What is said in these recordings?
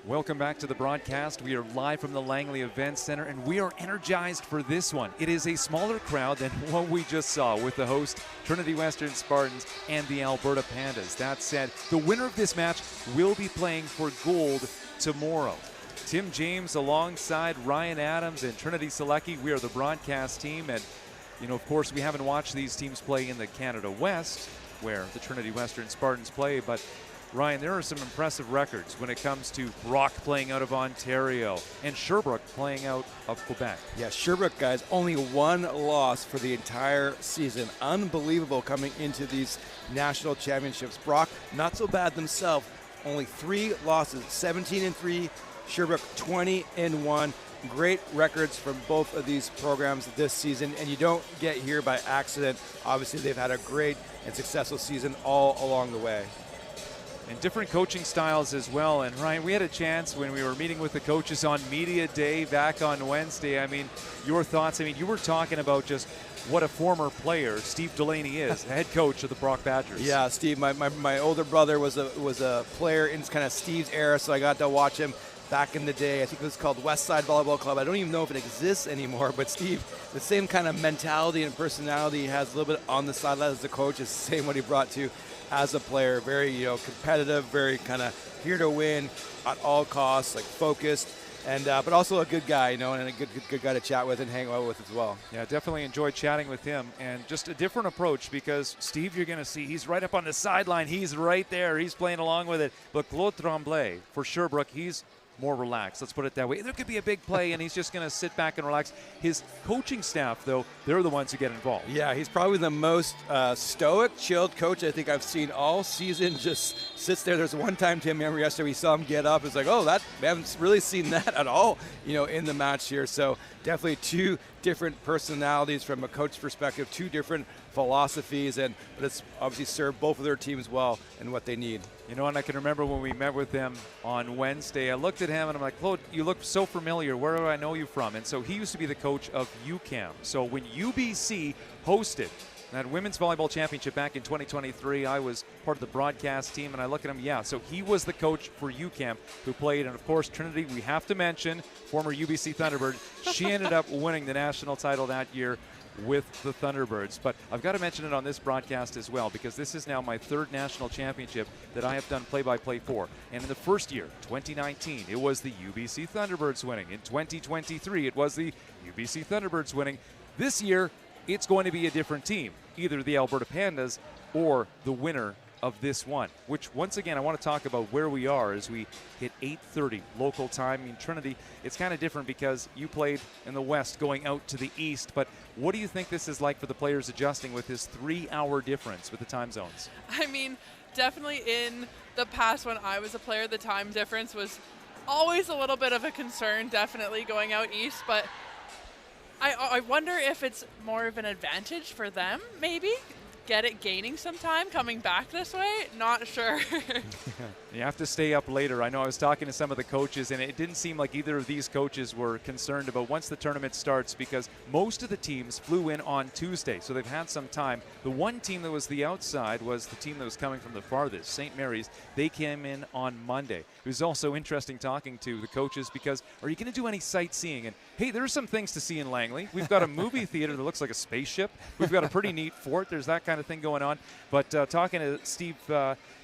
Welcome back to the broadcast. We are live from the Langley Event Center, and we are energized for this one. It is a smaller crowd than what we just saw with the host Trinity Western Spartans and the Alberta Pandas. That said, the winner of this match will be playing for gold tomorrow. Tim James alongside Ryan Adams and Trinity Selecki. We are the broadcast team, and of course, we haven't watched these teams play in the Canada West, where the Trinity Western Spartans play, but Ryan, there are some impressive records when it comes to Brock playing out of Ontario and Sherbrooke playing out of Quebec. Yeah, Sherbrooke, guys, only one loss for the entire season. Unbelievable coming into these national championships. Brock, not so bad themselves. Only 3 losses, 17-3. Sherbrooke, 20-1. Great records from both of these programs this season, and you don't get here by accident. Obviously, they've had a great and successful season all along the way. And different coaching styles as well. And Ryan, we had a chance when we were meeting with the coaches on Media Day back on Wednesday. I mean, your thoughts, you were talking about just what a former player Steve Delaney is, head coach of the Brock Badgers. Yeah, Steve, my older brother was a player in kind of Steve's era, so I got to watch him back in the day. I think it was called West Side Volleyball Club. I don't even know if it exists anymore, but Steve, the same kind of mentality and personality he has a little bit on the sideline as a coach is the same what he brought to as a player. Very competitive, very kind of here to win at all costs, like focused, and but also a good guy, and a good guy to chat with and hang out with as well. Yeah, definitely enjoyed chatting with him, and just a different approach because Steve, you're going to see he's right up on the sideline. He's right there. He's playing along with it. But Claude Tremblay for Sherbrooke, he's more relaxed. Let's put it that way. There could be a big play, and he's just going to sit back and relax. His coaching staff, though, they're the ones who get involved. Yeah, he's probably the most stoic, chilled coach I think I've seen all season. Just sits there. There's one time, Tim, remember yesterday we saw him get up. It's like, oh, we haven't really seen that at all, in the match here. So definitely 2 different personalities from a coach perspective, 2 different philosophies, but it's obviously served both of their teams well and what they need. And I can remember when we met with him on Wednesday, I looked at him and I'm like, Claude, you look so familiar. Where do I know you from? And so he used to be the coach of UCAM. So when UBC hosted that Women's Volleyball Championship back in 2023, I was part of the broadcast team, and I look at him, so he was the coach for UCAM who played, and of course Trinity, we have to mention, former UBC Thunderbird. She ended up winning the national title that year with the Thunderbirds. But I've got to mention it on this broadcast as well, because this is now my 3rd national championship that I have done play-by-play for. And in the first year, 2019, it was the UBC Thunderbirds winning. In 2023, it was the UBC Thunderbirds winning. This year, it's going to be a different team, either the Alberta Pandas or the winner of this one, which once again I want to talk about where we are as we hit 8:30 local time. Trinity, it's kind of different because you played in the west going out to the east, but what do you think this is like for the players adjusting with this 3-hour difference with the time zones? Definitely in the past when I was a player, the time difference was always a little bit of a concern, definitely going out east, but I wonder if it's more of an advantage for them, maybe? Gaining some time coming back this way? Not sure. You have to stay up later. I know I was talking to some of the coaches, and it didn't seem like either of these coaches were concerned about once the tournament starts, because most of the teams flew in on Tuesday, so they've had some time. The one team that was the outside was the team that was coming from the farthest, St. Mary's. They came in on Monday. It was also interesting talking to the coaches because, are you going to do any sightseeing? And hey, there's some things to see in Langley. We've got a movie theater that looks like a spaceship. We've got a pretty neat fort. There's that kind of thing going on. But talking to Steve,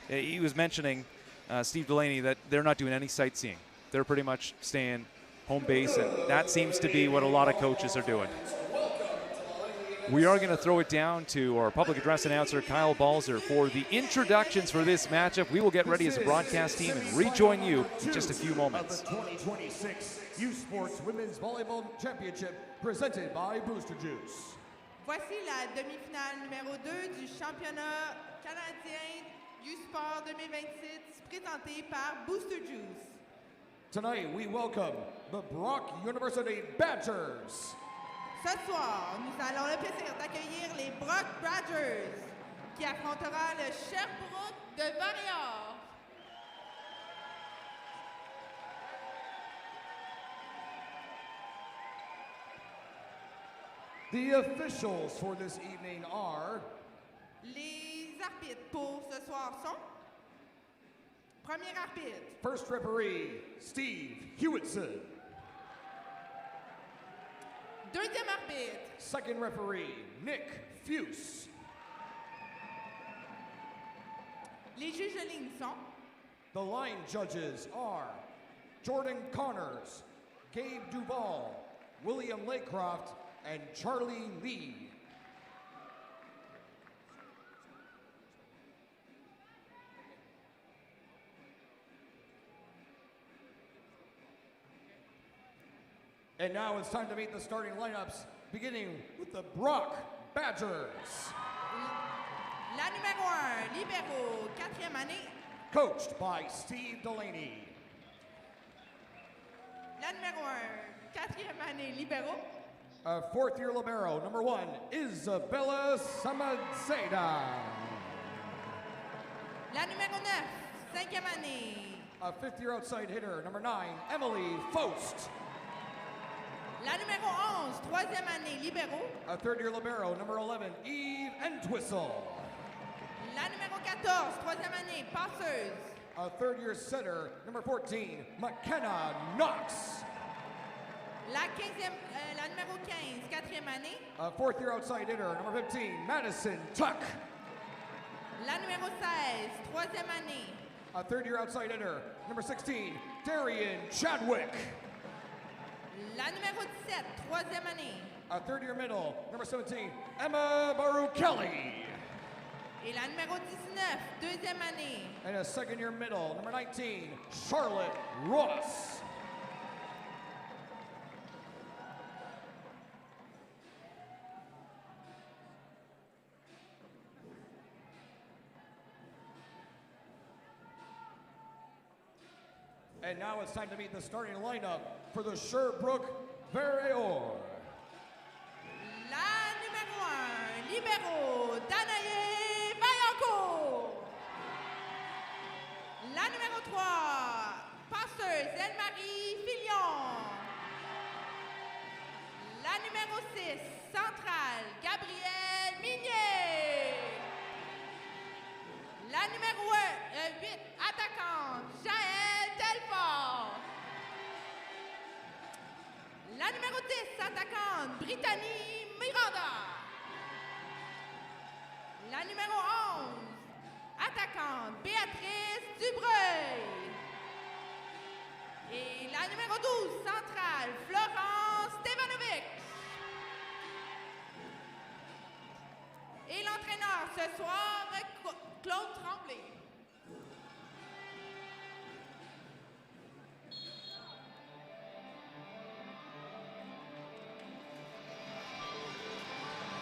he was mentioning Steve Delaney that they're not doing any sightseeing. They're pretty much staying home base, and that seems to be what a lot of coaches are doing. We are going to throw it down to our public address announcer, Kyle Balzer, for the introductions for this matchup. We will get ready as a broadcast team and rejoin you in just a few moments. The 2026 U Sports Women's Volleyball Championship presented by Booster Juice. Voici la demi-finale numéro 2 du championnat canadien U-Sport 2026 présenté par Booster Juice. Tonight we welcome the Brock University Badgers. Ce soir, nous allons le plaisir d'accueillir les Brock Badgers qui affrontera le Sherbrooke de Vert. The officials for this evening are... Les arbitres pour ce soir sont... Premier arbitre. First referee, Steve Hewitson. Deuxième arbitre. Second referee, Nick Fuse. Les juges de ligne sont The line judges are Jordan Connors, Gabe Duvall, William Laycroft, and Charlie Lee. And now it's time to meet the starting lineups, beginning with the Brock Badgers. la numéro 1, libéraux, 4e année. Coached by Steve Delaney. La numéro 1, 4e année, libéraux. A fourth-year libero, number 1, Isabella Samadzeda. La numéro 9, 5e année. A fifth-year outside hitter, number 9, Emily Faust. La numéro 11, 3e année, libéraux. A third-year libero, number 11, Eve Entwistle. La numéro 14, 3e année, passeuse. A third-year setter, number 14, McKenna Knox. La numéro 15, 4e année. A fourth-year outside hitter, number 15, Madison Tuck. La numéro 16, 3e année. A third-year outside hitter, number 16, Darian Chadwick. La numéro 17, 3e année. A third-year middle, number 17, Emma Baruchelli. Et la numéro 19, 2e année. And a second-year middle, number 19, Charlotte Ross. And now it's time to meet the starting lineup for the Sherbrooke Vert. La numéro 1, libéraux, Danae Vaillancourt. La numéro 3, passeuse, Elmarie Fillon. La numéro 6, centrale, Gabrielle Minier. La numéro 8, attaquante, Jaël Delfort. La numéro 10, attaquante, Brittany Miranda. La numéro 11, attaquante, Béatrice Dubreuil. Et la numéro 12, centrale, Florence Stevanovic. Et l'entraîneur ce soir, Claude Tremblay.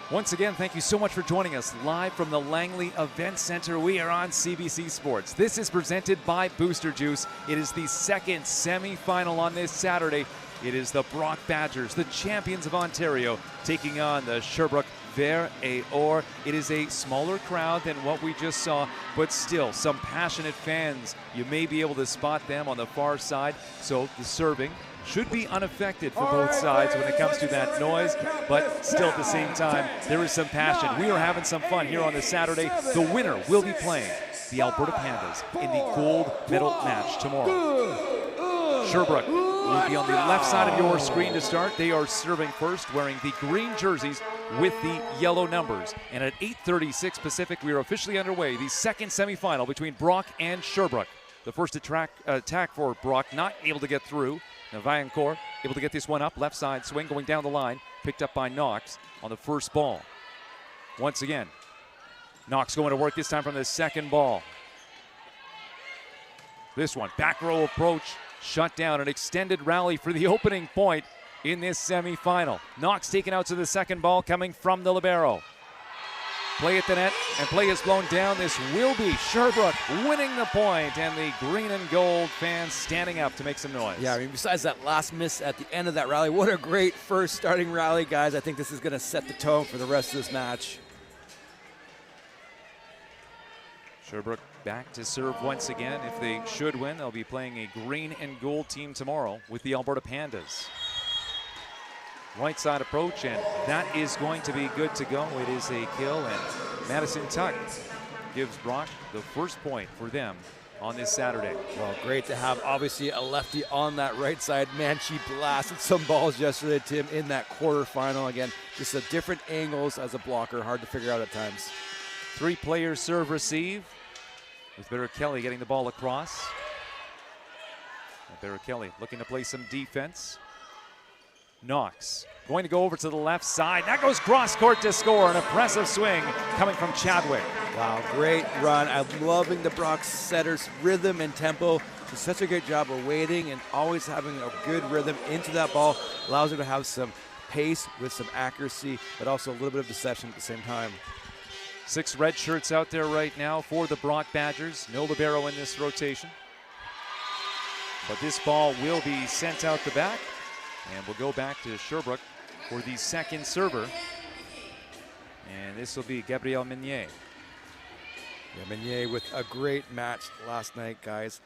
Once again, thank you so much for joining us live from the Langley Event Center. We are on CBC Sports. This is presented by Booster Juice. It is the second semifinal on this Saturday. It is the Brock Badgers, the champions of Ontario, taking on the Sherbrooke Vert. It is a smaller crowd than what we just saw, but still some passionate fans. You may be able to spot them on the far side. So the serving should be unaffected for both sides when it comes to that noise, but still at the same time, there is some passion. We are having some fun here on this Saturday. The winner will be playing the Alberta Pandas in the gold medal match tomorrow. Sherbrooke will be on the left side of your screen to start. They are serving first, wearing the green jerseys with the yellow numbers. And at 8:36 Pacific, we are officially underway, the second semifinal between Brock and Sherbrooke. The first attack for Brock, not able to get through. Now Vaillancourt able to get this one up, left side swing going down the line, picked up by Knox on the first ball. Once again, Knox going to work this time from the second ball. This one, back row approach, shut down, an extended rally for the opening point in this semifinal. Knox taken out to the second ball coming from the libero. Play at the net, and play is blown down. This will be Sherbrooke winning the point, and the green and gold fans standing up to make some noise. Yeah, I mean, besides that last miss at the end of that rally, what a great first starting rally, guys. I think this is going to set the tone for the rest of this match. Sherbrooke back to serve once again. If they should win, they'll be playing a green and gold team tomorrow with the Alberta Pandas. Right side approach, and that is going to be good to go. It is a kill, and Madison Tuck gives Brock the first point for them on this Saturday. Well, great to have, obviously, a lefty on that right side. Man, she blasted some balls yesterday, Tim, in that quarterfinal. Again, just a different angles as a blocker, hard to figure out at times. 3 players serve receive, with Kelly getting the ball across. Kelly looking to play some defense. Knox going to go over to the left side. That goes cross court to score. An impressive swing coming from Chadwick. Wow, great run. I'm loving the Brock setters' rhythm and tempo. She's such a great job of waiting and always having a good rhythm into that ball. Allows her to have some pace with some accuracy, but also a little bit of deception at the same time. 6 red shirts out there right now for the Brock Badgers. No libero in this rotation. But this ball will be sent out the back, and we'll go back to Sherbrooke for the second server. And this will be Gabrielle Meunier. Yeah, Meunier with a great match last night, guys.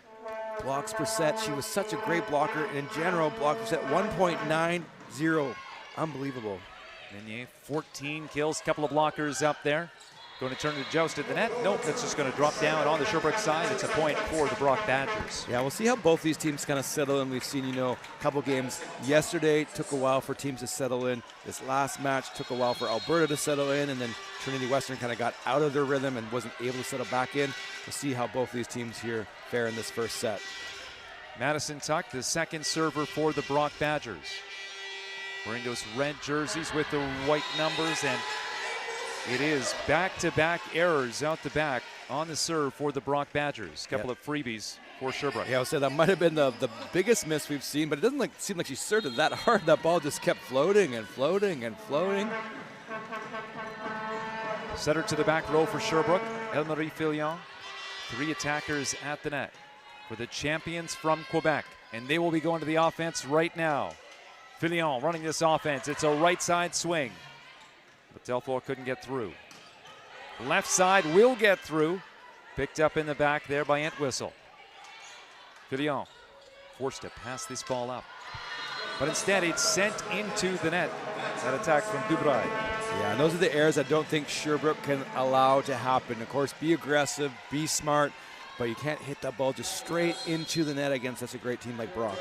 Blocks per set, she was such a great blocker. And in general, blocks per set 1.90. Unbelievable. Meunier, 14 kills, couple of blockers up there. Going to turn to joust at the net. Nope, that's just going to drop down on the Sherbrooke side. It's a point for the Brock Badgers. Yeah, we'll see how both these teams kind of settle in. We've seen, a couple games yesterday. Took a while for teams to settle in. This last match took a while for Alberta to settle in, and then Trinity Western kind of got out of their rhythm and wasn't able to settle back in. We'll see how both these teams here fare in this first set. Madison Tuck, the second server for the Brock Badgers. Wearing those red jerseys with the white numbers, and it is back-to-back errors out the back on the serve for the Brock Badgers. Couple of freebies for Sherbrooke. Yeah, I would say that might have been the biggest miss we've seen, but it doesn't seem like she served it that hard. That ball just kept floating and floating and floating. Setter to the back row for Sherbrooke, Elmarie Filion. 3 attackers at the net for the champions from Quebec, and they will be going to the offense right now. Filion running this offense. It's a right side swing, but Delphore couldn't get through. Left side will get through. Picked up in the back there by Entwistle. Filion forced to pass this ball up, but instead it's sent into the net. That attack from Dubray. Yeah, and those are the errors I don't think Sherbrooke can allow to happen. Of course, be aggressive, be smart, but you can't hit that ball just straight into the net against such a great team like Brock.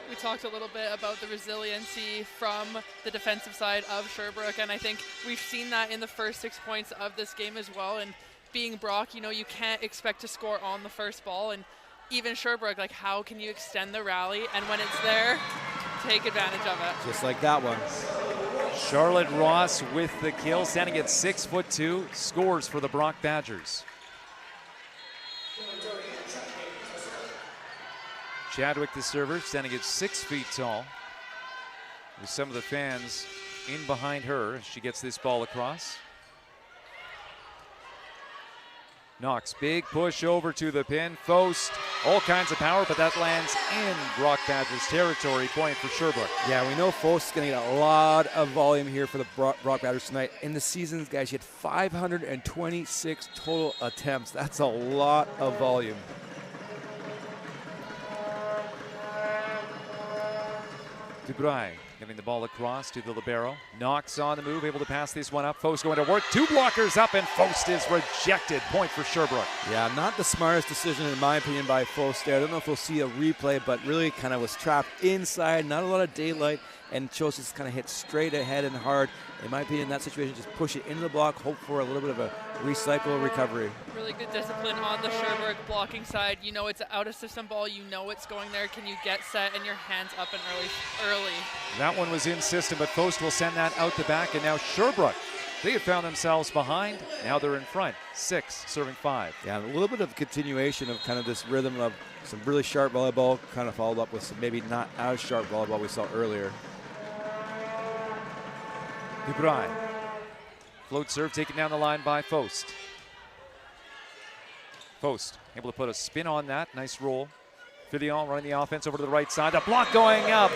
We talked a little bit about the resiliency from the defensive side of Sherbrooke, and I think we've seen that in the first 6 points of this game as well. And being Brock, you can't expect to score on the first ball, and even Sherbrooke, how can you extend the rally? And when it's there, take advantage of it. Just like that one. Charlotte Ross with the kill, standing at 6'2", scores for the Brock Badgers. Chadwick, the server, standing at 6 feet tall, with some of the fans in behind her as she gets this ball across. Knox, big push over to the pin. Faust, all kinds of power, but that lands in Brock Badgers territory. Point for Sherbrooke. Yeah, we know Faust is going to get a lot of volume here for the Brock Badgers tonight. In the season, guys, she had 526 total attempts. That's a lot of volume. Dubray getting the ball across to the libero. Knox on the move, able to pass this one up. Faust going to work. 2 blockers up, and Faust is rejected. Point for Sherbrooke. Yeah, not the smartest decision, in my opinion, by Faust there. I don't know if we'll see a replay, but really kind of was trapped inside. Not a lot of daylight, and chose to just kind of hit straight ahead and hard. In my opinion, in that situation, just push it into the block, hope for a little bit of a recycle recovery. Really good discipline on the Sherbrooke blocking side. It's an out-of-system ball. It's going there. Can you get set and your hands up and early? That one was in system, but Faust will send that out the back, and now Sherbrooke, they have found themselves behind. Now they're in front, 6, serving 5. Yeah, a little bit of continuation of kind of this rhythm of some really sharp volleyball, kind of followed up with some maybe not as sharp volleyball we saw earlier. Dubray. Float serve taken down the line by Faust. Faust able to put a spin on that. Nice roll. Filion running the offense over to the right side. The block going up.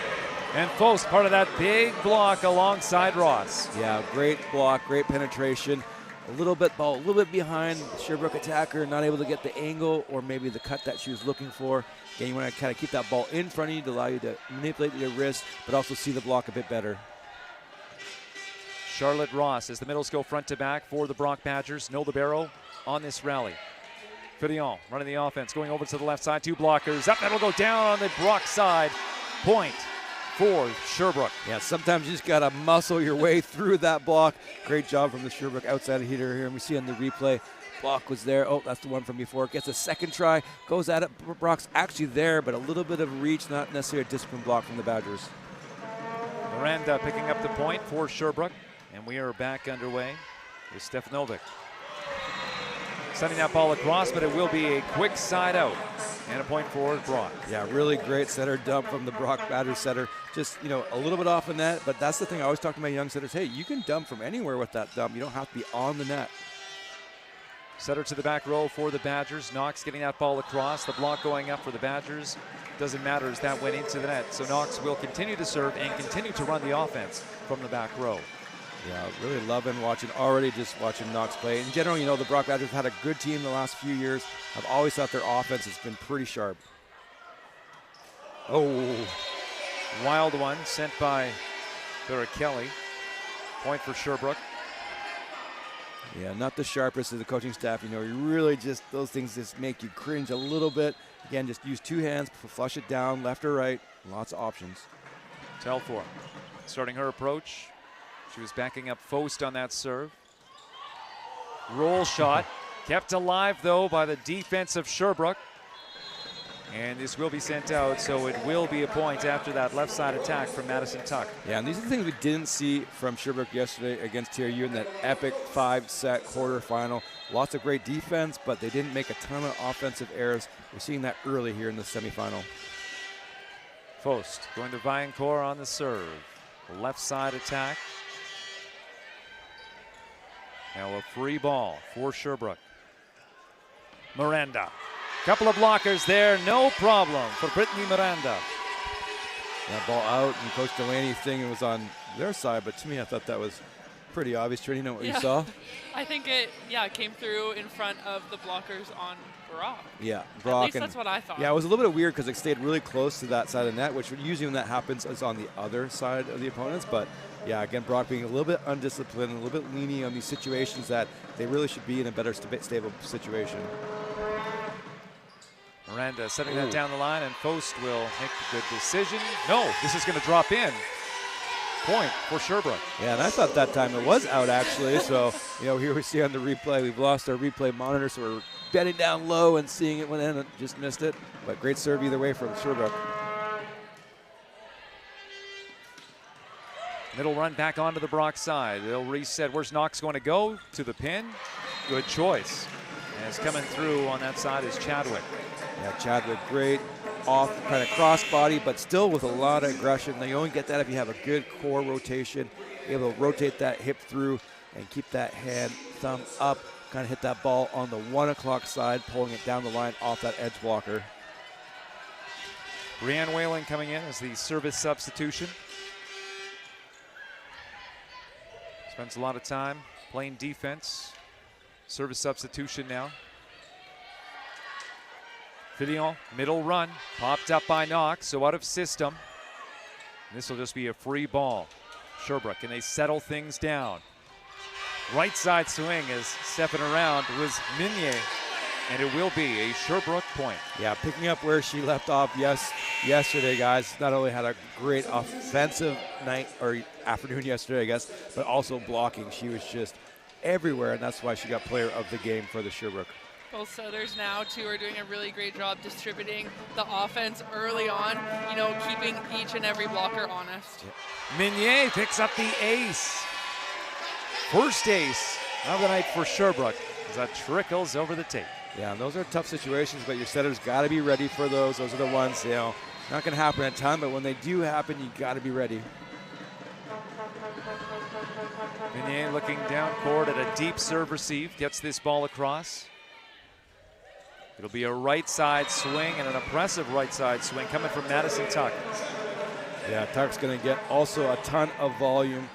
And Faust part of that big block alongside Ross. Yeah, great block, great penetration. A little bit behind Sherbrooke attacker, not able to get the angle or maybe the cut that she was looking for. Again, you want to kind of keep that ball in front of you to allow you to manipulate your wrist, but also see the block a bit better. Charlotte Ross as the middles go front to back for the Brock Badgers. No libero on this rally. Fillon running the offense, going over to the left side, 2 blockers. Up, that'll go down on the Brock side. Point for Sherbrooke. Yeah, sometimes you just got to muscle your way through that block. Great job from the Sherbrooke outside hitter here. And we see on the replay, block was there. Oh, that's the one from before. Gets a second try, goes at it. Brock's actually there, but a little bit of reach, not necessarily a disciplined block from the Badgers. Miranda picking up the point for Sherbrooke. And we are back underway with Stefanovic. Sending that ball across, but it will be a quick side out. And a point for Brock. Yeah, really great setter dump from the Brock Badgers setter. Just, you know, a little bit off the net, but that's the thing I always talk to my young setters. Hey, you can dump from anywhere with that dump. You don't have to be on the net. Setter to the back row for the Badgers. Knox getting that ball across. The block going up for the Badgers. Doesn't matter as that went into the net. So Knox will continue to serve and continue to run the offense from the back row. Yeah, really loving watching, already just watching Knox play. In general, you know, the Brock Badgers have had a good team the last few years. I've always thought their offense has been pretty sharp. Oh. Wild one sent by Kelly. Point for Sherbrooke. Yeah, not the sharpest of the coaching staff. You know, you really just, those things just make you cringe a little bit. Again, just use 2 hands, flush it down, left or right. Lots of options. Telfor starting her approach. She was backing up Fost on that serve. Roll shot. Kept alive, though, by the defense of Sherbrooke. And this will be sent out, so it will be a point after that left side attack from Madison Tuck. Yeah, and these are the things we didn't see from Sherbrooke yesterday against TRU in that epic 5-set quarterfinal. Lots of great defense, but they didn't make a ton of offensive errors. We're seeing that early here in the semifinal. Fost going to Viancourt on the serve. Left side attack. Now a free ball for Sherbrooke. Miranda. Couple of blockers there, no problem for Brittany Miranda. That ball out, and Coach Delaney thing was on their side, but to me, I thought that was pretty obvious. Trini, you know what you saw? I think it, came through in front of the blockers on Brock. Yeah, Brock. At least that's what I thought. Yeah, it was a little bit weird because it stayed really close to that side of the net, which usually when that happens is on the other side of the opponents. But yeah, again, Brock being a little bit undisciplined, a little bit lenient on these situations that they really should be in a better stable situation. Miranda setting that down the line, and Fost will make the good decision. No, this is going to drop in. Point for Sherbrooke. Yeah, and I thought that time it was out, actually. So, you know, here we see on the replay, we've lost our replay monitor, so we're bending down low and seeing it went in and just missed it. But great serve either way from Sherbrooke. Middle run back onto the Brock side. They'll reset. Where's Knox going to go? To the pin. Good choice. And it's coming through on that side is Chadwick. Yeah, Chadwick, great off kind of cross body, but still with a lot of aggression. Now, you only get that if you have a good core rotation, able to rotate that hip through and keep that hand, thumb up, kind of hit that ball on the 1 o'clock side, pulling it down the line off that edge blocker. Brianne Whaling coming in as the service substitution. Spends a lot of time playing defense. Service substitution now. Fillon, middle run, popped up by Knox, so out of system. This will just be a free ball. Sherbrooke, and they settle things down. Right side swing is stepping around was Minier, and it will be a Sherbrooke point. Yeah, picking up where she left off yesterday, guys. Not only had a great offensive night or afternoon yesterday, I guess, but also blocking. She was just everywhere, and that's why she got player of the game for the Sherbrooke. Both setters now, too, are doing a really great job distributing the offense early on, you know, keeping each and every blocker honest. Yeah. Minier picks up the ace. First ace of the night for Sherbrooke as that trickles over the tape. Yeah, and those are tough situations, but your setters got to be ready for those. Those are the ones, you know, not going to happen a ton, but when they do happen, you got to be ready. Minier looking down court at a deep serve receive, gets this ball across. It'll be a right side swing and an impressive right side swing coming from Madison Tuck. Yeah, Tuck's going to get also a ton of volume.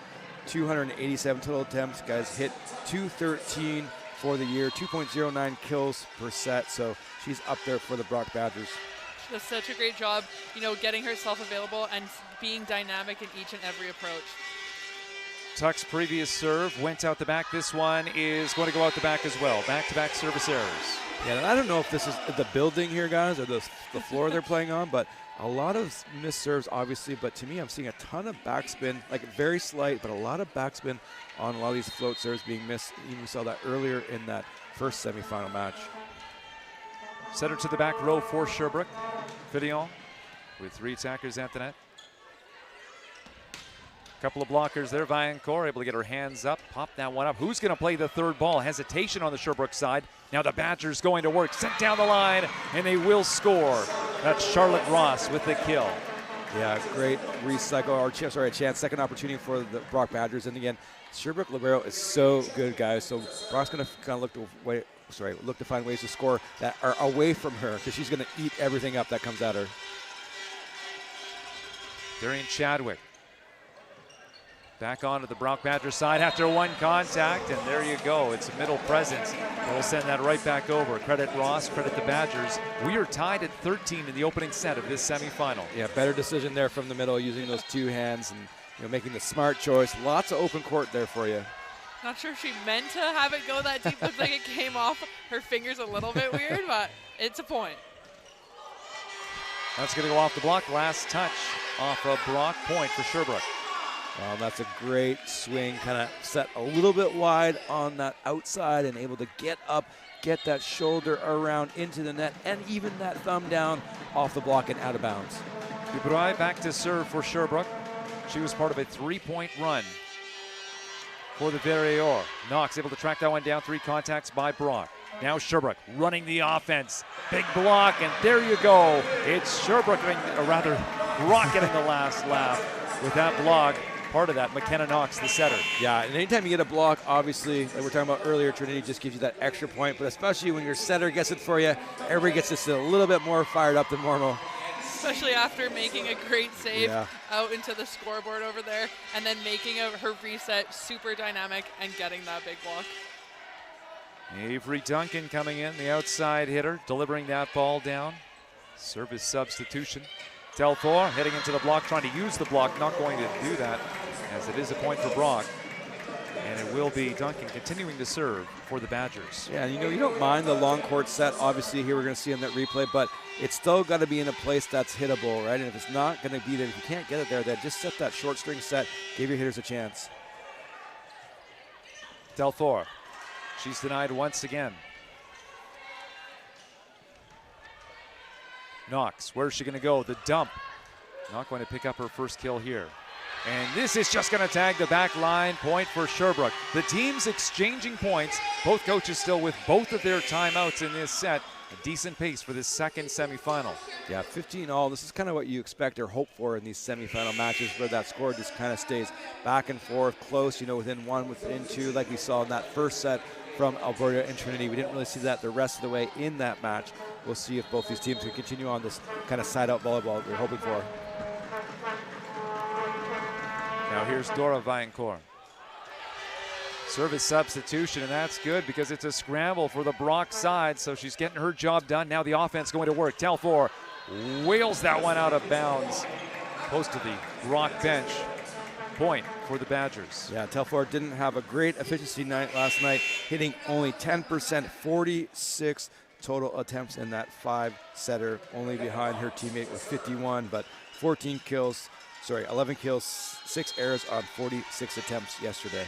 287 total attempts. Guys hit 213 for the year, 2.09 kills per set. So she's up there for the Brock Badgers. She does such a great job, you know, getting herself available and being dynamic in each and every approach. Tuck's previous serve went out the back. This one is going to go out the back as well. Back-to-back service errors. Yeah, and I don't know if this is the building here, guys, or the floor they're playing on, but a lot of missed serves, obviously. But to me, I'm seeing a ton of backspin, like very slight, but a lot of backspin on a lot of these float serves being missed. Even we saw that earlier in that first semifinal match. Setter to the back row for Sherbrooke. Fillon with 3 attackers at the net. Couple of blockers there. Vaillancourt able to get her hands up, pop that one up. Who's going to play the third ball? Hesitation on the Sherbrooke side. Now the Badgers going to work, sent down the line, and they will score. That's Charlotte Ross with the kill. Yeah, great recycle, or a chance, second opportunity for the Brock Badgers. And again, Sherbrooke libero is so good, guys. So Brock's going to kind of look to find ways to score that are away from her, because she's going to eat everything up that comes at her. Darian Chadwick back onto the Brock Badger side after one contact, and there you go. It's a middle presence. We'll send that right back over. Credit Ross, credit the Badgers. We are tied at 13 in the opening set of this semifinal. Yeah, better decision there from the middle, using those 2 hands and making the smart choice. Lots of open court there for you. Not sure if she meant to have it go that deep. Looks like it came off her fingers a little bit weird, but it's a point. That's going to go off the block. Last touch off of Brock. Point for Sherbrooke. That's a great swing, kind of set a little bit wide on that outside and able to get up, get that shoulder around into the net, and even that thumb down off the block and out of bounds. Dubreuil back to serve for Sherbrooke. She was part of a 3-point run for the Verrières. Knox able to track that one down. 3 contacts by Brock. Now Sherbrooke running the offense. Big block, and there you go. It's Sherbrooke, or rather Brock getting the last laugh with that block. Part of that, McKenna Knox, the setter. Yeah, and anytime you get a block, obviously, like we were talking about earlier, Trinity just gives you that extra point, but especially when your setter gets it for you, everybody gets just a little bit more fired up than normal. Especially after making a great save out into the scoreboard over there, and then making her reset super dynamic and getting that big block. Avery Duncan coming in, the outside hitter, delivering that ball down. Service substitution. Telthor heading into the block, trying to use the block, not going to do that, as it is a point for Brock. And it will be Duncan continuing to serve for the Badgers. Yeah, you don't mind the long court set. Obviously, here we're going to see in that replay, but it's still got to be in a place that's hittable, right? And if it's not going to be there, if you can't get it there, then just set that short string set, give your hitters a chance. Telthor, she's denied once again. Knox, where's she going to go? The dump. Not going to pick up her first kill here. And this is just going to tag the back line. Point for Sherbrooke. The teams exchanging points. Both coaches still with both of their timeouts in this set. A decent pace for this second semifinal. Yeah, 15-all. This is kind of what you expect or hope for in these semifinal matches, where that score just kind of stays back and forth, close, within 1, within 2, like we saw in that first set from Alberta and Trinity. We didn't really see that the rest of the way in that match. We'll see if both these teams can continue on this kind of side-out volleyball we're hoping for. Now here's Dora Vaillancourt. Service substitution, and that's good because it's a scramble for the Brock side, so she's getting her job done. Now the offense going to work. Telthor wheels that one out of bounds. Close to the Brock bench. Point for the Badgers. Yeah, Telthor didn't have a great efficiency night last night, hitting only 10%, 46 total attempts in that 5-setter, only behind her teammate with 51, but 11 kills, 6 errors on 46 attempts yesterday.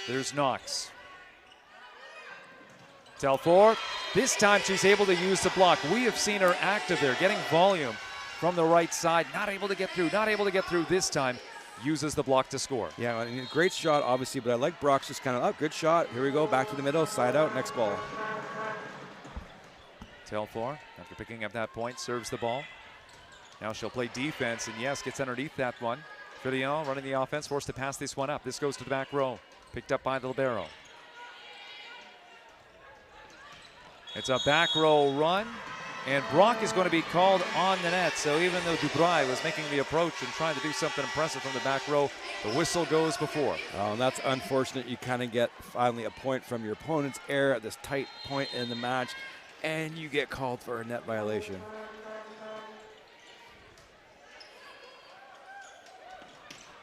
There's Knox. Telthor, this time she's able to use the block. We have seen her active there, getting volume from the right side, not able to get through this time. Uses the block to score. Yeah, I mean, great shot, obviously, but I like Brock's just kind of, good shot. Here we go, back to the middle, side out, next ball. Telthor, after picking up that point, serves the ball. Now she'll play defense, and yes, gets underneath that one. Fillon running the offense, forced to pass this one up. This goes to the back row, picked up by the libero. It's a back row run, and Brock is going to be called on the net. So even though Dubreuil was making the approach and trying to do something impressive from the back row, the whistle goes before. Oh, and that's unfortunate. You kind of get finally a point from your opponent's error at this tight point in the match, and you get called for a net violation.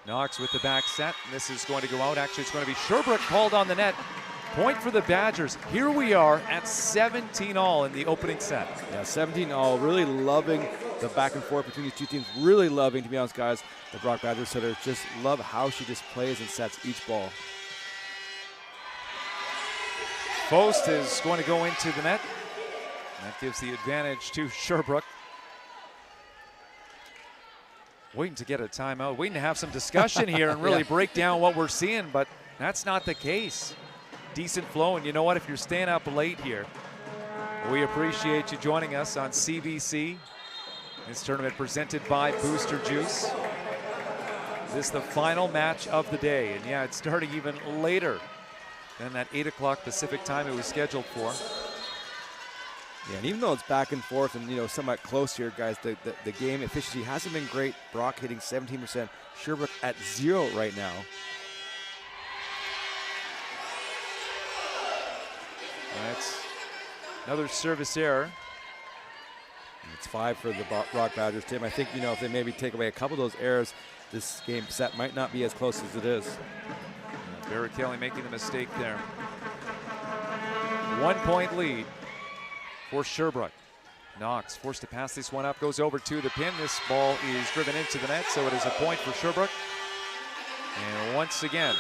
Knox with the back set, and this is going to go out. Actually, it's going to be Sherbrooke called on the net. Point for the Badgers. Here we are at 17-all in the opening set. Yeah, 17-all. Really loving the back and forth between these two teams. Really loving, to be honest, guys, the Brock Badgers hitter. Just love how she just plays and sets each ball. Post is going to go into the net. That gives the advantage to Sherbrooke. Waiting to get a timeout, waiting to have some discussion here and really break down what we're seeing, but that's not the case. Decent flow, and you know what? If you're staying up late here, we appreciate you joining us on CBC. This tournament presented by Booster Juice. This is the final match of the day, and yeah, it's starting even later than that 8 o'clock Pacific time it was scheduled for. Yeah, and even though it's back and forth and, you know, somewhat close here, guys, the game efficiency hasn't been great. Brock hitting 17%, Sherbrooke at 0 right now. That's another service error. It's 5 for the Brock Badgers, Tim. I think, you know, if they maybe take away a couple of those errors, this game set might not be as close as it is. Barry Kelly making the mistake there. 1 point lead for Sherbrooke. Knox forced to pass this one up, goes over to the pin. This ball is driven into the net, so it is a point for Sherbrooke. And once again,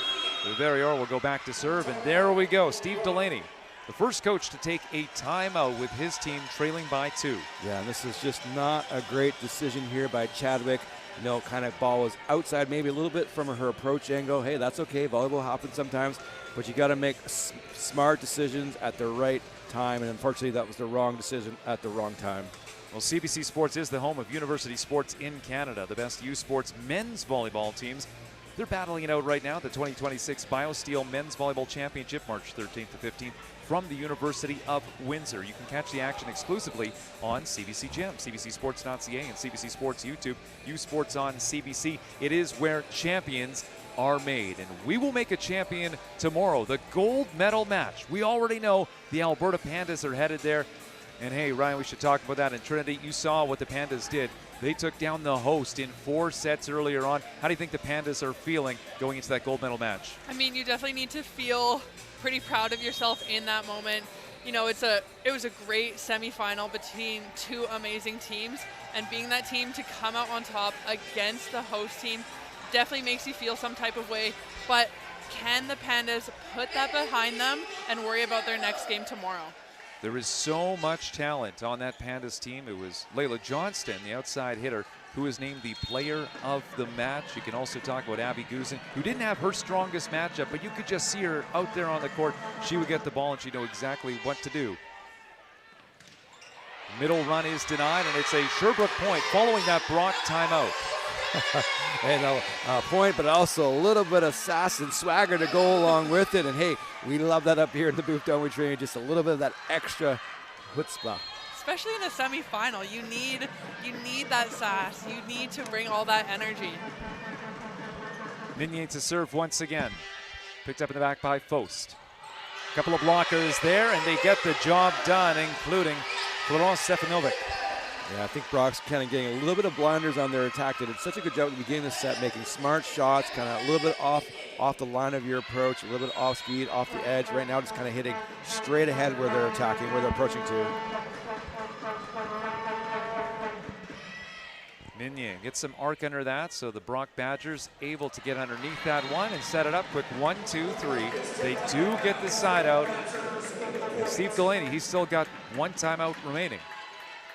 Rivera will go back to serve, and there we go. Steve Delaney, the first coach to take a timeout with his team trailing by 2. Yeah, and this is just not a great decision here by Chadwick. You know, kind of ball was outside maybe a little bit from her approach angle. Hey, that's okay. Volleyball happens sometimes, but you got to make smart decisions at the right time, and unfortunately that was the wrong decision at the wrong time. Well, CBC Sports is the home of University Sports in Canada, the best U Sports men's volleyball teams. They're battling it out right now, the 2026 BioSteel Men's Volleyball Championship, March 13th to 15th, from the University of Windsor. You can catch the action exclusively on CBC Gem, cbcsports.ca, and CBC Sports YouTube, U Sports on CBC. It is where champions are made, and we will make a champion tomorrow, the gold medal match. We already know the Alberta Pandas are headed there, and hey, Ryan, we should talk about that. In Trinity, you saw what the Pandas did. They took down the host in 4 sets earlier on. How do you think the Pandas are feeling going into that gold medal match? I mean, you definitely need to feel pretty proud of yourself in that moment. You know, it was a great semifinal between 2 amazing teams, and being that team to come out on top against the host team definitely makes you feel some type of way. But can the Pandas put that behind them and worry about their next game tomorrow? There is so much talent on that Pandas team. It was Layla Johnston, the outside hitter, who was named the player of the match. You can also talk about Abby Guzin, who didn't have her strongest matchup, but you could just see her out there on the court. She would get the ball and she'd know exactly what to do. Middle run is denied, and it's a Sherbrooke point following that Brock timeout. And a point, but also a little bit of sass and swagger to go along with it. And hey, we love that up here in the booth, don't we, Train? Just a little bit of that extra chutzpah. Especially in a semifinal, you need that sass. You need to bring all that energy. Minier to serve once again. Picked up in the back by Faust. A couple of blockers there, and they get the job done, including Florence Stefanovic. Yeah, I think Brock's kind of getting a little bit of blinders on their attack. They did such a good job at the beginning of the set, making smart shots, kind of a little bit off the line of your approach, a little bit off speed, off the edge. Right now, just kind of hitting straight ahead where they're attacking, where they're approaching to. Minier gets some arc under that, so the Brock Badgers able to get underneath that one and set it up quick. 1, 2, 3. They do get the side out. And Steve Delaney, he's still got 1 timeout remaining.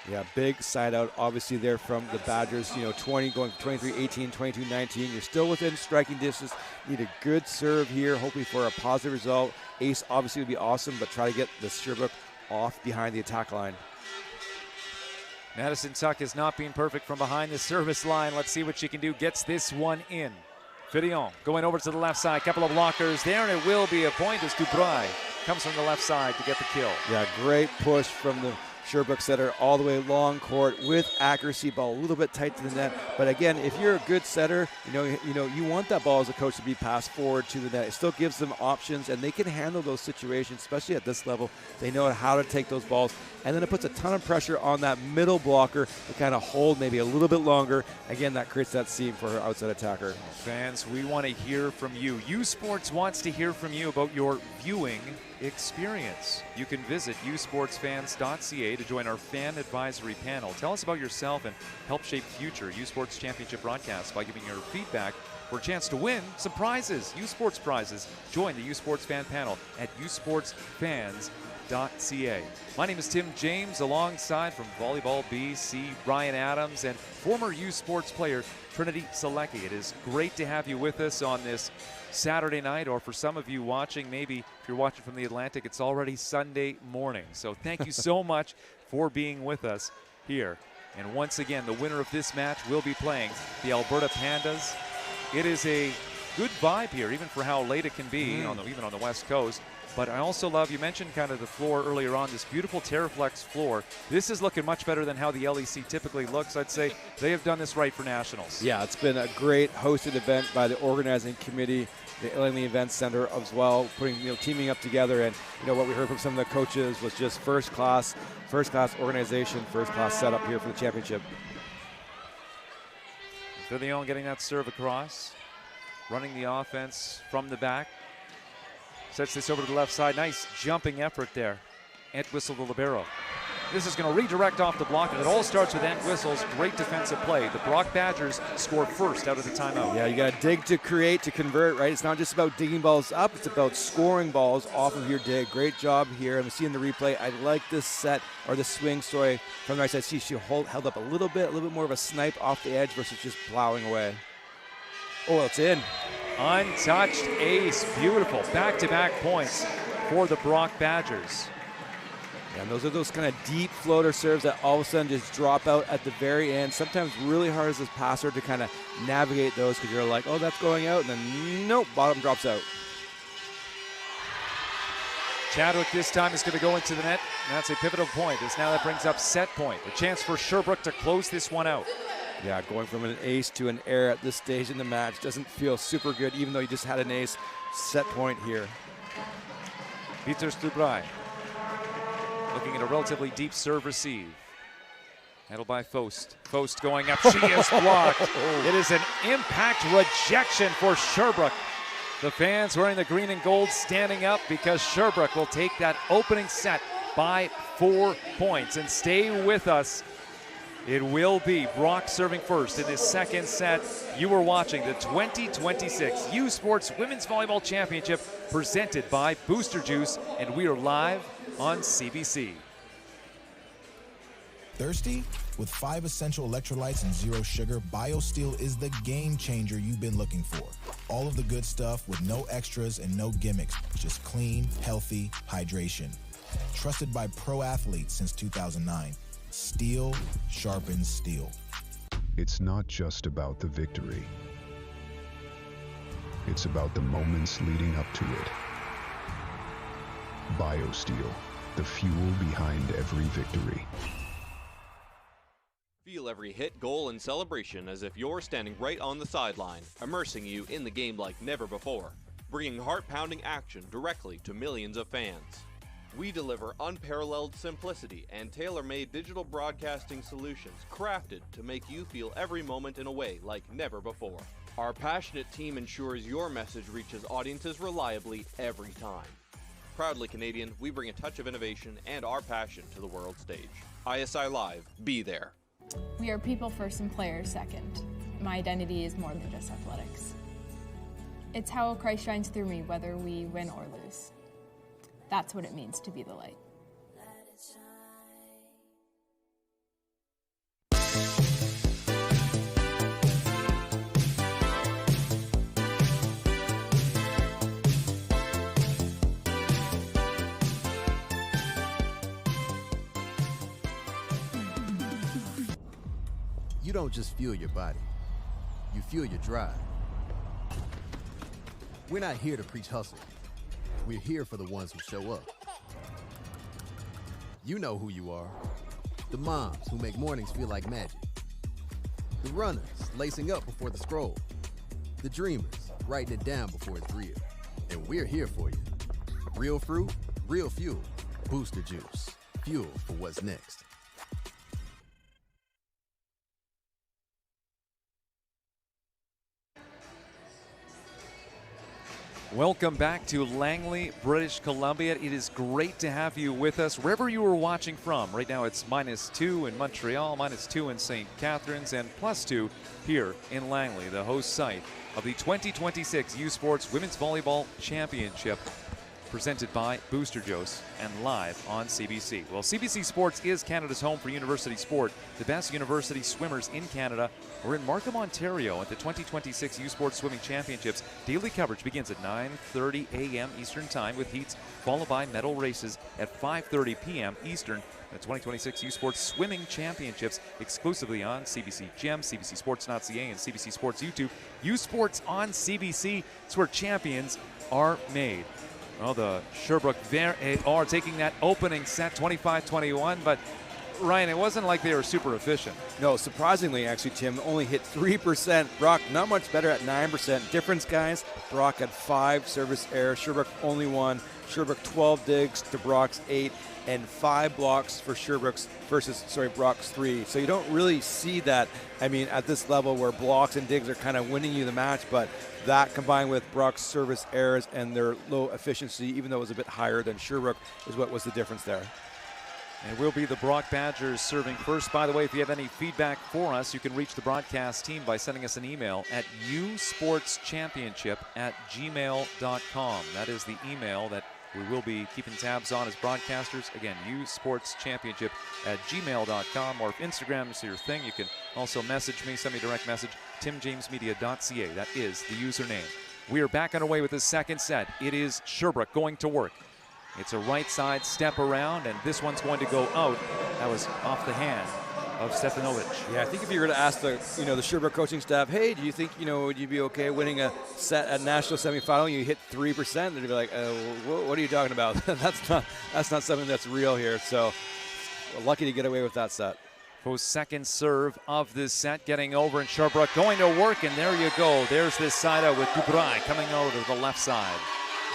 Yeah, big side out, obviously, there from the Badgers. You know, 20 going 23-18, 22-19. You're still within striking distance. Need a good serve here, hoping for a positive result. Ace obviously would be awesome, but try to get the Sherbrooke off behind the attack line. Madison Tuck is not being perfect from behind the service line. Let's see what she can do. Gets this one in. Fillon going over to the left side. Couple of blockers there, and it will be a point as Dubray comes from the left side to get the kill. Yeah, great push from the Sherbrooke setter all the way long court with accuracy, ball a little bit tight to the net. But again, if you're a good setter, you want that ball as a coach to be passed forward to the net. It still gives them options, and they can handle those situations, especially at this level. They know how to take those balls. And then it puts a ton of pressure on that middle blocker to kind of hold maybe a little bit longer. Again, that creates that seam for her outside attacker. Fans, we want to hear from you. U Sports wants to hear from you about your viewing experience. You can visit usportsfans.ca to join our fan advisory panel. Tell us about yourself and help shape future U Sports Championship broadcasts by giving your feedback for a chance to win some prizes, U Sports prizes. Join the U Sports fan panel at usportsfans.ca. My name is Tim James, alongside from Volleyball BC, Ryan Adams, and former U Sports player Trinity Selecki. It is great to have you with us on this Saturday night, or for some of you watching, maybe if you're watching from the Atlantic, it's already Sunday morning. So thank you so much for being with us here. And once again, the winner of this match will be playing the Alberta Pandas. It is a good vibe here, even for how late it can be, even on the West Coast. But I also love, you mentioned kind of the floor earlier on, this beautiful Terraflex floor. This is looking much better than how the LEC typically looks. I'd say they have done this right for Nationals. Yeah, it's been a great hosted event by the organizing committee, the Langley Event Center as well, teaming up together. And what we heard from some of the coaches was just first class organization, first class setup here for the championship. Villion getting that serve across, running the offense from the back. Sets this over to the left side. Nice jumping effort there. Entwistle, the libero. This is going to redirect off the block, and it all starts with Entwistle's great defensive play. The Brock Badgers score first out of the timeout. Yeah, you got to dig to create, to convert, right? It's not just about digging balls up. It's about scoring balls off of your dig. Great job here. I'm seeing the replay. I like this set, or the swing, sorry, from the right side. See, she held up a little bit more of a snipe off the edge versus just plowing away. Oh, it's in. Untouched ace. Beautiful. Back-to-back points for the Brock Badgers. And those are those kind of deep floater serves that all of a sudden just drop out at the very end. Sometimes really hard as a passer to kind of navigate those, because you're like, oh, that's going out, and then nope, bottom drops out. Chadwick this time is going to go into the net, and that's a pivotal point, as now that brings up set point. A chance for Sherbrooke to close this one out. Yeah, going from an ace to an air at this stage in the match doesn't feel super good, even though you just had an ace. Set point here. Peter Stubrai looking at a relatively deep serve receive. Handled by Faust. Faust going up. She is blocked. It is an impact rejection for Sherbrooke. The fans wearing the green and gold standing up because Sherbrooke will take that opening set by 4 points. And stay with us. It will be Brock serving first in this second set. You were watching the 2026 U Sports Women's Volleyball Championship presented by Booster Juice, and we are live on CBC. Thirsty? With 5 essential electrolytes and 0 sugar, BioSteel is the game changer you've been looking for. All of the good stuff with no extras and no gimmicks, just clean, healthy hydration. Trusted by pro athletes since 2009. Steel sharpens steel. It's not just about the victory. It's about the moments leading up to it. BioSteel, the fuel behind every victory. Feel every hit, goal, and celebration as if you're standing right on the sideline, immersing you in the game like never before, bringing heart-pounding action directly to millions of fans. We deliver unparalleled simplicity and tailor-made digital broadcasting solutions crafted to make you feel every moment in a way like never before. Our passionate team ensures your message reaches audiences reliably every time. Proudly Canadian, we bring a touch of innovation and our passion to the world stage. ISI Live, be there. We are people first and players second. My identity is more than just athletics. It's how Christ shines through me, whether we win or lose. That's what it means to be the light. You don't just fuel your body, you fuel your drive. We're not here to preach hustle. We're here for the ones who show up. You know who you are. The moms who make mornings feel like magic. The runners lacing up before the scroll. The dreamers writing it down before it's real. And we're here for you. Real fruit, real fuel. Booster Juice. Fuel for what's next. Welcome back to Langley, British Columbia. It is great to have you with us wherever you are watching from. Right now it's -2 in Montreal, -2 in St. Catharines, and +2 here in Langley, the host site of the 2026 U Sports Women's Volleyball Championship, presented by Booster Juice and live on CBC. Well, CBC Sports is Canada's home for university sport. The best university swimmers in Canada are in Markham, Ontario at the 2026 U Sports Swimming Championships. Daily coverage begins at 9:30 a.m. Eastern Time with heats followed by medal races at 5:30 p.m. Eastern. The 2026 U Sports Swimming Championships exclusively on CBC Gem, CBCSports.ca, and CBC Sports YouTube. U Sports on CBC. It's where champions are made. Well, the Sherbrooke Vert are taking that opening set 25-21, but Ryan, it wasn't like they were super efficient. No, surprisingly, actually, Tim only hit 3%. Brock not much better at 9%. Difference, guys. Brock had 5 service errors. Sherbrooke only 1. Sherbrooke 12 digs to Brock's 8, and 5 blocks for Sherbrooke's versus Brock's 3. So you don't really see that. I mean, at this level where blocks and digs are kind of winning you the match, but that combined with Brock's service errors and their low efficiency, even though it was a bit higher than Sherbrooke, is what was the difference there. And it will be the Brock Badgers serving first. By the way, if you have any feedback for us, you can reach the broadcast team by sending us an email at usportschampionship@gmail.com. That is the email that we will be keeping tabs on as broadcasters. Again, usportschampionship@gmail.com, or if Instagram is your thing, you can also message me, send me a direct message, timjamesmedia.ca. That is the username. We are back underway with the second set. It is Sherbrooke going to work. It's a right side step around, and this one's going to go out. That was off the hand of Stefanovic. Yeah, I think if you were to ask the Sherbrooke coaching staff, hey, do you think would you be okay winning a set at national semifinal? You hit 3%, they'd be like, what are you talking about? that's not something that's real here. So lucky to get away with that set. Post second serve of this set, getting over, and Sherbrooke going to work, and there you go. There's this side out with Dubray coming over to the left side.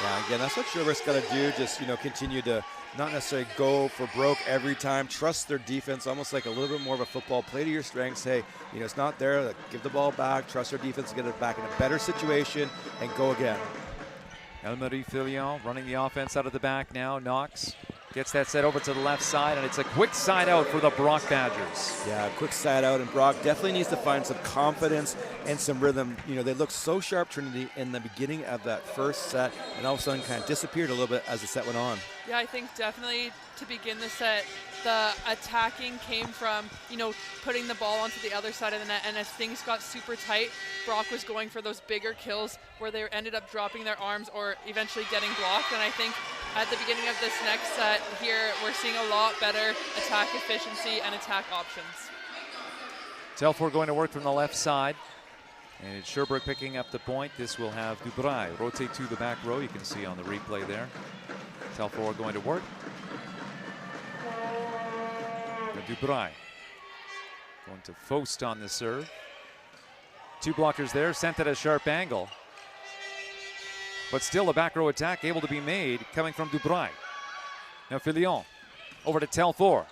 Yeah, again, that's what Sherbrooke's got to do. Just continue to not necessarily go for broke every time. Trust their defense, almost like a little bit more of a football. Play to your strengths. Hey, it's not there. Give the ball back. Trust their defense to get it back in a better situation and go again. Elmarie Filion running the offense out of the back now. Knox gets that set over to the left side, and it's a quick side out for the Brock Badgers. Yeah, quick side out, and Brock definitely needs to find some confidence and some rhythm. They looked so sharp, Trinity, in the beginning of that first set, and all of a sudden kind of disappeared a little bit as the set went on. Yeah, I think definitely to begin the set, the attacking came from, putting the ball onto the other side of the net, and as things got super tight, Brock was going for those bigger kills where they ended up dropping their arms or eventually getting blocked, and I think at the beginning of this next set here, we're seeing a lot better attack efficiency and attack options. Telford going to work from the left side, and it's Sherbrooke picking up the point. This will have Dubray rotate to the back row. You can see on the replay there. Telford going to work. Dubray going to Faust on the serve. 2 blockers there, sent at a sharp angle. But still a back row attack able to be made coming from Dubray. Now Filion over to Telford.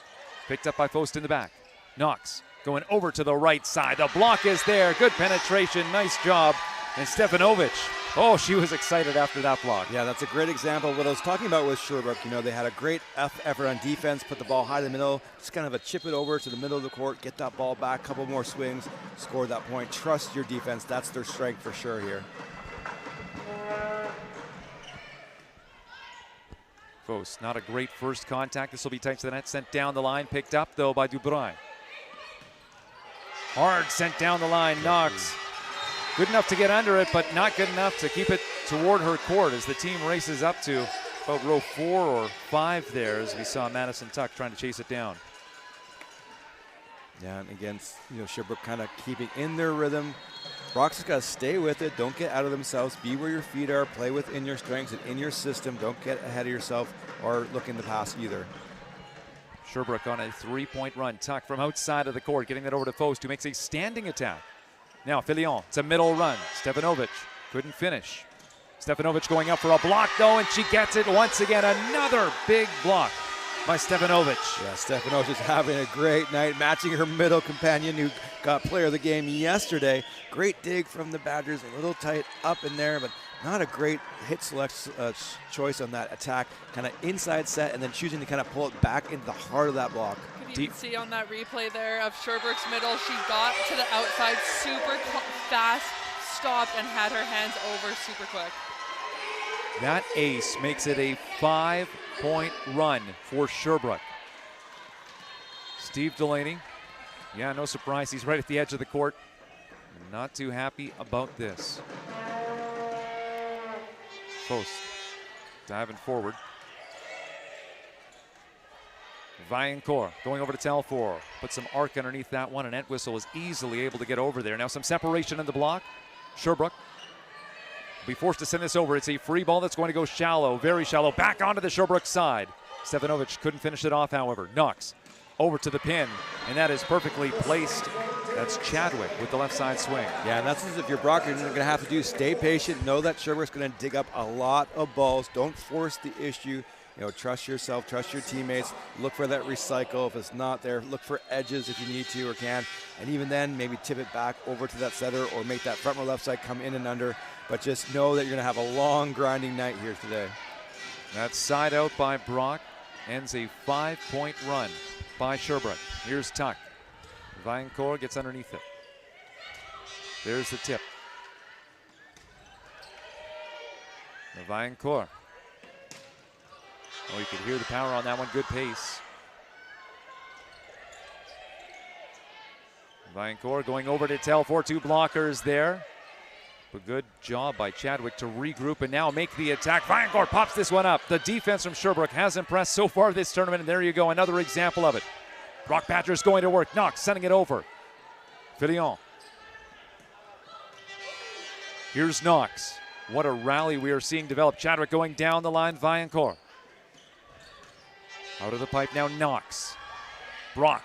Picked up by Faust in the back. Knox going over to the right side. The block is there. Good penetration. Nice job. And Stefanovic. Oh, she was excited after that block. Yeah, that's a great example of what I was talking about with Sherbrooke. They had a great effort on defense, put the ball high in the middle, just kind of a chip it over to the middle of the court, get that ball back, couple more swings, score that point. Trust your defense. That's their strength for sure here. Faust, not a great first contact. This will be tight to the net. Sent down the line. Picked up, though, by Dubray. Hard sent down the line. Knox. Good enough to get under it, but not good enough to keep it toward her court as the team races up to about row 4 or 5 there, as we saw Madison Tuck trying to chase it down. Yeah, and again, Sherbrooke kind of keeping in their rhythm. Brock's just got to stay with it. Don't get out of themselves. Be where your feet are. Play within your strengths and in your system. Don't get ahead of yourself or look in the pass either. Sherbrooke on a 3-point run. Tuck from outside of the court, getting that over to Faust, who makes a standing attack. Now Filion, it's a middle run. Stefanovic couldn't finish. Stefanovic going up for a block though, and she gets it once again. Another big block by Stefanovic. Yeah, Stefanovic is having a great night, matching her middle companion who got player of the game yesterday. Great dig from the Badgers, a little tight up in there, but not a great hit select choice on that attack. Kind of inside set and then choosing to kind of pull it back into the heart of that block. You can see on that replay there of Sherbrooke's middle, she got to the outside super fast, stopped, and had her hands over super quick. That ace makes it a 5-point run for Sherbrooke. Steve Delaney, yeah, no surprise, he's right at the edge of the court. Not too happy about this. Post diving forward. Vaillancourt going over to Telfor. Put some arc underneath that one, and Entwistle was easily able to get over there. Now some separation in the block. Sherbrooke will be forced to send this over. It's a free ball that's going to go shallow, very shallow. Back onto the Sherbrooke side. Stefanovic couldn't finish it off, however. Knox over to the pin, and that is perfectly placed. That's Chadwick with the left side swing. Yeah, and that's as if you're Brock, you're going to have to do stay patient. Know that Sherbrooke's going to dig up a lot of balls. Don't force the issue. You know, trust yourself, trust your teammates. Look for that recycle. If it's not there, look for edges if you need to or can. And even then, maybe tip it back over to that setter or make that front row left side come in and under. But just know that you're going to have a long grinding night here today. That side out by Brock ends a 5-point run by Sherbrooke. Here's Tuck. Vaillancourt gets underneath it. There's the tip. Vaillancourt. Oh, you could hear the power on that one. Good pace. Vaillancourt going over to Telfor. 2 blockers there. A good job by Chadwick to regroup and now make the attack. Vaillancourt pops this one up. The defense from Sherbrooke has impressed so far this tournament, and there you go, another example of it. Brock Badger's going to work. Knox sending it over. Filion. Here's Knox. What a rally we are seeing develop. Chadwick going down the line. Vaillancourt. Out of the pipe now, Knox. Brock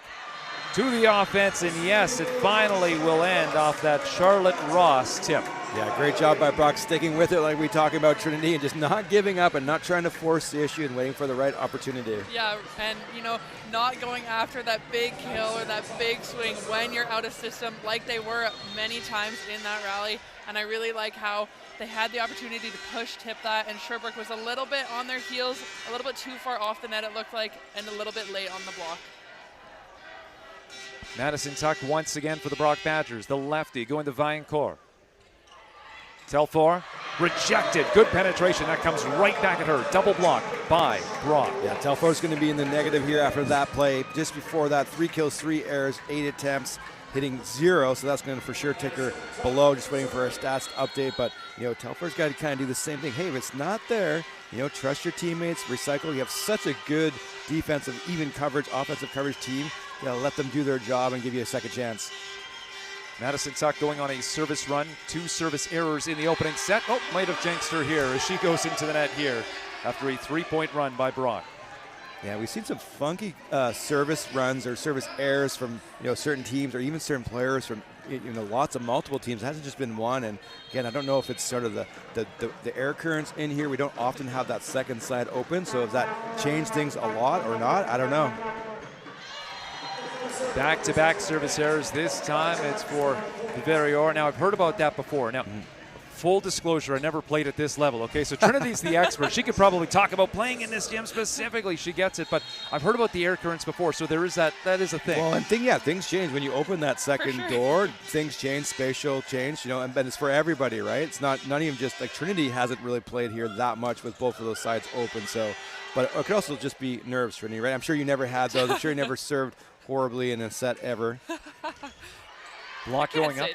to the offense, and yes, it finally will end off that Charlotte Ross tip. Yeah, great job by Brock sticking with it like we talking about Trinity and just not giving up and not trying to force the issue and waiting for the right opportunity. Yeah, and you know, not going after that big kill or that big swing when you're out of system like they were many times in that rally. And I really like how they had the opportunity to push tip that, and Sherbrooke was a little bit on their heels, a little bit too far off the net it looked like, and a little bit late on the block. Madison Tuck once again for the Brock Badgers. The lefty going to Vaillancourt. Telfor rejected. Good penetration. That comes right back at her. Double block by Brock. Yeah, Telfor's going to be in the negative here after that play. Just before that, 3 kills, 3 errors, 8 attempts, hitting 0. So that's going to for sure take her below. Just waiting for her stats to update. But, you know, Telfor's got to kind of do the same thing. Hey, if it's not there, you know, trust your teammates, recycle. You have such a good defensive, even coverage, offensive coverage team. You gotta let them do their job and give you a second chance. Madison Tuck going on a service run. 2 service errors in the opening set. Oh, might have jinxed her here as she goes into the net here after a 3-point run by Brock. Yeah, we've seen some funky service runs or service errors from, you know, certain teams or even certain players from, you know, lots of multiple teams. It hasn't just been one. And again, I don't know if it's sort of the air currents in here. We don't often have that second side open. So if that changed things a lot or not, I don't know. Back-to-back service errors. This time it's for the Verrior. Now, I've heard about that before. Now, full disclosure, I never played at this level, okay? So Trinity's the expert. She could probably talk about playing in this gym specifically. She gets it. But I've heard about the air currents before, so there is that is a thing. Well, and things change. When you open that second door, things change, spatial change, you know, and it's for everybody, right? It's not even just like Trinity hasn't really played here that much with both of those sides open. So, but it could also just be nerves, Trinity, right? I'm sure you never had those. I'm sure you never served horribly in a set ever. Block going up.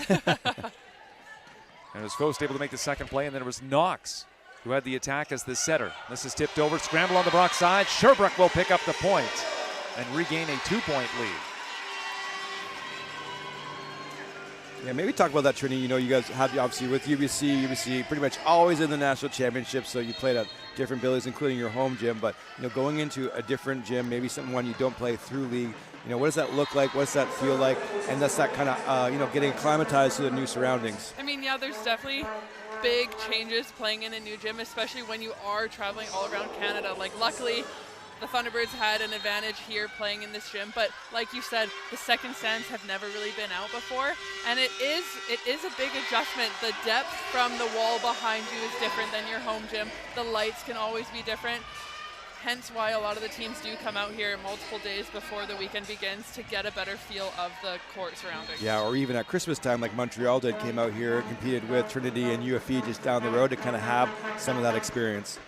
And it was Faust able to make the second play, and then it was Knox who had the attack as the setter. This is tipped over, scramble on the Brock side. Sherbrooke will pick up the point and regain a 2-point lead. Yeah, maybe talk about that, Trini. You know, you guys have obviously with UBC pretty much always in the national championship, so you played at different buildings, including your home gym. But, you know, going into a different gym, maybe someone you don't play through league, you know, what does that look like? What does that feel like? And that's that kind of, you know, getting acclimatized to the new surroundings. I mean, yeah, there's definitely big changes playing in a new gym, especially when you are traveling all around Canada. Like, luckily, the Thunderbirds had an advantage here playing in this gym, but like you said, the second stands have never really been out before, and it is a big adjustment. The depth from the wall behind you is different than your home gym. The lights can always be different, hence why a lot of the teams do come out here multiple days before the weekend begins to get a better feel of the court surroundings. Yeah, or even at Christmas time, like Montreal did, came out here, competed with Trinity and UFE just down the road to kind of have some of that experience.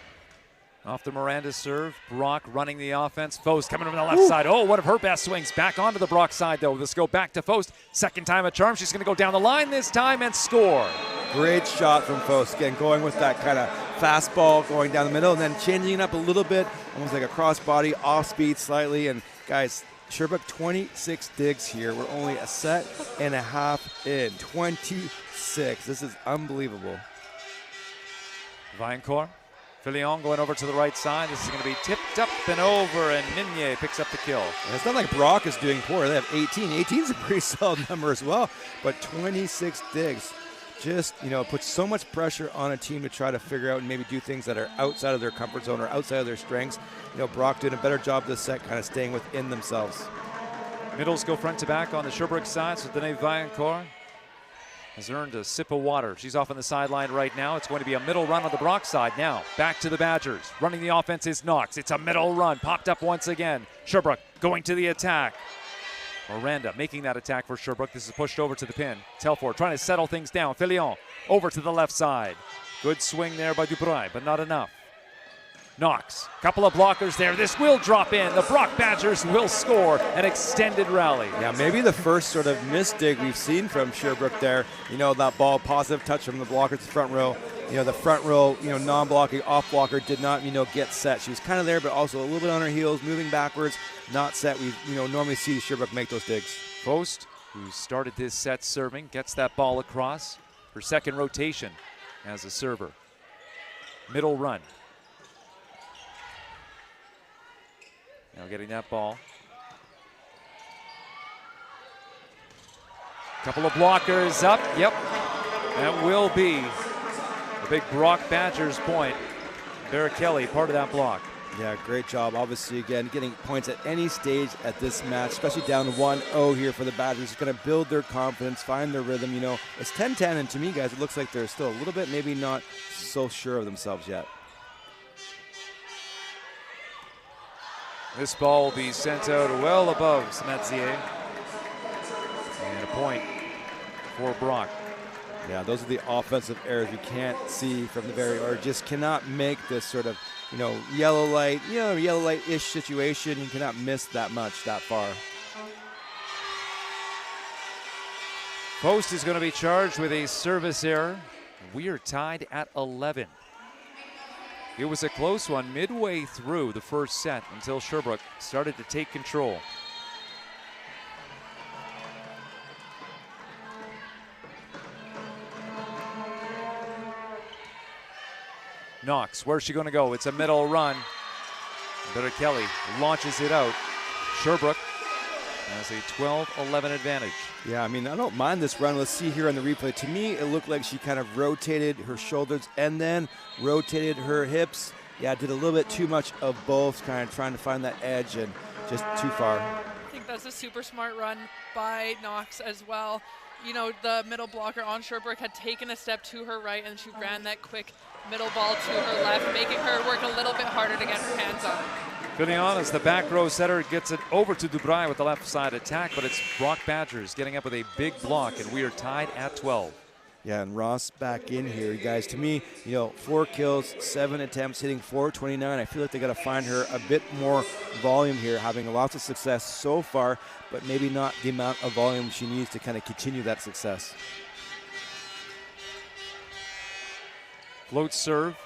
Off the Miranda serve, Brock running the offense. Faust coming from the left side. Oh, one of her best swings. Back onto the Brock side, though. Let's go back to Faust. Second time a charm. She's going to go down the line this time and score. Great shot from Faust. Again, going with that kind of fastball, going down the middle, and then changing it up a little bit, almost like a crossbody, off speed slightly. And guys, Sherbrooke 26 digs here. We're only a set and a half in. 26. This is unbelievable. Viancourt. Filion going over to the right side. This is going to be tipped up and over, and Minier picks up the kill. And it's not like Brock is doing poor. They have 18. 18 is a pretty solid number as well, but 26 digs. Just, you know, puts so much pressure on a team to try to figure out and maybe do things that are outside of their comfort zone or outside of their strengths. You know, Brock did a better job this set, kind of staying within themselves. Middles go front to back on the Sherbrooke side, so Danae Viancourt has earned a sip of water. She's off on the sideline right now. It's going to be a middle run on the Brock side now. Back to the Badgers. Running the offense is Knox. It's a middle run. Popped up once again. Sherbrooke going to the attack. Miranda making that attack for Sherbrooke. This is pushed over to the pin. Telford trying to settle things down. Filion over to the left side. Good swing there by Dubreuil, but not enough. Knox, couple of blockers there. This will drop in. The Brock Badgers will score an extended rally. Yeah, maybe the first sort of missed dig we've seen from Sherbrooke there. You know, that ball, positive touch from the blocker to the front row. You know, the front row, you know, non-blocking off blocker did not, you know, get set. She was kind of there, but also a little bit on her heels, moving backwards, not set. We, you know, normally see Sherbrooke make those digs. Faust, who started this set serving, gets that ball across. Her second rotation as a server. Middle run. Now getting that ball. Couple of blockers up. Yep. That will be a big Brock Badgers point. Vera Kelly, part of that block. Yeah, great job. Obviously, again, getting points at any stage at this match, especially down 1-0 here for the Badgers. It's going to build their confidence, find their rhythm. You know, it's 10-10, and to me, guys, it looks like they're still a little bit maybe not so sure of themselves yet. This ball will be sent out well above Smedzier. And a point for Brock. Yeah, those are the offensive errors you can't see from the very, or just cannot make this sort of, you know, yellow light-ish situation. You cannot miss that much, that far. Post is going to be charged with a service error. We are tied at 11. It was a close one midway through the first set until Sherbrooke started to take control. Knox, where's she going to go? It's a middle run. Better Kelly launches it out. Sherbrooke has a 12-11 advantage. Yeah, I mean, I don't mind this run. Let's see here on the replay. To me, it looked like she kind of rotated her shoulders and then rotated her hips. Yeah, did a little bit too much of both, kind of trying to find that edge and just too far. I think that's a super smart run by Knox as well. You know, the middle blocker on Sherbrooke had taken a step to her right, and she ran that quick middle ball to her left, making her work a little bit harder to get her hands on. Filion as the back row setter gets it over to Dubreuil with the left side attack, but it's Brock Badgers getting up with a big block, and we are tied at 12. Yeah, and Ross back in here, you guys. To me, you know, 4 kills, 7 attempts, hitting .429. I feel like they got to find her a bit more volume here, having lots of success so far, but maybe not the amount of volume she needs to kind of continue that success. Float serve.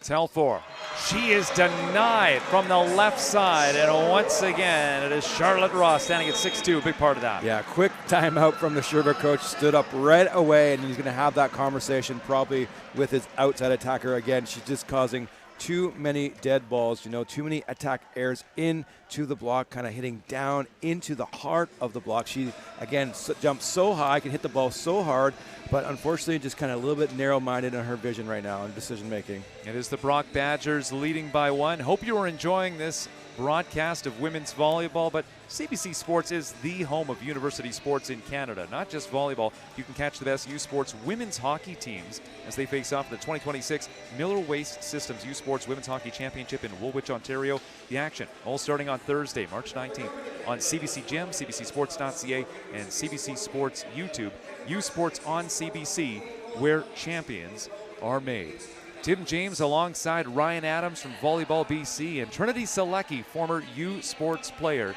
Telford She is denied from the left side, and once again, it is Charlotte Ross standing at 6'2", a big part of that. Yeah, quick timeout from the Sherbrooke coach, stood up right away, and he's going to have that conversation probably with his outside attacker. Again, she's just causing too many dead balls, too many attack errors into the block, kind of hitting down into the heart of the block. She, again, jumps so high, can hit the ball so hard, but unfortunately just kind of a little bit narrow-minded in her vision right now in decision-making. It is the Brock Badgers leading by 1. Hope you are enjoying this broadcast of women's volleyball, but CBC Sports is the home of university sports in Canada, not just volleyball. You can catch the best U Sports women's hockey teams as they face off in the 2026 Miller Waste Systems U Sports Women's Hockey Championship in Woolwich, Ontario. The action all starting on Thursday, March 19th on CBC Gem, CBCSports.ca, and CBC Sports YouTube. U Sports on CBC, where champions are made. Tim James alongside Ryan Adams from Volleyball BC, and Trinity Selecki, former U Sports player,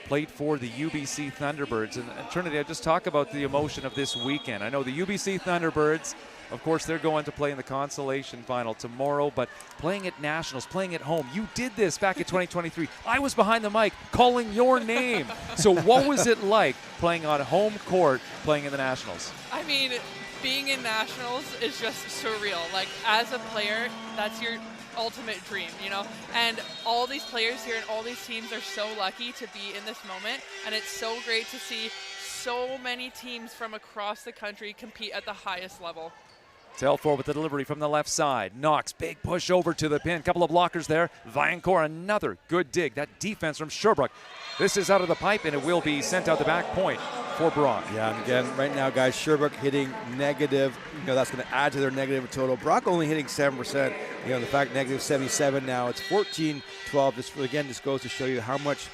played for the UBC Thunderbirds. And Trinity, I just talk about the emotion of this weekend. I know the UBC Thunderbirds, of course, they're going to play in the consolation final tomorrow, but playing at Nationals, playing at home, you did this back in 2023. I was behind the mic calling your name. So what was it like playing on home court, playing in the Nationals? I mean, being in Nationals is just surreal. Like, as a player, that's your ultimate dream, And all these players here and all these teams are so lucky to be in this moment, and it's so great to see so many teams from across the country compete at the highest level. Telford with the delivery from the left side. Knox, big push over to the pin. Couple of blockers there. Viancourt, another good dig. That defense from Sherbrooke. This is out of the pipe, and it will be sent out the back point for Brock. Yeah, and again, right now, guys, Sherbrooke hitting negative. That's going to add to their negative total. Brock only hitting 7%. The fact negative 77 now. It's 14-12. This, again, just goes to show you how much,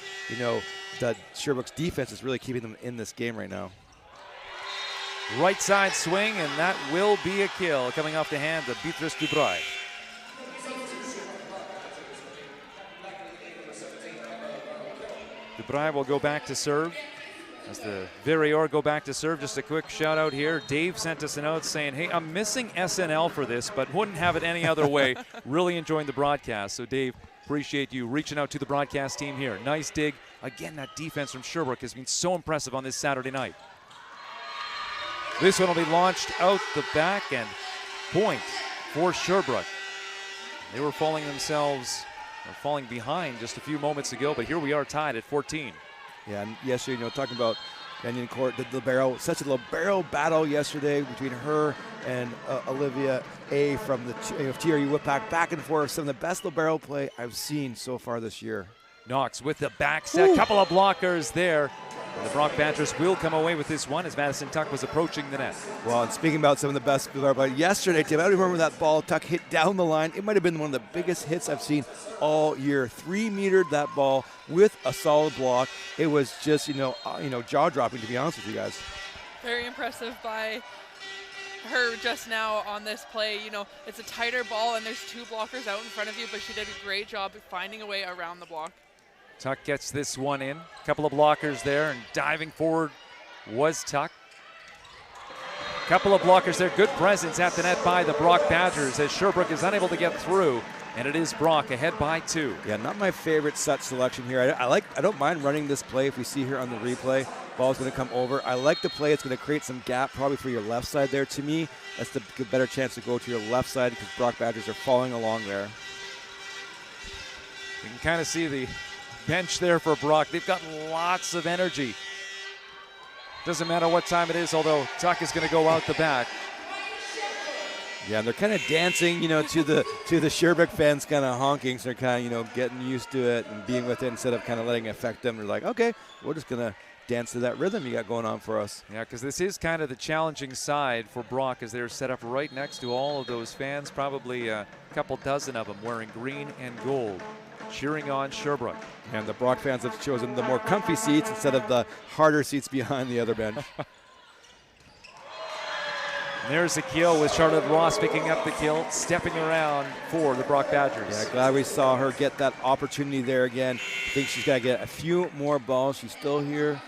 that Sherbrooke's defense is really keeping them in this game right now. Right side swing, and that will be a kill coming off the hand of Beatrice Dubreuil. Dubreuil will go back to serve as the Verrior go back to serve. Just a quick shout out here. Dave sent us a note saying, hey, I'm missing SNL for this, but wouldn't have it any other way. Really enjoying the broadcast. So Dave, appreciate you reaching out to the broadcast team here. Nice dig. Again, that defense from Sherbrooke has been so impressive on this Saturday night. This one will be launched out the back, and point for Sherbrooke. They were falling behind just a few moments ago, but here we are tied at 14. Yeah, and yesterday, talking about Benyon Court, the libero, such a libero battle yesterday between her and Olivia A. from the TRU Whippack, back and forth. Some of the best libero play I've seen so far this year. Knox with the back set, couple of blockers there. And the Brock Badgers will come away with this one as Madison Tuck was approaching the net. Well, and speaking about some of the best, but yesterday, Tim, I don't remember that ball Tuck hit down the line. It might have been one of the biggest hits I've seen all year. 3-metered that ball with a solid block. It was just, jaw-dropping, to be honest with you guys. Very impressive by her just now on this play. It's a tighter ball and there's 2 blockers out in front of you, but she did a great job of finding a way around the block. Tuck gets this one in. Couple of blockers there, and diving forward was Tuck. Couple of blockers there. Good presence at the net by the Brock Badgers as Sherbrooke is unable to get through, and it is Brock ahead by 2. Yeah, not my favorite set selection here. I don't mind running this play if we see here on the replay. Ball's going to come over. I like the play. It's going to create some gap probably for your left side there. To me, that's the better chance to go to your left side because Brock Badgers are following along there. You can kind of see the bench there for Brock. They've got lots of energy. Doesn't matter what time it is, although Tuck is going to go out the back. Yeah, and they're kind of dancing, to the Sherbrooke fans, kind of honking. So they're kind of, getting used to it and being with it instead of kind of letting it affect them. They're like, okay, we're just going to dance to that rhythm you got going on for us. Yeah, because this is kind of the challenging side for Brock as they're set up right next to all of those fans, probably a couple dozen of them wearing green and gold, cheering on Sherbrooke. And the Brock fans have chosen the more comfy seats instead of the harder seats behind the other bench. There's the kill with Charlotte Ross picking up the kill, stepping around for the Brock Badgers. Yeah, glad we saw her get that opportunity there again. I think she's got to get a few more balls. She's still here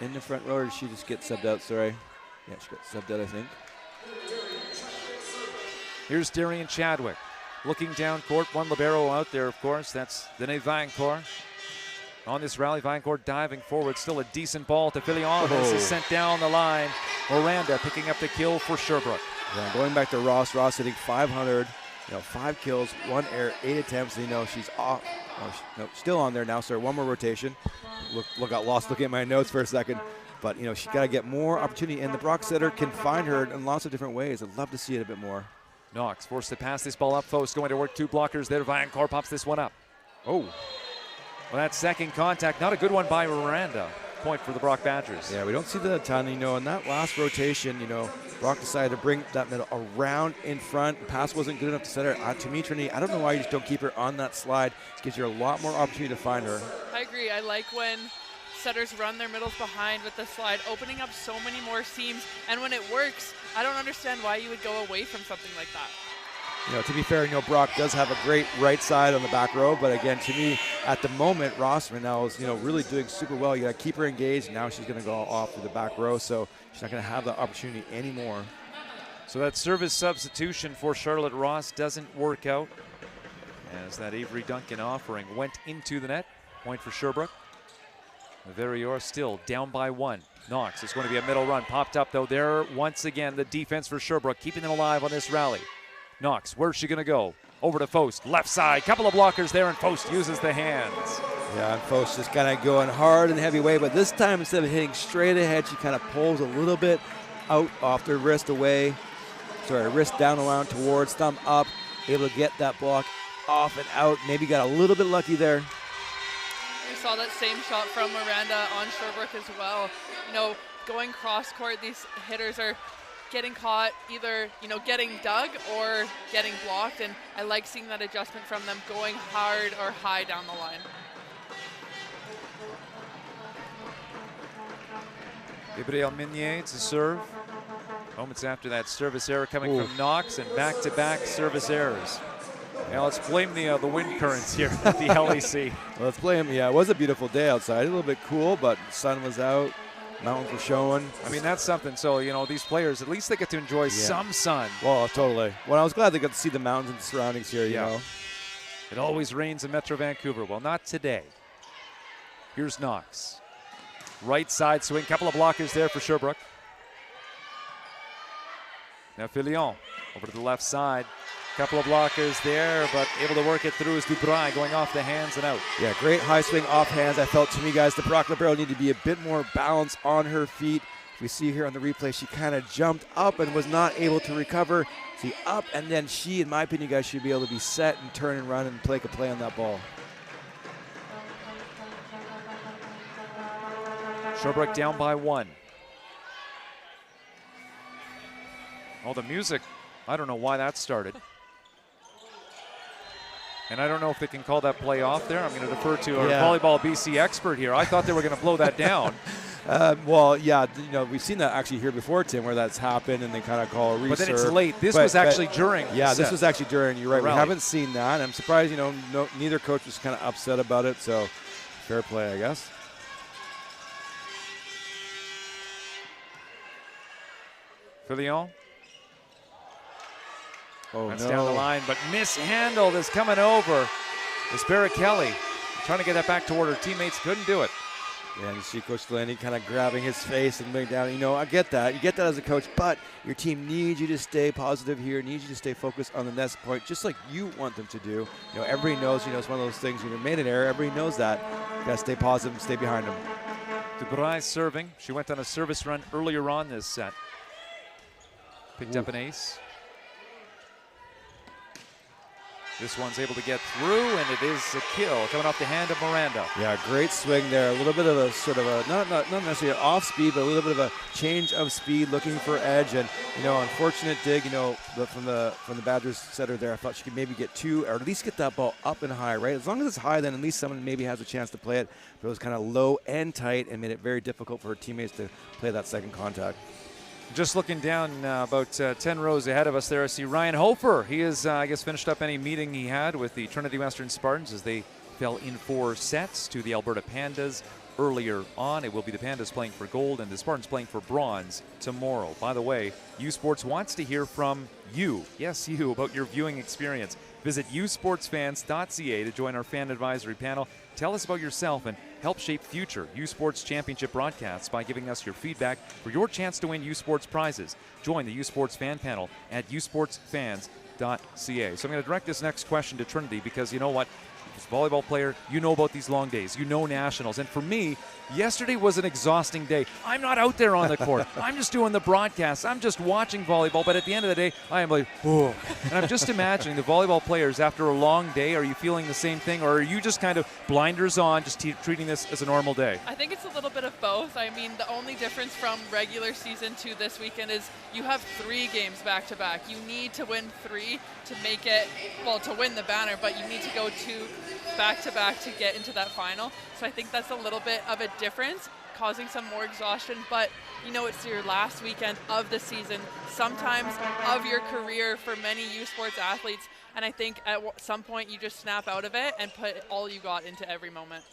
in the front row, or did she just get subbed out? Sorry. Yeah, she got subbed out, I think. Here's Darian Chadwick. looking down court. One libero out there, of course. That's Dene Vaillancourt. On this rally, Vaillancourt diving forward. Still a decent ball to Filion. This is sent down the line. Miranda picking up the kill for Sherbrooke. Yeah, going back to Ross. Ross hitting 500. 5 kills, 1 error, 8 attempts. She's off. Still on there now, sir. One more rotation. Got lost looking at my notes for a second. But, she's got to get more opportunity. And the Brock setter can find her in lots of different ways. I'd love to see it a bit more. Knox forced to pass this ball up. Faust going to work 2 blockers there. Vaillancourt pops this one up. Oh. Well, that second contact, not a good one by Miranda. Point for the Brock Badgers. Yeah, we don't see that a ton. In that last rotation, Brock decided to bring that middle around in front. Pass wasn't good enough to set her. To me, Trinity, I don't know why you just don't keep her on that slide. It gives you a lot more opportunity to find her. I agree. I like when setters run their middles behind with the slide, opening up so many more seams. And when it works, I don't understand why you would go away from something like that. To be fair, Brock does have a great right side on the back row, but again, to me, at the moment, Ross right now is, really doing super well. You got to keep her engaged. Now she's going to go off to the back row, so she's not going to have that opportunity anymore. So that service substitution for Charlotte Ross doesn't work out, as that Avery Duncan offering went into the net. Point for Sherbrooke. Verrior still down by 1. Knox is going to be a middle run. Popped up, though, there once again. The defense for Sherbrooke, keeping them alive on this rally. Knox, where's she going to go? Over to Faust, left side. Couple of blockers there, and Faust uses the hands. Yeah, and Faust just kind of going hard and heavy way, but this time instead of hitting straight ahead, she kind of pulls a little bit out off the wrist away. Wrist down around towards, thumb up, able to get that block off and out. Maybe got a little bit lucky there. We saw that same shot from Miranda on Sherbrooke as well. Going cross court, these hitters are getting caught, either getting dug or getting blocked, and I like seeing that adjustment from them, going hard or high down the line. Gabriel Minier to serve. Moments after that service error coming from Knox, and back-to-back service errors. Now let's blame the wind currents here at the LEC. Well, let's blame. Yeah, it was a beautiful day outside. A little bit cool, but the sun was out. Mountains were showing. I mean, that's something. So, these players, at least they get to enjoy some sun. Well, totally. Well, I was glad they got to see the mountains and surroundings here, you know. It always rains in Metro Vancouver. Well, not today. Here's Knox. Right side swing. Couple of blockers there for Sherbrooke. Now Filion over to the left side. Couple of blockers there, but able to work it through is Dubray, going off the hands and out. Yeah, great high swing off hands. I felt, to me, guys, the Brock libero needed to be a bit more balanced on her feet. We see here on the replay, she kind of jumped up and was not able to recover. See, up, and then she, in my opinion, guys, should be able to be set and turn and run and make a play on that ball. Sherbrooke down by 1. Oh, the music, I don't know why that started. And I don't know if they can call that play off there. I'm going to defer to our Volleyball BC expert here. I thought they were going to blow that down. Well, yeah, we've seen that actually here before, Tim, where that's happened and they kind of call a reserve. But then it's late. This was actually during. Yeah, this was actually during. You're right. We rally. haven't seen that. I'm surprised, neither coach was kind of upset about it. So fair play, I guess. Filion. Oh, that's no. down the line, but mishandled is coming over. It's Barrichelli trying to get that back toward her teammates. Couldn't do it. Yeah, and you see Coach Delaney kind of grabbing his face and moving down. I get that. You get that as a coach, but your team needs you to stay positive here, needs you to stay focused on the next point, just like you want them to do. Everybody knows, it's one of those things, made an error. Everybody knows that. You got to stay positive and stay behind them. Dubray serving. She went on a service run earlier on this set. Picked up an ace. This one's able to get through, and it is a kill coming off the hand of Miranda. Yeah, great swing there. A little bit of a sort of a, not necessarily an off speed, but a little bit of a change of speed, looking for edge. And, unfortunate dig, from the Badgers setter there. I thought she could maybe get 2, or at least get that ball up and high, right? As long as it's high, then at least someone maybe has a chance to play it. But it was kind of low and tight and made it very difficult for her teammates to play that second contact. Just looking down about 10 rows ahead of us there, I see Ryan Hofer. He is, I guess, finished up any meeting he had with the Trinity Western Spartans as they fell in 4 sets to the Alberta Pandas. earlier on. It will be the Pandas playing for gold and the Spartans playing for bronze tomorrow. By the way, U Sports wants to hear from you, yes, you, about your viewing experience. Visit usportsfans.ca to join our fan advisory panel. Tell us about yourself and help shape future U Sports Championship broadcasts by giving us your feedback for your chance to win U Sports prizes. Join the U Sports fan panel at usportsfans.ca. So I'm going to direct this next question to Trinity because you know what? As a volleyball player, you know about these long days. You know nationals. And for me, yesterday was an exhausting day. I'm not out there on the court. I'm just doing the broadcast. I'm just watching volleyball. But at the end of the day, I am like, oh. And I'm just imagining the volleyball players after a long day. Are you feeling the same thing? Or are you just kind of blinders on, just treating this as a normal day? I think it's a little bit of both. I mean, the only difference from regular season to this weekend is you have 3 games back-to-back. You need to win 3 to make it, well, to win the banner, but you need to go 2 back-to-back to get into that final. So I think that's a little bit of a difference, causing some more exhaustion. But, you know, it's your last weekend of the season, sometimes of your career for many U Sports athletes. And I think at some point you just snap out of it and put all you got into every moment.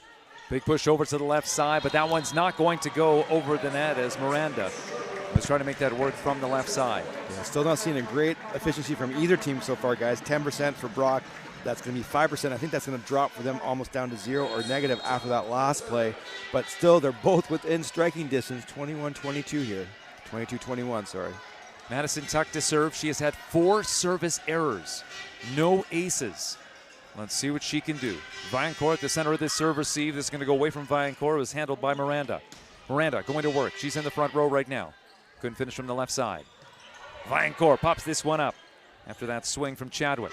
Big push over to the left side, but that one's not going to go over the net as Miranda was trying to make that work from the left side. Yeah, still not seeing a great efficiency from either team so far, guys. 10% for Brock. That's going to be 5%. I think that's going to drop for them almost down to 0 or negative after that last play. But still, they're both within striking distance. 21-22 here. 22-21, sorry. Madison Tuck to serve. She has had 4 service errors. No aces. Let's see what she can do. Vaillancourt at the center of this serve receive. This is going to go away from Vaillancourt. It was handled by Miranda. Miranda going to work. She's in the front row right now. Couldn't finish from the left side. Vaillancourt pops this one up after that swing from Chadwick.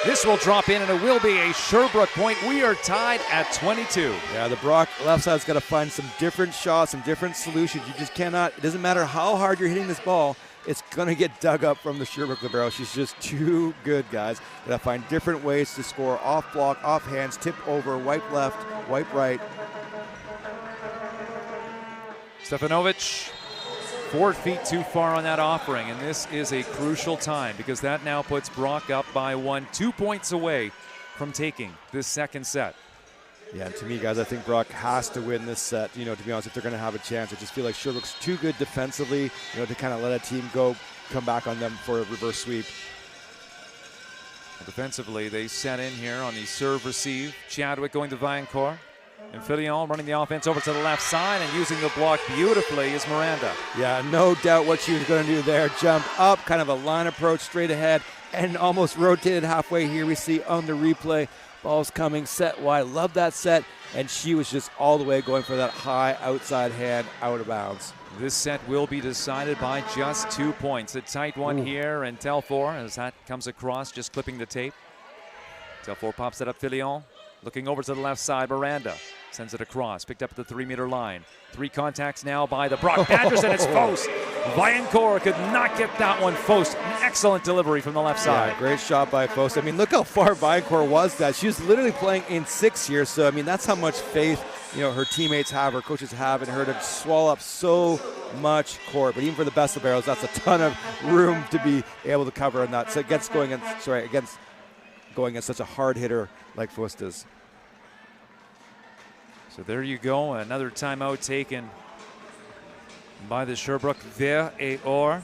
This will drop in, and it will be a Sherbrooke point. We are tied at 22. Yeah, the Brock left side's got to find some different shots, some different solutions. You just cannot, it doesn't matter how hard you're hitting this ball, it's going to get dug up from the Sherbrooke libero. She's just too good, guys. Got to find different ways to score off block, off hands, tip over, wipe left, wipe right. Stefanovic, 4 feet too far on that offering, and this is a crucial time because that now puts Brock up by 1, 2 points away from taking this second set. Yeah, and to me, guys, I think Brock has to win this set, you know, to be honest, if they're going to have a chance. I just feel like Sherbrooke's too good defensively, you know, to kind of let a team come back on them for a reverse sweep. Defensively, they set in here on the serve receive. Chadwick going to Vaillancourt. And Filion running the offense over to the left side and using the block beautifully is Miranda. Yeah, no doubt what she was going to do there. Jump up, kind of a line approach straight ahead, and almost rotated halfway here. We see on the replay, ball's coming set wide. Love that set, and she was just all the way going for that high outside hand out of bounds. This set will be decided by just 2 points. A tight one here, and Telfort, as that comes across, just clipping the tape. Telfort pops it up, Filion. Looking over to the left side, Miranda sends it across, picked up at the 3-meter line. 3 contacts now by the Brock Badgers, and it's Faust. Vaillancourt could not get that one. Faust, an excellent delivery from the left side. Yeah, great shot by Faust. I mean, look how far Vaillancourt was that. She was literally playing in 6 here, so I mean, that's how much faith, you know, her teammates have, her coaches have in her to swallow up so much court. But even for the best of barrels, that's a ton of room to be able to cover on that. So against going against such a hard hitter like Faust is. So there you go, another timeout taken by the Sherbrooke Vert et Or.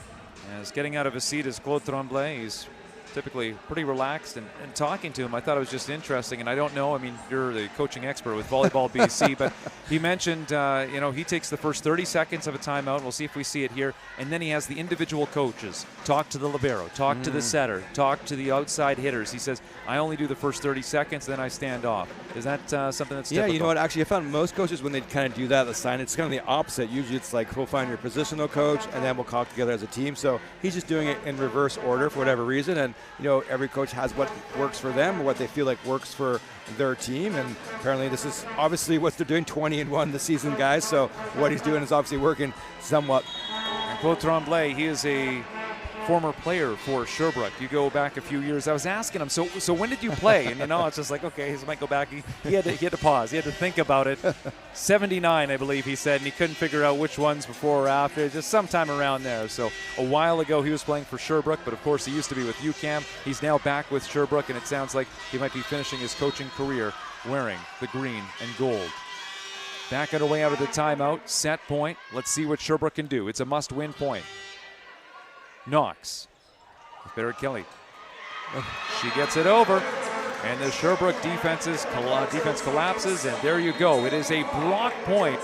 As getting out of his seat is Claude Tremblay. He's typically pretty relaxed, and talking to him, I thought it was just interesting. And I don't know, I mean, you're the coaching expert with Volleyball BC, but he mentioned, you know, he takes the first 30 seconds of a timeout. We'll see if we see it here. And then he has the individual coaches talk to the libero, talk to the setter, talk to the outside hitters. He says, I only do the first 30 seconds, then I stand off. Is that something that's typical? Yeah, you know what? Actually, I found most coaches, when they kind of do that, the sign, it's kind of the opposite. Usually it's like, we'll find your positional coach, and then we'll talk together as a team. So he's just doing it in reverse order for whatever reason. And, you know, every coach has what works for them or what they feel like works for their team. And apparently this is obviously what they're doing, 20-1 this season, guys. So what he's doing is obviously working somewhat. And Claude Tremblay, he is a former player for Sherbrooke. You go back a few years. I was asking him, so when did you play? And you know, it's just like, okay, he might go back. He had to pause. He had to think about it. 79, I believe he said, and he couldn't figure out which ones before or after. Just sometime around there. So a while ago, he was playing for Sherbrooke, but of course he used to be with UQAM. He's now back with Sherbrooke, and it sounds like he might be finishing his coaching career wearing the green and gold. Back underway out of the timeout. Set point. Let's see what Sherbrooke can do. It's a must-win point. Knox. Kelly. She gets it over. And the Sherbrooke defense collapses. And there you go. It is a block point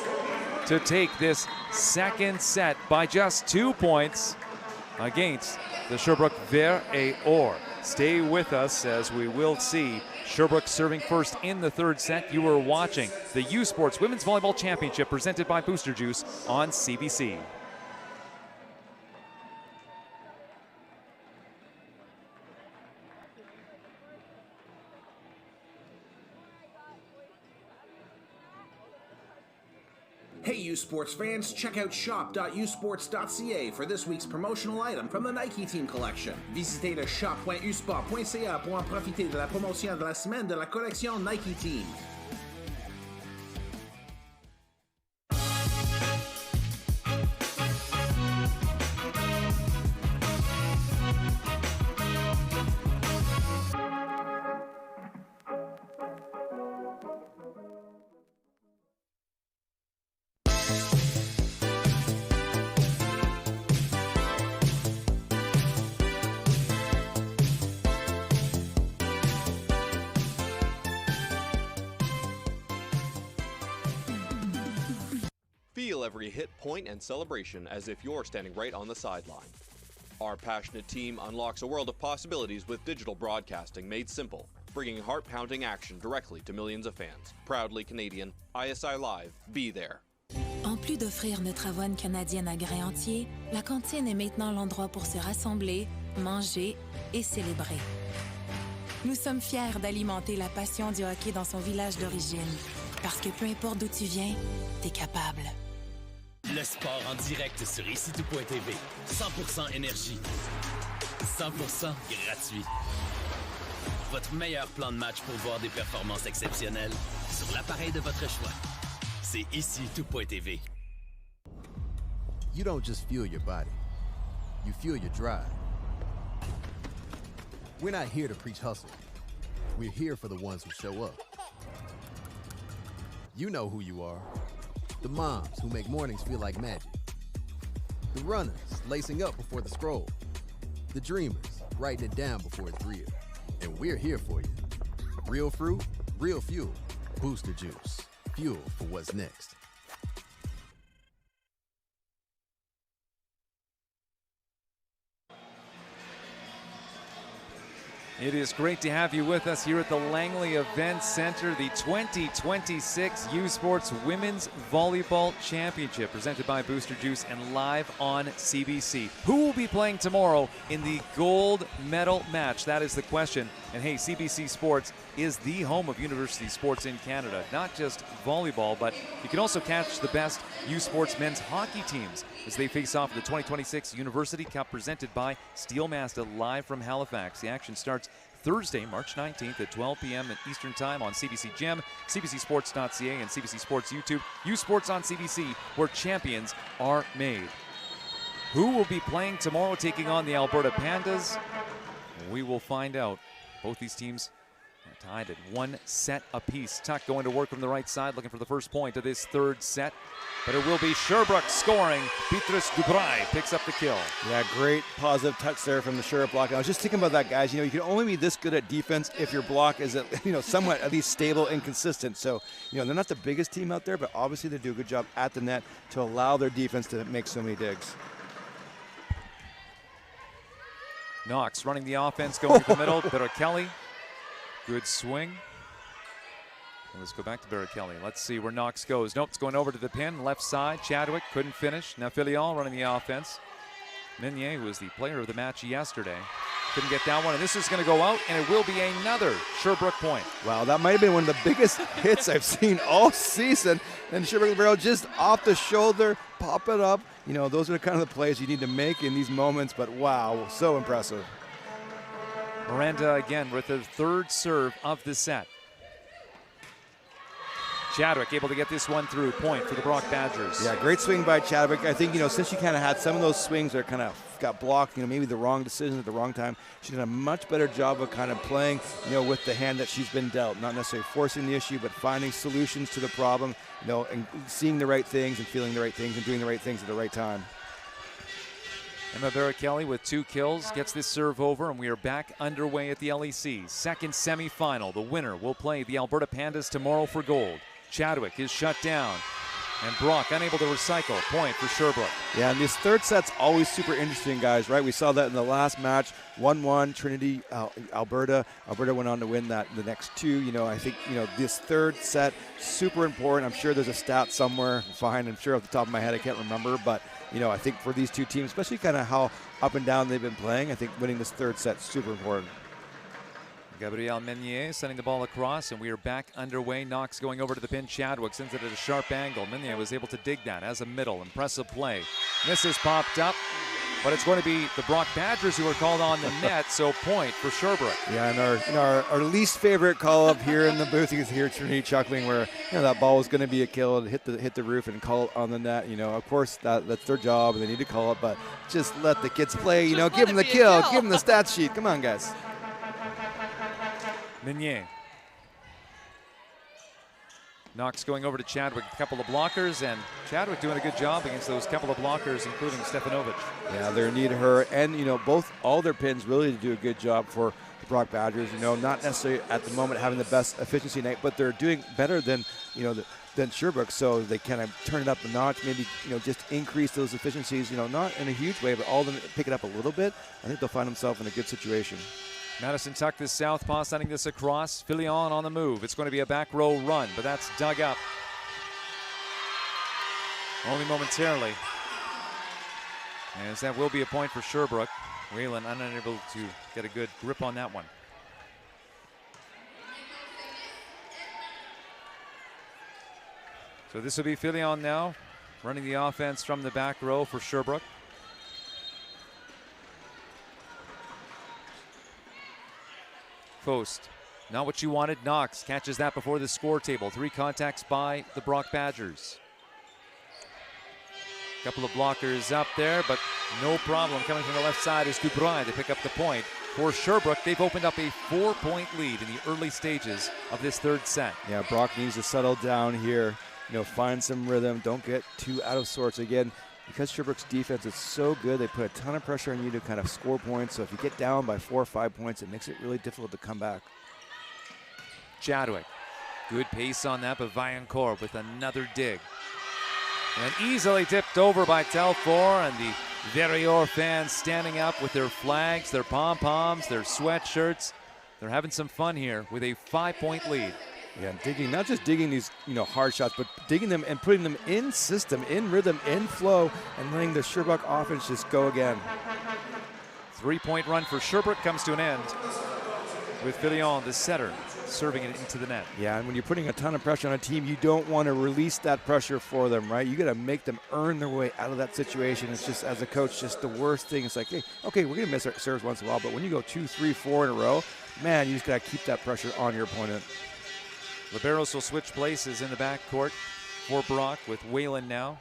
to take this second set by just 2 points against the Sherbrooke Vert et Or. Stay with us as we will see Sherbrooke serving first in the third set. You are watching the U Sports Women's Volleyball Championship presented by Booster Juice on CBC. Hey U Sports fans, check out shop.usports.ca for this week's promotional item from the Nike Team Collection. Visitez le shop.usport.ca pour en profiter de la promotion de la semaine de la collection Nike Team. Feel every hit, point, and celebration as if you're standing right on the sideline. Our passionate team unlocks a world of possibilities with digital broadcasting made simple, bringing heart-pounding action directly to millions of fans. Proudly Canadian, ISI Live, be there. En plus d'offrir notre avoine canadienne à grains entiers, la cantine est maintenant l'endroit pour se rassembler, manger et célébrer. Nous sommes fiers d'alimenter la passion du hockey dans son village d'origine, parce que peu importe d'où tu viens, t'es capable. Le sport en direct sur ici-tout.tv. 100% énergie. 100% gratuit. Votre meilleur plan de match pour voir des performances exceptionnelles sur l'appareil de votre choix. C'est ici-tout.tv. You don't just fuel your body. You fuel your drive. We're not here to preach hustle. We're here for the ones who show up. You know who you are. The moms who make mornings feel like magic. The runners lacing up before the scroll. The dreamers writing it down before it's real. And we're here for you. Real fruit, real fuel. Booster Juice. Fuel for what's next. It is great to have you with us here at the Langley Event Center, the 2026 U Sports Women's Volleyball Championship, presented by Booster Juice and live on CBC. Who will be playing tomorrow in the gold medal match? That is the question. And hey, CBC Sports is the home of university sports in Canada. Not just volleyball, but you can also catch the best U Sports men's hockey teams as they face off in the 2026 University Cup presented by Steel Mazda live from Halifax. The action starts Thursday, March 19th at 12 p.m. Eastern Time on CBC Gem, CBCSports.ca, and CBC Sports YouTube. U Sports on CBC, where champions are made. Who will be playing tomorrow, taking on the Alberta Pandas? We will find out. Both these teams are tied at 1 set apiece. Tuck going to work from the right side, looking for the first point of this third set. But it will be Sherbrooke scoring. Beatrice Dubray picks up the kill. Yeah, great positive touch there from the Sherbrooke block. I was just thinking about that, guys. You know, you can only be this good at defense if your block is, somewhat at least stable and consistent. So, they're not the biggest team out there, but obviously they do a good job at the net to allow their defense to make so many digs. Knox running the offense, going to the middle. Kelly, good swing. And let's go back to Kelly. Let's see where Knox goes. Nope, it's going over to the pin, left side. Chadwick couldn't finish. Now Filion running the offense. Meunier, who was the player of the match yesterday, couldn't get that one. And this is going to go out, and it will be another Sherbrooke point. Wow, that might have been one of the biggest hits I've seen all season. And Sherbrooke Vert just off the shoulder, pop it up. Those are kind of the plays you need to make in these moments. But wow, so impressive. Miranda again with the third serve of the set. Chadwick able to get this one through. Point for the Brock Badgers. Yeah, great swing by Chadwick. I think, since she kind of had some of those swings that kind of got blocked, maybe the wrong decision at the wrong time, she's done a much better job of kind of playing, with the hand that she's been dealt. Not necessarily forcing the issue, but finding solutions to the problem, and seeing the right things and feeling the right things and doing the right things at the right time. Emma Barrichelli with 2 kills gets this serve over, and we are back underway at the LEC. Second semifinal. The winner will play the Alberta Pandas tomorrow for gold. Chadwick is shut down, and Brock unable to recycle. Point for Sherbrooke. Yeah, and this third set's always super interesting, guys, right? We saw that in the last match, 1-1, Trinity, Alberta. Alberta went on to win that the next 2. I think, this third set, super important. I'm sure there's a stat somewhere. Fine, I'm sure off the top of my head I can't remember, but I think for these 2 teams, especially kind of how up and down they've been playing, I think winning this third set is super important. Gabrielle Meunier sending the ball across, and we are back underway. Knox going over to the pin. Chadwick sends it at a sharp angle. Meunier was able to dig that as a middle. Impressive play. Misses popped up, but it's going to be the Brock Badgers who are called on the net, so point for Sherbrooke. Yeah, and our least favorite call up here in the booth, you can hear Trinity chuckling where that ball was going to be a kill and hit the roof and call it on the net. Of course that's their job and they need to call it, but just let the kids play. Give them the kill, give them the stat sheet. Come on, guys. Meunier. Knox going over to Chadwick, a couple of blockers, and Chadwick doing a good job against those couple of blockers, including Stefanovic. Yeah, they need her, and all their pins really to do a good job for the Brock Badgers. Not necessarily at the moment having the best efficiency night, but they're doing better than than Sherbrooke, so they kind of turn it up a notch, maybe just increase those efficiencies. Not in a huge way, but all of them pick it up a little bit. I think they'll find themselves in a good situation. Madison Tuck, this southpaw, sending this across. Filion on the move. It's going to be a back row run, but that's dug up. Only momentarily. As that will be a point for Sherbrooke. Whalen unable to get a good grip on that one. So this will be Filion now, running the offense from the back row for Sherbrooke. Post, not what you wanted. Knox catches that before the score table. 3 contacts by the Brock Badgers. Couple of blockers up there, but no problem coming from the left side is Dubreuil to pick up the point. For Sherbrooke, they've opened up a 4-point lead in the early stages of this third set. Yeah, Brock needs to settle down here, find some rhythm. Don't get too out of sorts again. Because Sherbrooke's defense is so good, they put a ton of pressure on you to kind of score points. So if you get down by 4 or 5 points, it makes it really difficult to come back. Chadwick, good pace on that, but Vaillancourt with another dig. And easily tipped over by Telfort, and the Verrior fans standing up with their flags, their pom-poms, their sweatshirts. They're having some fun here with a 5-point lead. Yeah, digging, not just digging these, hard shots, but digging them and putting them in system, in rhythm, in flow, and letting the Sherbrooke offense just go again. 3-point run for Sherbrooke comes to an end with Filion, the setter, serving it into the net. Yeah, and when you're putting a ton of pressure on a team, you don't want to release that pressure for them, right? You got to make them earn their way out of that situation. It's just, as a coach, just the worst thing. It's like, hey, okay, we're going to miss our serves once in a while, but when you go 2, 3, 4 in a row, man, you just got to keep that pressure on your opponent. Liberos will switch places in the backcourt for Brock with Whalen now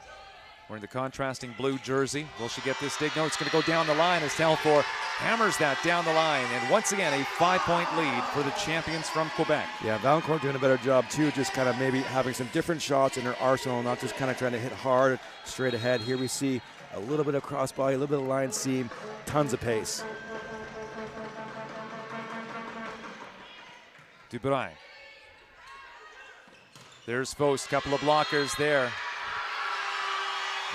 wearing the contrasting blue jersey. Will she get this dig? No, it's going to go down the line as Telfort hammers that down the line. And once again, a 5-point lead for the champions from Quebec. Yeah, Vaillancourt doing a better job too, just kind of maybe having some different shots in her arsenal, not just kind of trying to hit hard straight ahead. Here we see a little bit of crossbody, a little bit of line seam, tons of pace. Dubreuil. There's Faust, couple of blockers there.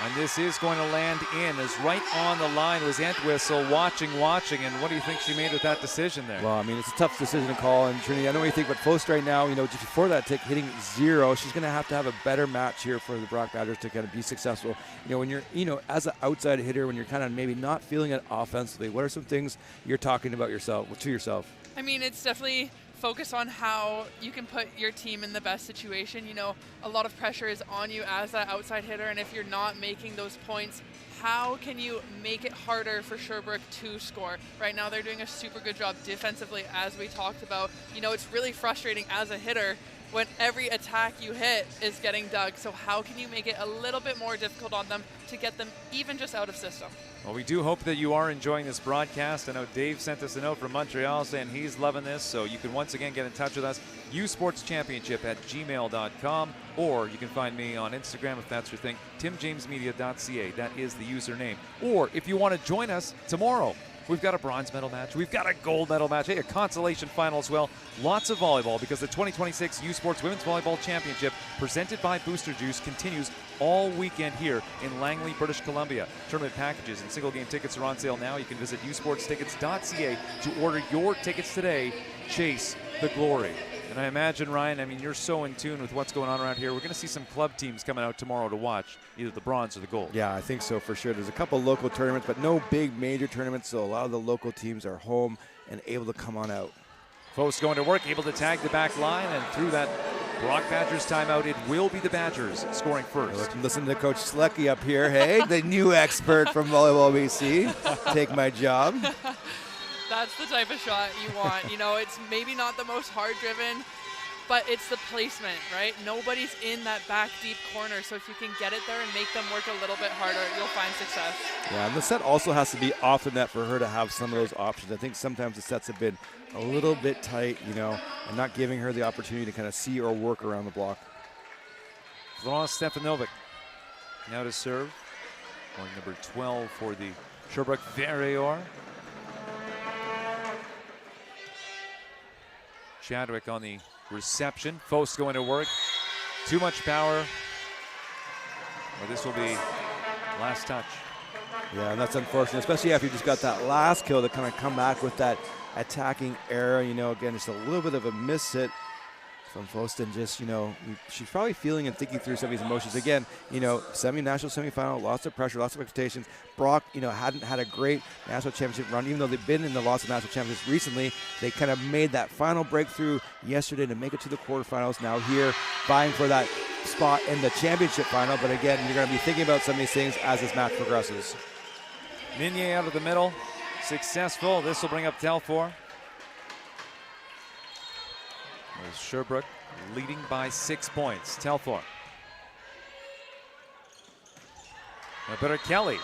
And this is going to land in, as right on the line was Entwistle watching, and what do you think she made with that decision there? Well, I mean, it's a tough decision to call, and Trinity, I know what you think, but Faust right now, just before that hitting 0, she's going to have a better match here for the Brock Badgers to kind of be successful. When you're, as an outside hitter, when you're kind of maybe not feeling it offensively, what are some things you're talking about to yourself? I mean, it's definitely focus on how you can put your team in the best situation. A lot of pressure is on you as that outside hitter, and if you're not making those points, how can you make it harder for Sherbrooke to score? Right now they're doing a super good job defensively, as we talked about. It's really frustrating as a hitter when every attack you hit is getting dug. So how can you make it a little bit more difficult on them to get them even just out of system? Well, we do hope that you are enjoying this broadcast. I know Dave sent us a note from Montreal saying he's loving this, so you can once again get in touch with us, usportschampionship@gmail.com, or you can find me on Instagram if that's your thing, timjamesmedia.ca. That is the username. Or if you want to join us tomorrow, we've got a bronze medal match. We've got a gold medal match. Hey, a consolation final as well. Lots of volleyball because the 2026 U Sports Women's Volleyball Championship presented by Booster Juice continues all weekend here in Langley, British Columbia. Tournament packages and single game tickets are on sale now. You can visit usportstickets.ca to order your tickets today. Chase the glory. And I imagine, Ryan, I mean, you're so in tune with what's going on around here. We're going to see some club teams coming out tomorrow to watch either the bronze or the gold. Yeah, I think so for sure. There's a couple local tournaments, but no big major tournaments, so a lot of the local teams are home and able to come on out. Post going to work, able to tag the back line, and through that Brock Badgers timeout, it will be the Badgers scoring first. Listen to Coach Slecki up here. Hey, the new expert from Volleyball BC. Take my job. That's the type of shot you want. You know, it's maybe not the most hard-driven, but it's the placement, right? Nobody's in that back deep corner, so if you can get it there and make them work a little bit harder, you'll find success. Yeah, and the set also has to be off the net for her to have some of those options. I think sometimes the sets have been a little bit tight, you know, and not giving her the opportunity to kind of see or work around the block. Florence Stefanovic now to serve. Going number 12 for the Sherbrooke Vert. Chadwick on the reception. Faust going to work. Too much power. Well, this will be last touch. Yeah, and that's unfortunate, especially after you just got that last kill to kind of come back with that attacking error. You know, again, just a little bit of a miss hit from Faust, and just, you know, she's probably feeling and thinking through some of these emotions. Again, you know, national semifinal, lots of pressure, lots of expectations. Brock, you know, hadn't had a great national championship run, even though they've been in the lots of national championships recently. They kind of made that final breakthrough yesterday to make it to the quarterfinals. Now here, vying for that spot in the championship final. But again, you're going to be thinking about some of these things as this match progresses. Minier out of the middle, successful. This will bring up Telfor. There's Sherbrooke leading by 6 points. Telfor. Now better Kelly.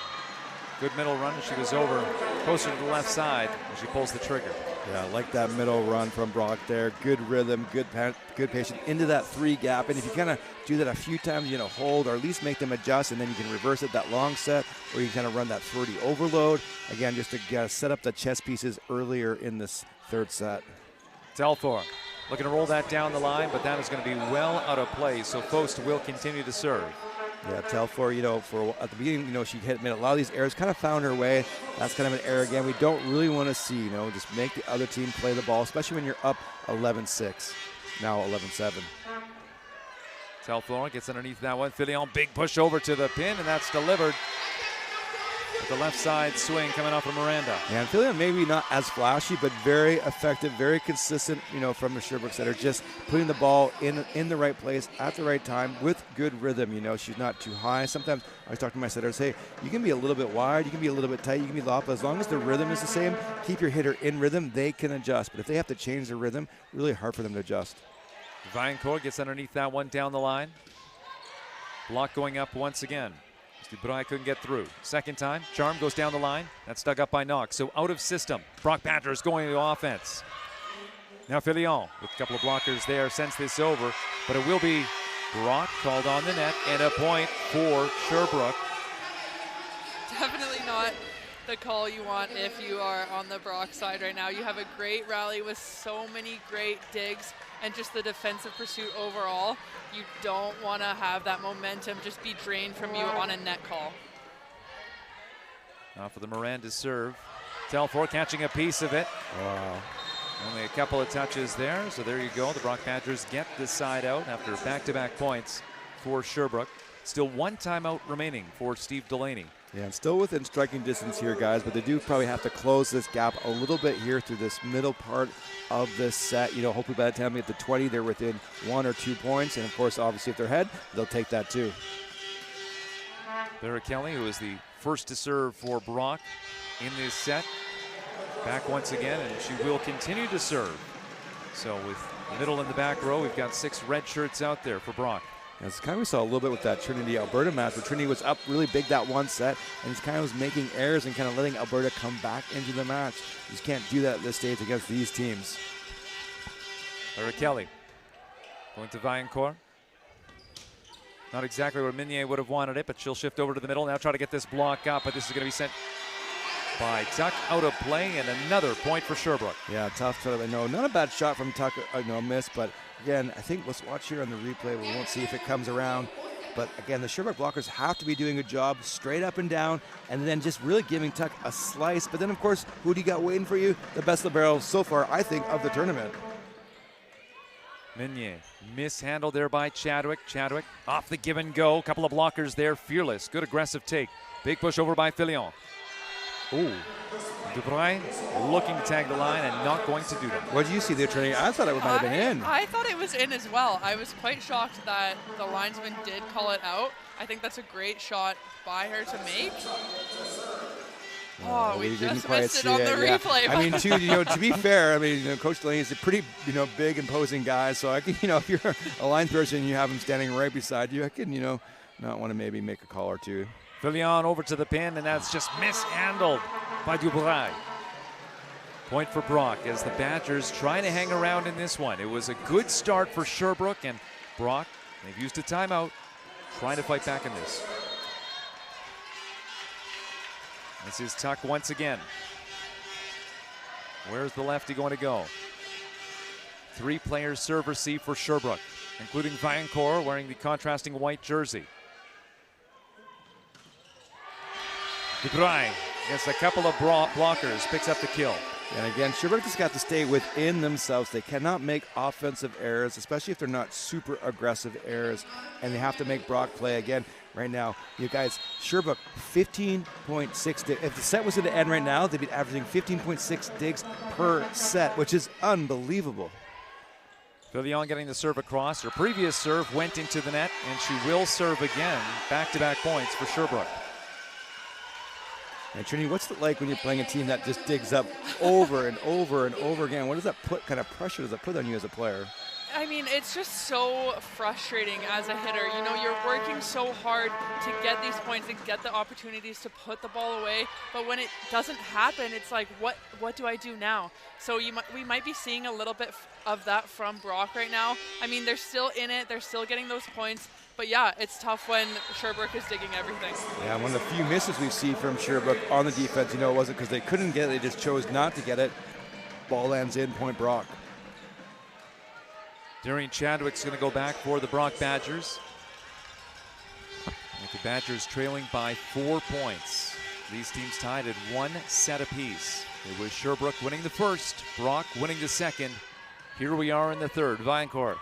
Good middle run. She goes over closer to the left side as she pulls the trigger. Yeah, I like that middle run from Brock there. Good rhythm, good patience into that 3 gap. And if you kind of do that a few times, you know, hold or at least make them adjust, and then you can reverse it that long set, or you can kind of run that 30 overload. Again, just to set up the chess pieces earlier in this third set. Telfor looking to roll that down the line, but that is going to be well out of play. So Faust will continue to serve. Yeah, Telfor, you know, at the beginning, you know, she made a lot of these errors, kind of found her way. That's kind of an error again we don't really want to see, you know, just make the other team play the ball, especially when you're up 11-6, now 11-7. Telfor gets underneath that one. Filion, big push over to the pin, and that's delivered. With the left side swing coming off of Miranda. Yeah, and Filion maybe not as flashy, but very effective, very consistent, you know, from the Sherbrooks that are just putting the ball in the right place at the right time with good rhythm. You know, she's not too high. Sometimes I was talking to my setters, hey, you can be a little bit wide, you can be a little bit tight, you can be low, but as long as the rhythm is the same, keep your hitter in rhythm, they can adjust. But if they have to change their rhythm, really hard for them to adjust. Vaillancourt gets underneath that one down the line. Block going up once again. Dubreuil couldn't get through. Second time, Charm goes down the line. That's dug up by Knox. So out of system. Brock Badgers going to offense. Now Filion with a couple of blockers there sends this over, but it will be Brock called on the net and a point for Sherbrooke. Definitely not the call you want if you are on the Brock side right now. You have a great rally with so many great digs and just the defensive pursuit overall. You don't want to have that momentum just be drained from you on a net call. Now for the Miranda serve. Telfor catching a piece of it. Wow. Only a couple of touches there, so there you go. The Brock Badgers get the side out after back-to-back points for Sherbrooke. Still one timeout remaining for Steve Delaney. Yeah, and still within striking distance here, guys, but they do probably have to close this gap a little bit here through this middle part of this set. You know, hopefully by the time they get to 20, they're within 1 or 2 points. And, of course, obviously, if they're ahead, they'll take that too. Vera Kelly, who is the first to serve for Brock in this set, back once again, and she will continue to serve. So with Middle in the back row, we've got 6 red shirts out there for Brock. It's kind of we saw a little bit with that Trinity-Alberta match, where Trinity was up really big that one set, and just kind of was making errors and kind of letting Alberta come back into the match. You just can't do that at this stage against these teams. Lara Kelly going to Vaillancourt. Not exactly where Minier would have wanted it, but she'll shift over to the middle. Now try to get this block up, but this is going to be sent by Tuck out of play, and another point for Sherbrooke. Yeah, tough. No, not a bad shot from Tuck. No miss, but again, I think let's watch here on the replay. We won't see if it comes around. But again, the Sherbrooke blockers have to be doing a job straight up and down, and then just really giving Tuck a slice. But then, of course, who do you got waiting for you? The best libero so far, I think, of the tournament. Minier mishandled there by Chadwick. Chadwick off the give and go. Couple of blockers there. Fearless. Good aggressive take. Big push over by Filion. Ooh. Dubreuil looking to tag the line and not going to do that. What did you see there, Trinity? I thought it might have been in. I thought it was in as well. I was quite shocked that the linesman did call it out. I think that's a great shot by her to make. Oh, we just missed it on the replay. I mean, to be fair, I mean, Coach Delaney is a pretty, big, imposing guy. So I can, if you're a line person and you have him standing right beside you, I can, not want to maybe make a call or two. Filion over to the pin, and that's just mishandled by Dubreuil. Point for Brock as the Badgers trying to hang around in this one. It was a good start for Sherbrooke, and Brock, they've used a timeout, trying to fight back in this. This is Tuck once again. Where's the lefty going to go? 3 players serve receive for Sherbrooke, including Vaillancourt wearing the contrasting white jersey. Dubreuil gets a couple of blockers, picks up the kill. And again, Sherbrooke just got to stay within themselves. They cannot make offensive errors, especially if they're not super aggressive errors, and they have to make Brock play. Again, right now, you guys, Sherbrooke 15.6 digs. If the set was going to end right now, they'd be averaging 15.6 digs per set, which is unbelievable. Filion getting the serve across. Her previous serve went into the net, and she will serve again. Back-to-back points for Sherbrooke. And Trinity, what's it like when you're playing a team that just digs up over and over and over again? What does that kind of pressure does that put on you as a player? I mean, it's just so frustrating as a hitter. You're working so hard to get these points and get the opportunities to put the ball away, but when it doesn't happen, it's like, what do I do now? So we might be seeing a little bit of that from Brock right now. I mean, they're still in it. They're still getting those points. But yeah, it's tough when Sherbrooke is digging everything. Yeah, one of the few misses we've seen from Sherbrooke on the defense, it wasn't because they couldn't get it, they just chose not to get it. Ball lands in, point Brock. Darian Chadwick's going to go back for the Brock Badgers. With the Badgers trailing by 4 points. These teams tied at 1 set apiece. It was Sherbrooke winning the first, Brock winning the second. Here we are in the third. Vaillancourt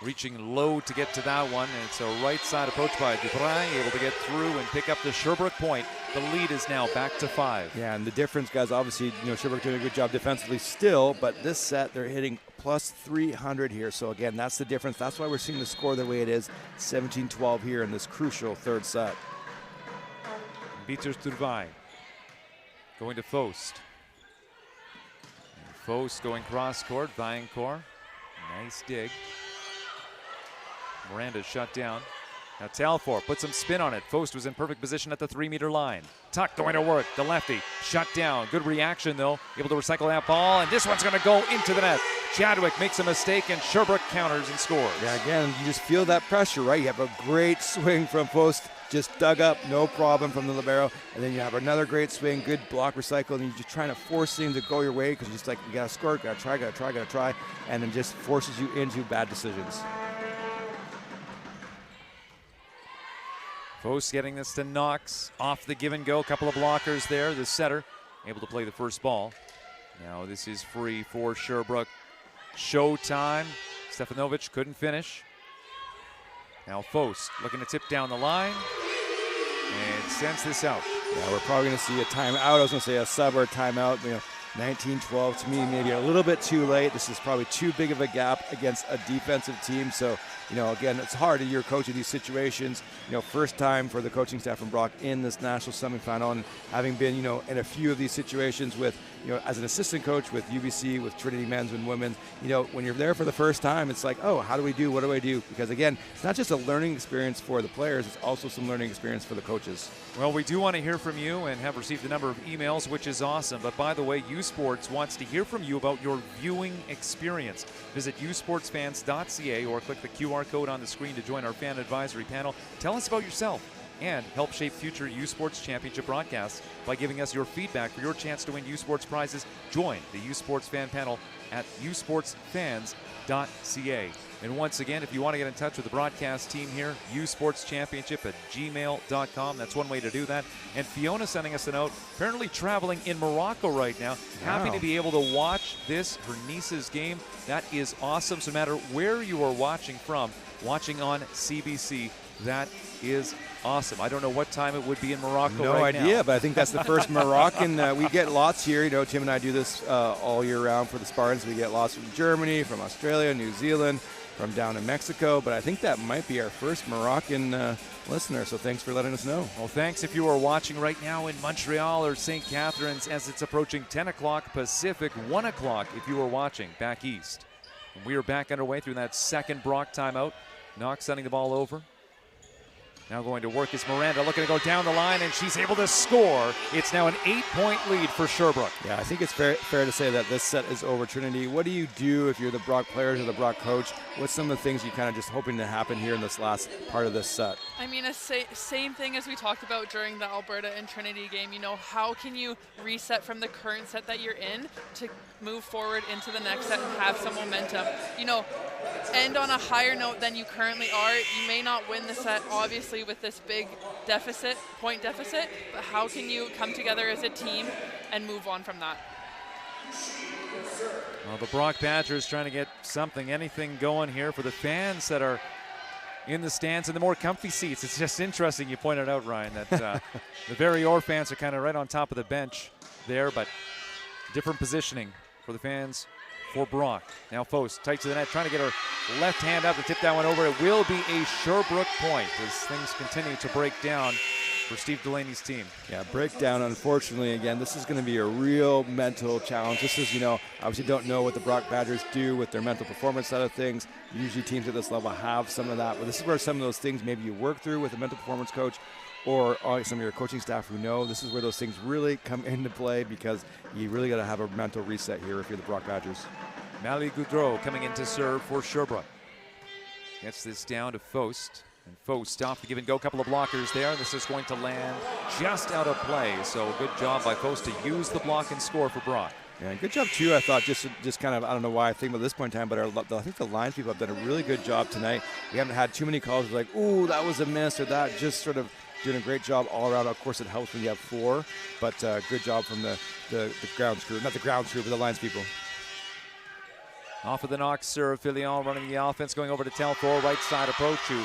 reaching low to get to that one, and it's a right side approach by Dubreuil, able to get through and pick up the Sherbrooke point. The lead is now back to 5. Yeah, and the difference, guys, obviously, Sherbrooke doing a good job defensively still, but this set they're hitting plus 300 here. So again, that's the difference. That's why we're seeing the score the way it is, 17-12 here in this crucial third set. Beaters Dubreuil going to Faust. Faust going cross court. Vaillancourt, nice dig. Miranda's shut down. Now Talfor puts some spin on it. Faust was in perfect position at the 3-meter line. Tuck going to work. The lefty shut down. Good reaction though. Able to recycle that ball, and this one's going to go into the net. Chadwick makes a mistake, and Sherbrooke counters and scores. Yeah, again, you just feel that pressure, right? You have a great swing from Faust, just dug up, no problem from the libero, and then you have another great swing, good block recycle, and you're just trying to force things to go your way because you're just like, you got to score, got to try, and then just forces you into bad decisions. Faust getting this to Knox off the give and go. Couple of blockers there. The setter able to play the first ball. Now this is free for Sherbrooke. Showtime. Stefanovic couldn't finish. Now Faust looking to tip down the line and sends this out. Yeah, we're probably going to see a timeout. I was going to say a sub or a timeout. 19-12 to me, maybe a little bit too late. This is probably too big of a gap against a defensive team. So, again, it's hard. You're coaching these situations. First time for the coaching staff from Brock in this national semifinal, and having been, in a few of these situations with, as an assistant coach with UBC, with Trinity men's and women's, when you're there for the first time, it's like, oh, how do we do? What do I do? Because again, it's not just a learning experience for the players, it's also some learning experience for the coaches. Well, we do want to hear from you and have received a number of emails, which is awesome. But by the way, Sports wants to hear from you about your viewing experience. Visit usportsfans.ca or click the QR code on the screen to join our fan advisory panel. Tell us about yourself and help shape future U Sports Championship broadcasts by giving us your feedback for your chance to win U Sports prizes. Join the U Sports fan panel at usportsfans.ca. And once again, if you want to get in touch with the broadcast team here, usportschampionship@gmail.com. That's one way to do that. And Fiona sending us a note, apparently traveling in Morocco right now. Happy to be able to watch this, her niece's game. That is awesome. So no matter where you are watching from, watching on CBC, that is awesome. I don't know what time it would be in Morocco right now. No idea, but I think that's the first Moroccan. We get lots here. Tim and I do this all year round for the Spartans. We get lots from Germany, from Australia, New Zealand, from down in Mexico. But I think that might be our first Moroccan listener, so thanks for letting us know. Well, thanks if you are watching right now in Montreal or St. Catharines as it's approaching 10 o'clock Pacific, 1 o'clock if you are watching back east. And we are back underway through that second Brock timeout. Knox sending the ball over. Now going to work is Miranda, looking to go down the line, and she's able to score. It's now an 8-point lead for Sherbrooke. Yeah, I think it's fair to say that this set is over. Trinity, what do you do if you're the Brock players or the Brock coach? What's some of the things you kind of just hoping to happen here in this last part of this set? I mean, same thing as we talked about during the Alberta and Trinity game. How can you reset from the current set that you're in to move forward into the next set and have some momentum? End on a higher note than you currently are. You may not win the set, obviously, with this big point deficit, but how can you come together as a team and move on from that? Well, the Brock Badgers trying to get anything going here for the fans that are in the stands in the more comfy seats. It's just interesting you pointed out, Ryan, that the Verrior fans are kind of right on top of the bench there, but different positioning for the fans for Brock. Now Fost tight to the net, trying to get her left hand up to tip that one over. It will be a Sherbrooke point as things continue to break down for Steve Delaney's team. Yeah, breakdown, unfortunately. Again, this is going to be a real mental challenge. This is, obviously don't know what the Brock Badgers do with their mental performance side of things. Usually teams at this level have some of that, but this is where some of those things maybe you work through with a mental performance coach or some of your coaching staff who know. This is where those things really come into play, because you really got to have a mental reset here if you're the Brock Badgers. Mally Goudreau coming in to serve for Sherbrooke. Gets this down to Fost. And Fost off the give and go. Couple of blockers there. This is going to land just out of play. So good job by Fost to use the block and score for Brock. Yeah, good job too. I thought just kind of, I don't know why I think about this point in time, but I think the lines people have done a really good job tonight. We haven't had too many calls like, ooh, that was a miss, or that. Just sort of doing a great job all around. Of course, it helps when you have four, but good job from the grounds crew. Not the grounds crew, but the lines people. Off of the Knox serve, Filion running the offense, going over to Telfor, right side approach, who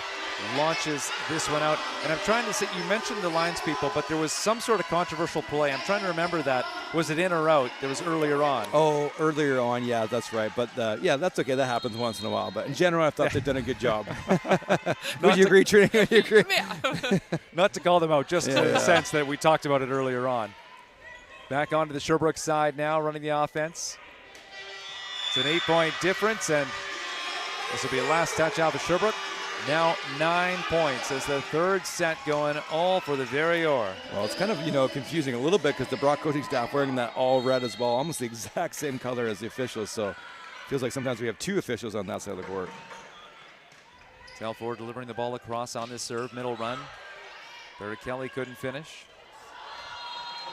launches this one out. And I'm trying to say, you mentioned the lines people, but there was some sort of controversial play. I'm trying to remember that. Was it in or out? That was earlier on. Oh, earlier on, yeah, that's right. But yeah, that's okay. That happens once in a while. But in general, I thought they've done a good job. Would you agree, Trinity? Would you agree? Yeah. Not to call them out, just in the sense that we talked about it earlier on. Back onto the Sherbrooke side now, running the offense. It's an 8-point difference, and this will be a last touch out for Sherbrooke. Now 9 points as the third set going all for the Verrior. Well, it's kind of, confusing a little bit because the Brock coaching staff wearing that all red as well, almost the exact same color as the officials. So it feels like sometimes we have two officials on that side of the court. Telford delivering the ball across on this serve, middle run. Barry Kelly couldn't finish.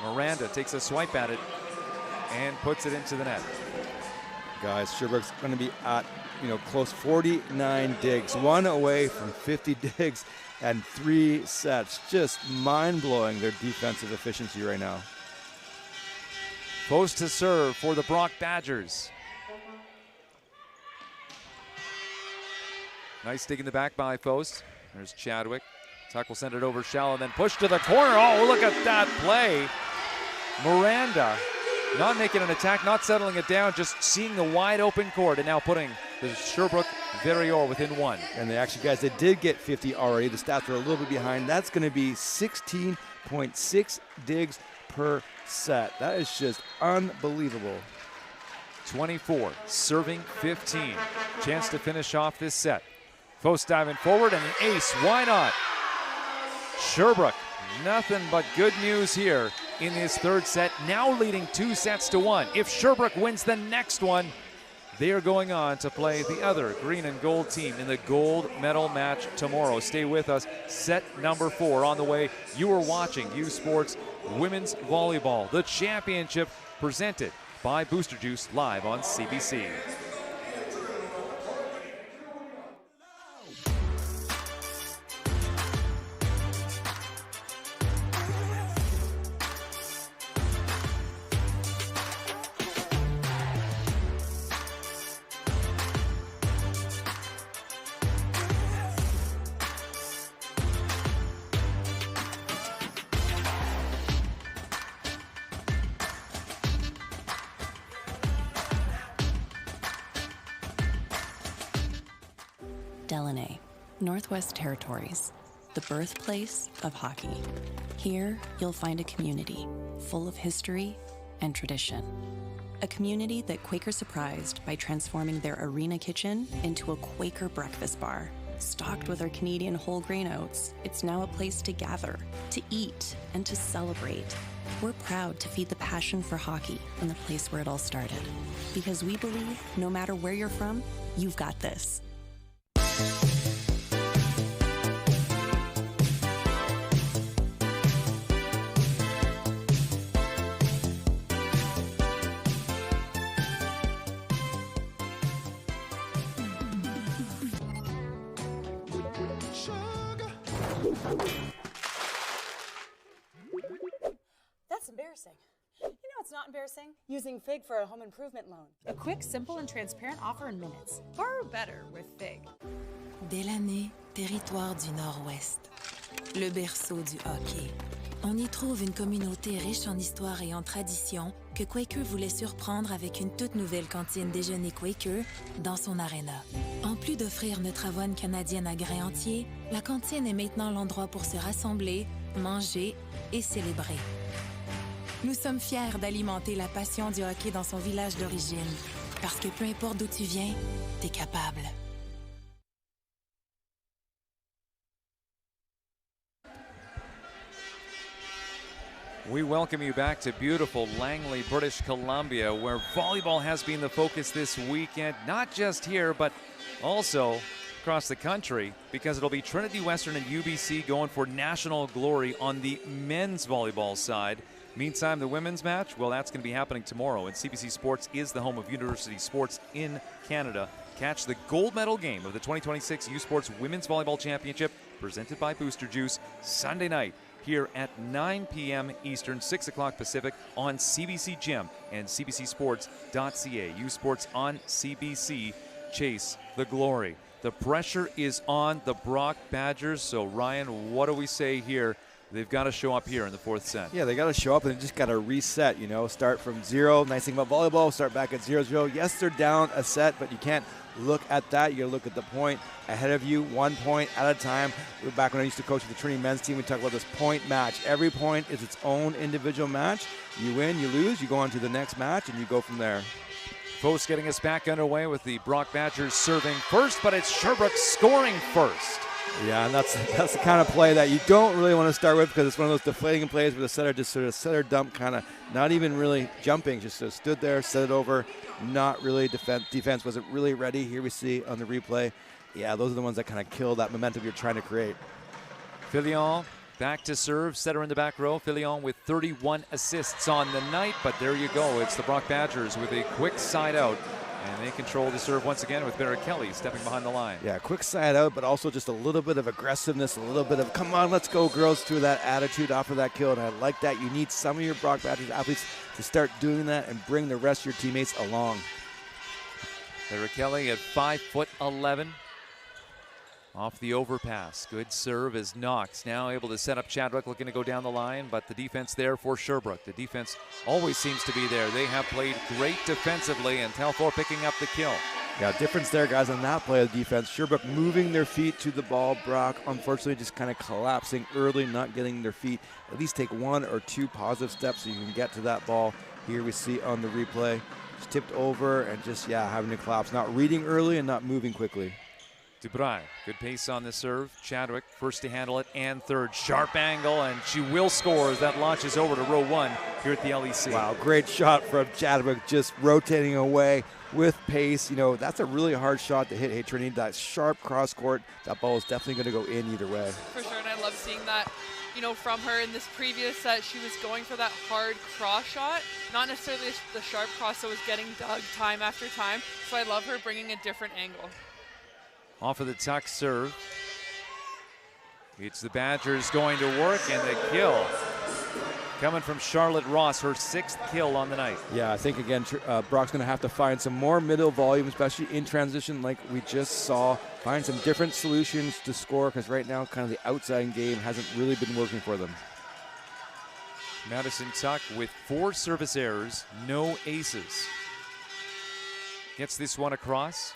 Miranda takes a swipe at it and puts it into the net. Guys, Sherbrooke's going to be at, close 49 digs, one away from 50 digs and 3 sets. Just mind-blowing, their defensive efficiency right now. Post to serve for the Brock Badgers. Nice dig in the back by Post. There's Chadwick. Tuck will send it over shallow, then push to the corner. Oh, look at that play. Miranda not making an attack, not settling it down, just seeing the wide open court and now putting the Sherbrooke Vert within one. And they actually, guys, they did get 50 already. The stats are a little bit behind. That's going to be 16.6 digs per set. That is just unbelievable. 24, serving 15. Chance to finish off this set. Post diving forward and an ace. Why not? Sherbrooke, nothing but good news here in this third set. Now leading 2-1. If Sherbrooke wins the next one, they are going on to play the other green and gold team in the gold medal match tomorrow. Stay with us. Set number 4 on the way. You are watching U Sports Women's Volleyball, the championship presented by Booster Juice live on CBC. Delaney, Northwest Territories, the birthplace of hockey. Here, you'll find a community full of history and tradition. A community that Quaker surprised by transforming their arena kitchen into a Quaker breakfast bar. Stocked with our Canadian whole grain oats, it's now a place to gather, to eat, and to celebrate. We're proud to feed the passion for hockey in the place where it all started. Because we believe no matter where you're from, you've got this. That's embarrassing. You know it's not embarrassing? Using FIG for a home improvement loan. A quick, simple, and transparent offer in minutes. Borrow better with FIG. Delaney, territoire du Nord-Ouest. Le berceau du hockey. On y trouve une communauté riche en histoire et en tradition que Quaker voulait surprendre avec une toute nouvelle cantine déjeuner Quaker dans son aréna. En plus d'offrir notre avoine canadienne à grains entiers, la cantine est maintenant l'endroit pour se rassembler, manger et célébrer. Nous sommes fiers d'alimenter la passion du hockey dans son village d'origine, parce que peu importe d'où tu viens, t'es capable. We welcome you back to beautiful Langley, British Columbia, where volleyball has been the focus this weekend, not just here, but also across the country, because it'll be Trinity Western and UBC going for national glory on the men's volleyball side. Meantime, the women's match, well, that's going to be happening tomorrow, and CBC Sports is the home of University Sports in Canada. Catch the gold medal game of the 2026 U Sports Women's Volleyball Championship, presented by Booster Juice, Sunday night here at 9 p.m. Eastern, 6 o'clock Pacific on CBC Gem and cbcsports.ca. U Sports on CBC. Chase the glory. The pressure is on the Brock Badgers. So, Ryan, what do we say here? They've got to show up here in the fourth set. Yeah, they got to show up and just got to reset, you know, start from zero. Nice thing about volleyball, start back at 0-0. Yes, they're down a set, but you can't look at that. You got to look at the point ahead of you, 1 point at a time. Back when I used to coach with the Trinity men's team, we talked about this point match. Every point is its own individual match. You win, you lose, you go on to the next match, and you go from there. Post getting us back underway with the Brock Badgers serving first, but it's Sherbrooke scoring first. Yeah, and that's the kind of play that you don't really want to start with, because it's one of those deflating plays where the setter just sort of setter dump, kind of not even really jumping, just sort of stood there, set it over, not really defense wasn't really ready. Here we see on the replay. Yeah, those are the ones that kind of kill that momentum you're trying to create. Filion back to serve, setter in the back row. Filion with 31 assists on the night, but there you go. It's the Brock Badgers with a quick side out. And they control the serve once again with Barrett Kelly stepping behind the line. Yeah, quick side out, but also just a little bit of aggressiveness, a little bit of, come on, let's go, girls, through that attitude after that kill. And I like that. You need some of your Brock Badgers athletes to start doing that and bring the rest of your teammates along. Barrett Kelly at 5'11". Off the overpass. Good serve as Knox now able to set up Chadwick, looking to go down the line, but the defense there for Sherbrooke. The defense always seems to be there. They have played great defensively, and Telfair picking up the kill. Yeah, difference there, guys, on that play of the defense. Sherbrooke moving their feet to the ball. Brock, unfortunately, just kind of collapsing early, not getting their feet. At least take 1 or 2 positive steps so you can get to that ball. Here we see on the replay, just tipped over and just, having to collapse. Not reading early and not moving quickly. Dubray, good pace on the serve. Chadwick, first to handle it and third. Sharp angle, and she will score as that launches over to row 1 here at the LEC. Wow, great shot from Chadwick, just rotating away with pace. You know, that's a really hard shot to hit. Hey, Trinity, that sharp cross court, that ball is definitely going to go in either way. For sure, and I love seeing that, from her in this previous set. She was going for that hard cross shot, not necessarily the sharp cross, so it was getting dug time after time. So I love her bringing a different angle. Off of the tuck serve. It's the Badgers going to work, and the kill coming from Charlotte Ross, her 6th kill on the night. Yeah, I think, again, Brock's going to have to find some more middle volume, especially in transition like we just saw. Find some different solutions to score, because right now kind of the outside game hasn't really been working for them. Madison Tuck with 4 service errors, no aces. Gets this one across.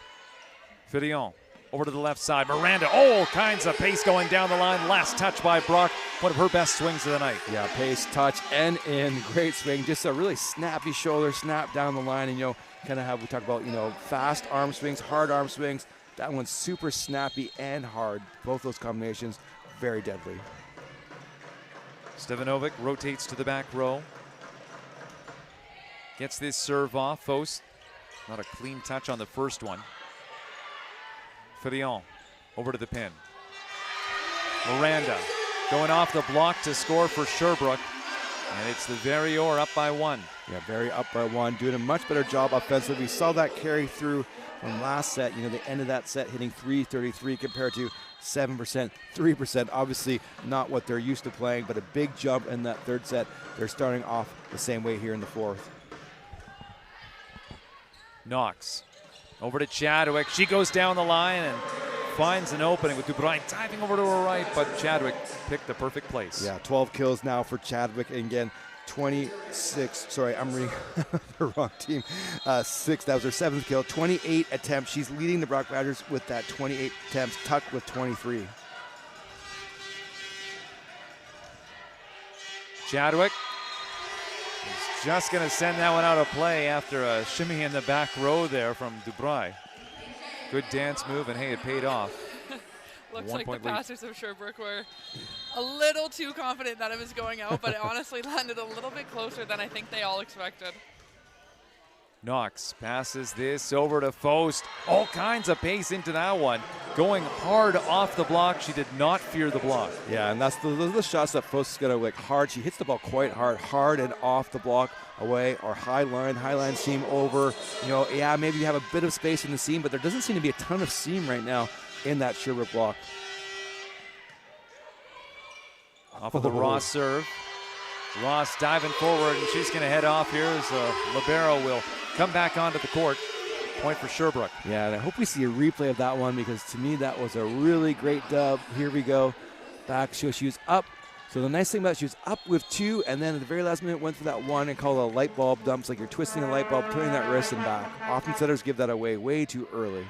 Fillon. Over to the left side. Miranda, all kinds of pace going down the line. Last touch by Brock. One of her best swings of the night. Yeah, pace, touch, and in. Great swing. Just a really snappy shoulder snap down the line. And, kind of how we talk about, fast arm swings, hard arm swings. That one's super snappy and hard. Both those combinations, very deadly. Stevanovic rotates to the back row. Gets this serve off. Faust, not a clean touch on the first one. Fillon over to the pin. Miranda going off the block to score for Sherbrooke. And it's the Verrior up by 1. Yeah, very up by 1. Doing a much better job offensively. We saw that carry through from last set. The end of that set hitting .333 compared to 7%, 3%. Obviously not what they're used to playing, but a big jump in that third set. They're starting off the same way here in the fourth. Knox over to Chadwick. She goes down the line and finds an opening with Dubray diving over to her right, but Chadwick picked the perfect place. Yeah, 12 kills now for Chadwick. And again, 26, sorry, I'm reading the wrong team. 6, that was her 7th kill. 28 attempts. She's leading the Brock Badgers with that 28 attempts. Tuck with 23. Chadwick is just going to send that one out of play after a shimmy in the back row there from Dubray. Good dance move, and hey, it paid off. Looks like the passers of Sherbrooke were a little too confident that it was going out, but it honestly landed a little bit closer than I think they all expected. Knox passes this over to Faust. All kinds of pace into that one. Going hard off the block. She did not fear the block. Yeah, and that's the shots that Faust is going to hard. She hits the ball quite hard and off the block away, or high line seam over. Maybe you have a bit of space in the seam, but there doesn't seem to be a ton of seam right now in that Sherbrooke block. Off of the Ross serve. Ross diving forward, and she's going to head off here as libero will come back onto the court. Point for Sherbrooke. Yeah, and I hope we see a replay of that one, because to me that was a really great dub. Here we go. Back, she was up. So the nice thing about it, she was up with 2, and then at the very last minute went for that 1 and called a light bulb dump. It's like you're twisting a light bulb, turning that wrist and back. Often setters give that away way too early.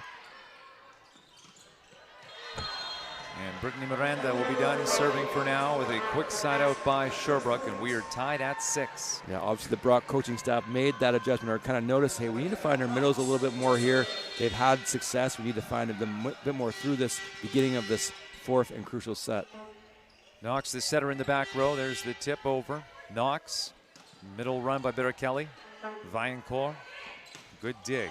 And Brittany Miranda will be done serving for now with a quick side out by Sherbrooke, and we are tied at 6. Yeah, obviously the Brock coaching staff made that adjustment, or kind of noticed, hey, we need to find our middles a little bit more here. They've had success. We need to find them a bit more through this beginning of this fourth and crucial set. Knox, the setter in the back row. There's the tip over. Knox, middle run by Kelly. Vaillancourt, good dig.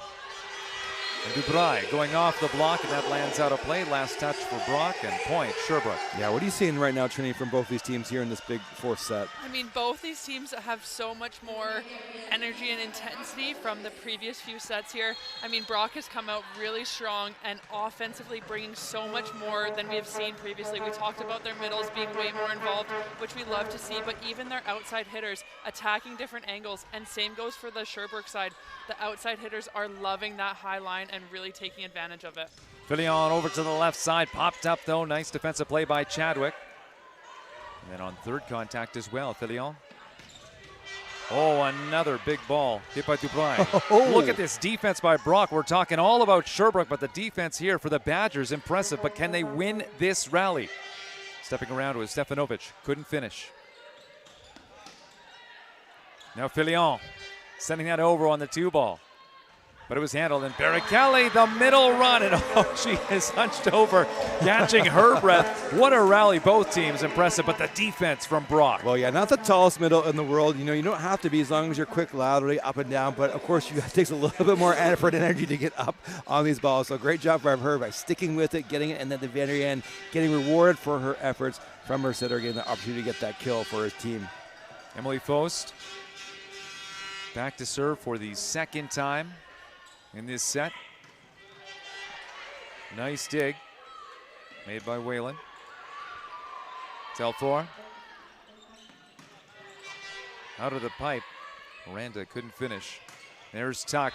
And Dubray going off the block, and that lands out of play. Last touch for Brock, and point Sherbrooke. Yeah, what are you seeing right now, Trinity, from both these teams here in this big fourth set? I mean, both these teams have so much more energy and intensity from the previous few sets here. I mean, Brock has come out really strong and offensively bringing so much more than we have seen previously. We talked about their middles being way more involved, which we love to see, but even their outside hitters attacking different angles, and same goes for the Sherbrooke side. The outside hitters are loving that high line and really taking advantage of it. Filion over to the left side, popped up though. Nice defensive play by Chadwick. And then on third contact as well, Filion. Oh, another big ball hit by Dubreuil. Oh. Look at this defense by Brock. We're talking all about Sherbrooke, but the defense here for the Badgers, impressive. But can they win this rally? Stepping around was Stefanovic, couldn't finish. Now Filion sending that over on the 2-ball. But it was handled, and Barrichelli, the middle run, and oh, she is hunched over, catching her breath. What a rally, both teams, impressive, but the defense from Brock. Well, yeah, not the tallest middle in the world. You know, you don't have to be as long as you're quick laterally up and down, but of course, it takes a little bit more effort and energy to get up on these balls. So great job from her by sticking with it, getting it, and then the very end, getting rewarded for her efforts from her sitter, getting the opportunity to get that kill for his team. Emily Faust back to serve for the second time in this set. Nice dig made by Whalen. Telfor out of the pipe. Miranda couldn't finish. There's Tuck.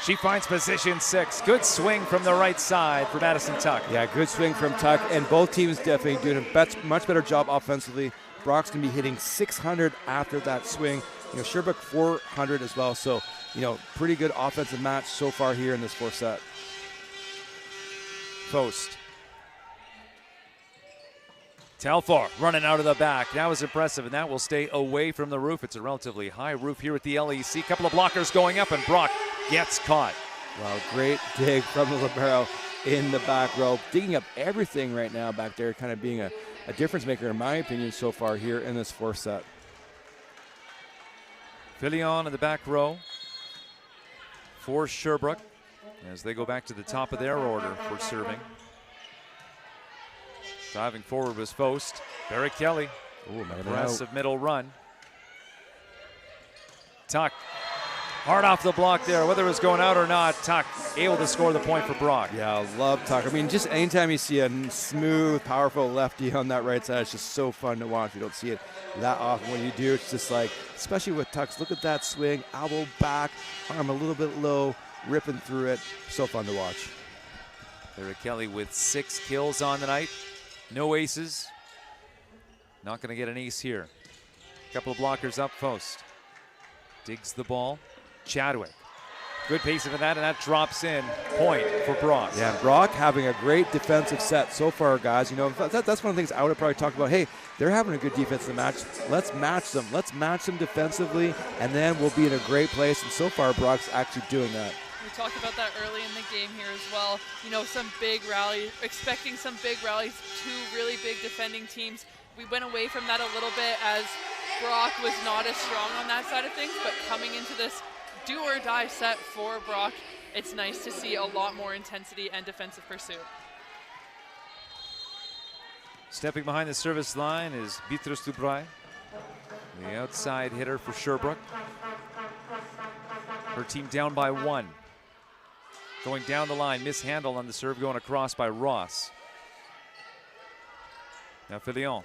She finds position 6. Good swing from the right side for Madison Tuck. Yeah, good swing from Tuck, and both teams definitely doing a much better job offensively. Brock's going to be hitting 600 after that swing. You know, Sherbrooke 400 as well, so you know, pretty good offensive match so far here in this fourth set. Faust. Telfor running out of the back. That was impressive, and that will stay away from the roof. It's a relatively high roof here at the LEC. Couple of blockers going up, and Brock gets caught. Wow, great dig from the libero in the back row. Digging up everything right now back there, kind of being a difference maker in my opinion so far here in this fourth set. Filion in the back row for Sherbrooke as they go back to the top of their order for serving. Diving forward was Faust. Barrichelli. Aggressive middle run. Tuck. Hard off the block there. Whether it was going out or not, Tuck able to score the point for Brock. Yeah, I love Tuck. I mean, just anytime you see a smooth, powerful lefty on that right side, it's just so fun to watch. You don't see it that often. When you do, it's just like, especially with Tucks, look at that swing, elbow back, arm a little bit low, ripping through it. So fun to watch. Barrichelli with 6 kills on the night. No aces. Not going to get an ace here. Couple of blockers up. Faust digs the ball. Chadwick. Good pacing of that, and that drops in. Point for Brock. Yeah, Brock having a great defensive set so far, guys. You know, that's one of the things I would have probably talked about. Hey, they're having a good defensive match. Let's match them. Let's match them defensively, and then we'll be in a great place. And so far, Brock's actually doing that. We talked about that early in the game here as well. You know, some big rallies, expecting some big rallies, 2 really big defending teams. We went away from that a little bit as Brock was not as strong on that side of things, but coming into this do or die set for Brock, it's nice to see a lot more intensity and defensive pursuit. Stepping behind the service line is Beatrice Dubreuil, the outside hitter for Sherbrooke. Her team down by 1. Going down the line, mishandle on the serve, going across by Ross. Now Filion.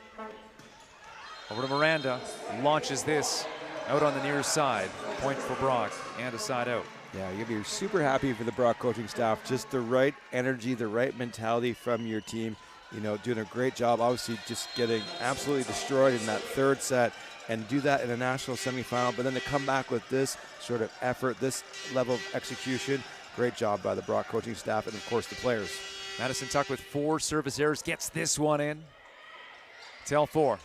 Over to Miranda, launches this out on the near side. Point for Brock and a side out. Yeah, you'll be super happy for the Brock coaching staff. Just the right energy, the right mentality from your team. You know, doing a great job. Obviously, just getting absolutely destroyed in that third set and do that in a national semifinal. But then to come back with this sort of effort, this level of execution, great job by the Brock coaching staff and, of course, the players. Madison Tuck with 4 service errors, gets this one in. Telfor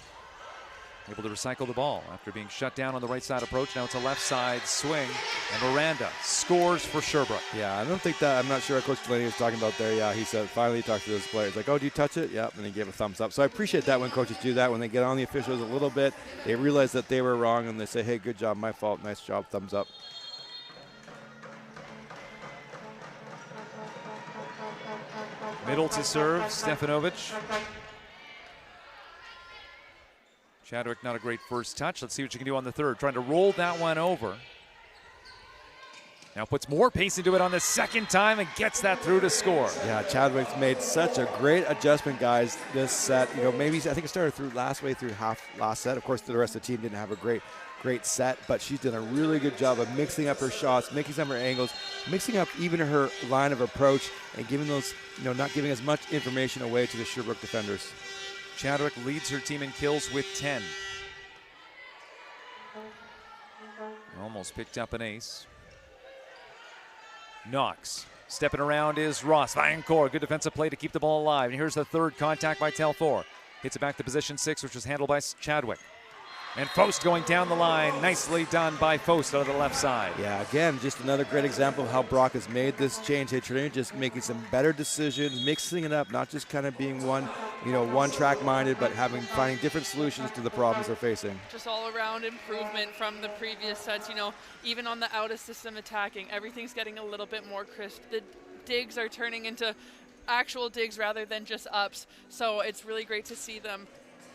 able to recycle the ball after being shut down on the right side approach. Now it's a left side swing, and Miranda scores for Sherbrooke. Yeah, I don't think that, I'm not sure what Coach Delaney was talking about there. Yeah, he said finally he talked to those players like, oh, do you touch it? Yep, and he gave a thumbs up. So I appreciate that when coaches do that, when they get on the officials a little bit, they realize that they were wrong and they say, hey, good job, my fault, nice job, thumbs up. Middle to serve, Stefanovic. Chadwick, not a great first touch. Let's see what you can do on the third. Trying to roll that one over. Now puts more pace into it on the second time and gets that through to score. Yeah, Chadwick's made such a great adjustment, guys, this set. You know, maybe I think it started through halfway through last set. Of course, the rest of the team didn't have a great great set, but she's done a really good job of mixing up her shots, mixing up her angles, mixing up even her line of approach, and giving those, not giving as much information away to the Sherbrooke defenders. Chadwick leads her team in kills with 10. Almost picked up an ace. Knox. Stepping around is Ross. Vaillancourt, good defensive play to keep the ball alive. And here's the third contact by Telford. Hits it back to position 6, which was handled by Chadwick. And Faust going down the line. Nicely done by Faust out of the left side. Yeah, again, just another great example of how Brock has made this change. Hey, Trinity just making some better decisions, mixing it up, not just kind of being one track minded, but finding different solutions to the problems they're facing. Just all around improvement from the previous sets. Even on the out of system attacking, everything's getting a little bit more crisp. The digs are turning into actual digs rather than just ups. So it's really great to see them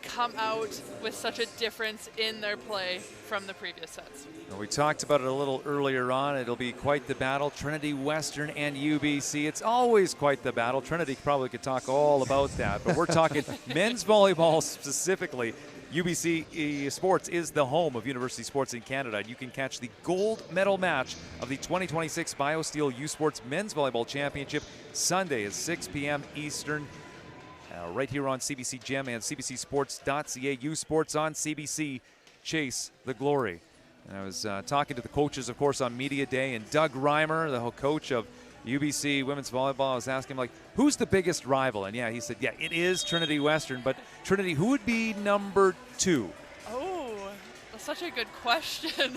come out with such a difference in their play from the previous sets. Well, we talked about it a little earlier on. It'll be quite the battle. Trinity Western and UBC. It's always quite the battle. Trinity probably could talk all about that, but we're talking men's volleyball specifically. UBC Sports is the home of University Sports in Canada, and you can catch the gold medal match of the 2026 BioSteel U Sports Men's Volleyball Championship Sunday at 6 p.m. Eastern. Right here on CBC Gem and CBCSports.ca. U Sports on CBC. Chase the glory. And I was talking to the coaches, of course, on Media Day, and Doug Reimer, the whole coach of UBC Women's Volleyball, I was asking him, who's the biggest rival? And he said, it is Trinity Western. But Trinity, who would be number 2? Oh, that's such a good question.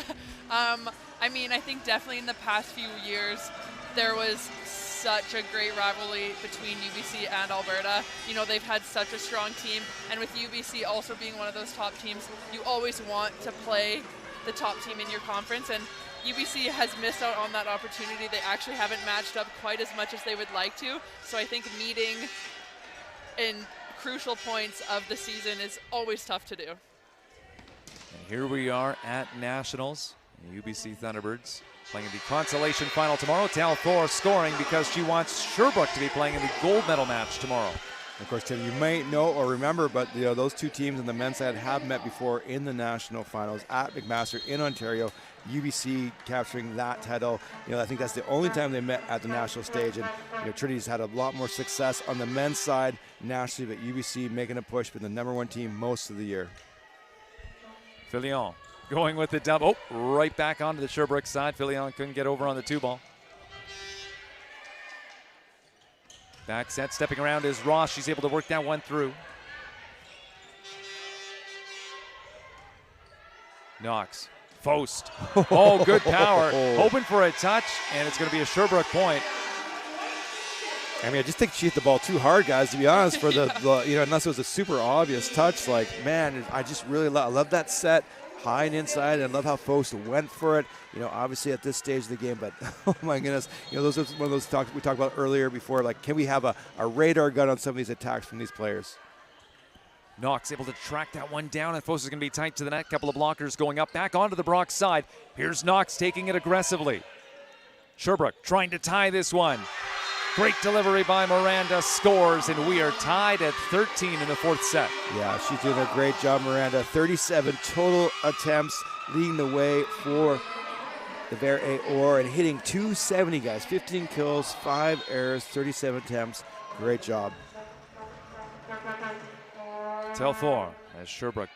I think definitely in the past few years, there was such a great rivalry between UBC and Alberta. They've had such a strong team, and with UBC also being one of those top teams, you always want to play the top team in your conference, and UBC has missed out on that opportunity. They actually haven't matched up quite as much as they would like to, so I think meeting in crucial points of the season is always tough to do. And here we are at Nationals. UBC Thunderbirds playing in the consolation final tomorrow. Tal Thor scoring because she wants Sherbrooke to be playing in the gold medal match tomorrow. Of course, Tim, you might know or remember, but those two teams on the men's side have met before in the national finals at McMaster in Ontario. UBC capturing that title. I think that's the only time they met at the national stage, and Trinity's had a lot more success on the men's side nationally, but UBC making a push for the #1 team most of the year. Filion going with the double. Right back onto the Sherbrooke side. Filion couldn't get over on the 2-ball. Back set, stepping around is Ross. She's able to work that one through. Knox. Faust. Oh, good power. Hoping for a touch, and it's going to be a Sherbrooke point. I just think she hit the ball too hard, guys, to be honest, for the unless it was a super obvious touch. I just really love that set. High and inside, and I love how Faust went for it. Obviously at this stage of the game, but oh my goodness, those are one of those talks we talked about earlier before. Can we have a radar gun on some of these attacks from these players? Knox able to track that one down, and Faust is going to be tight to the net. Couple of blockers going up, back onto the Brock side. Here's Knox taking it aggressively. Sherbrooke trying to tie this one. Great delivery by Miranda, scores, and we are tied at 13 in the 4th set. Yeah, she's doing a great job, Miranda. 37 total attempts, leading the way for the Vert or and hitting 270, guys. 15 kills, 5 errors, 37 attempts. Great job. Telford as Sherbrooke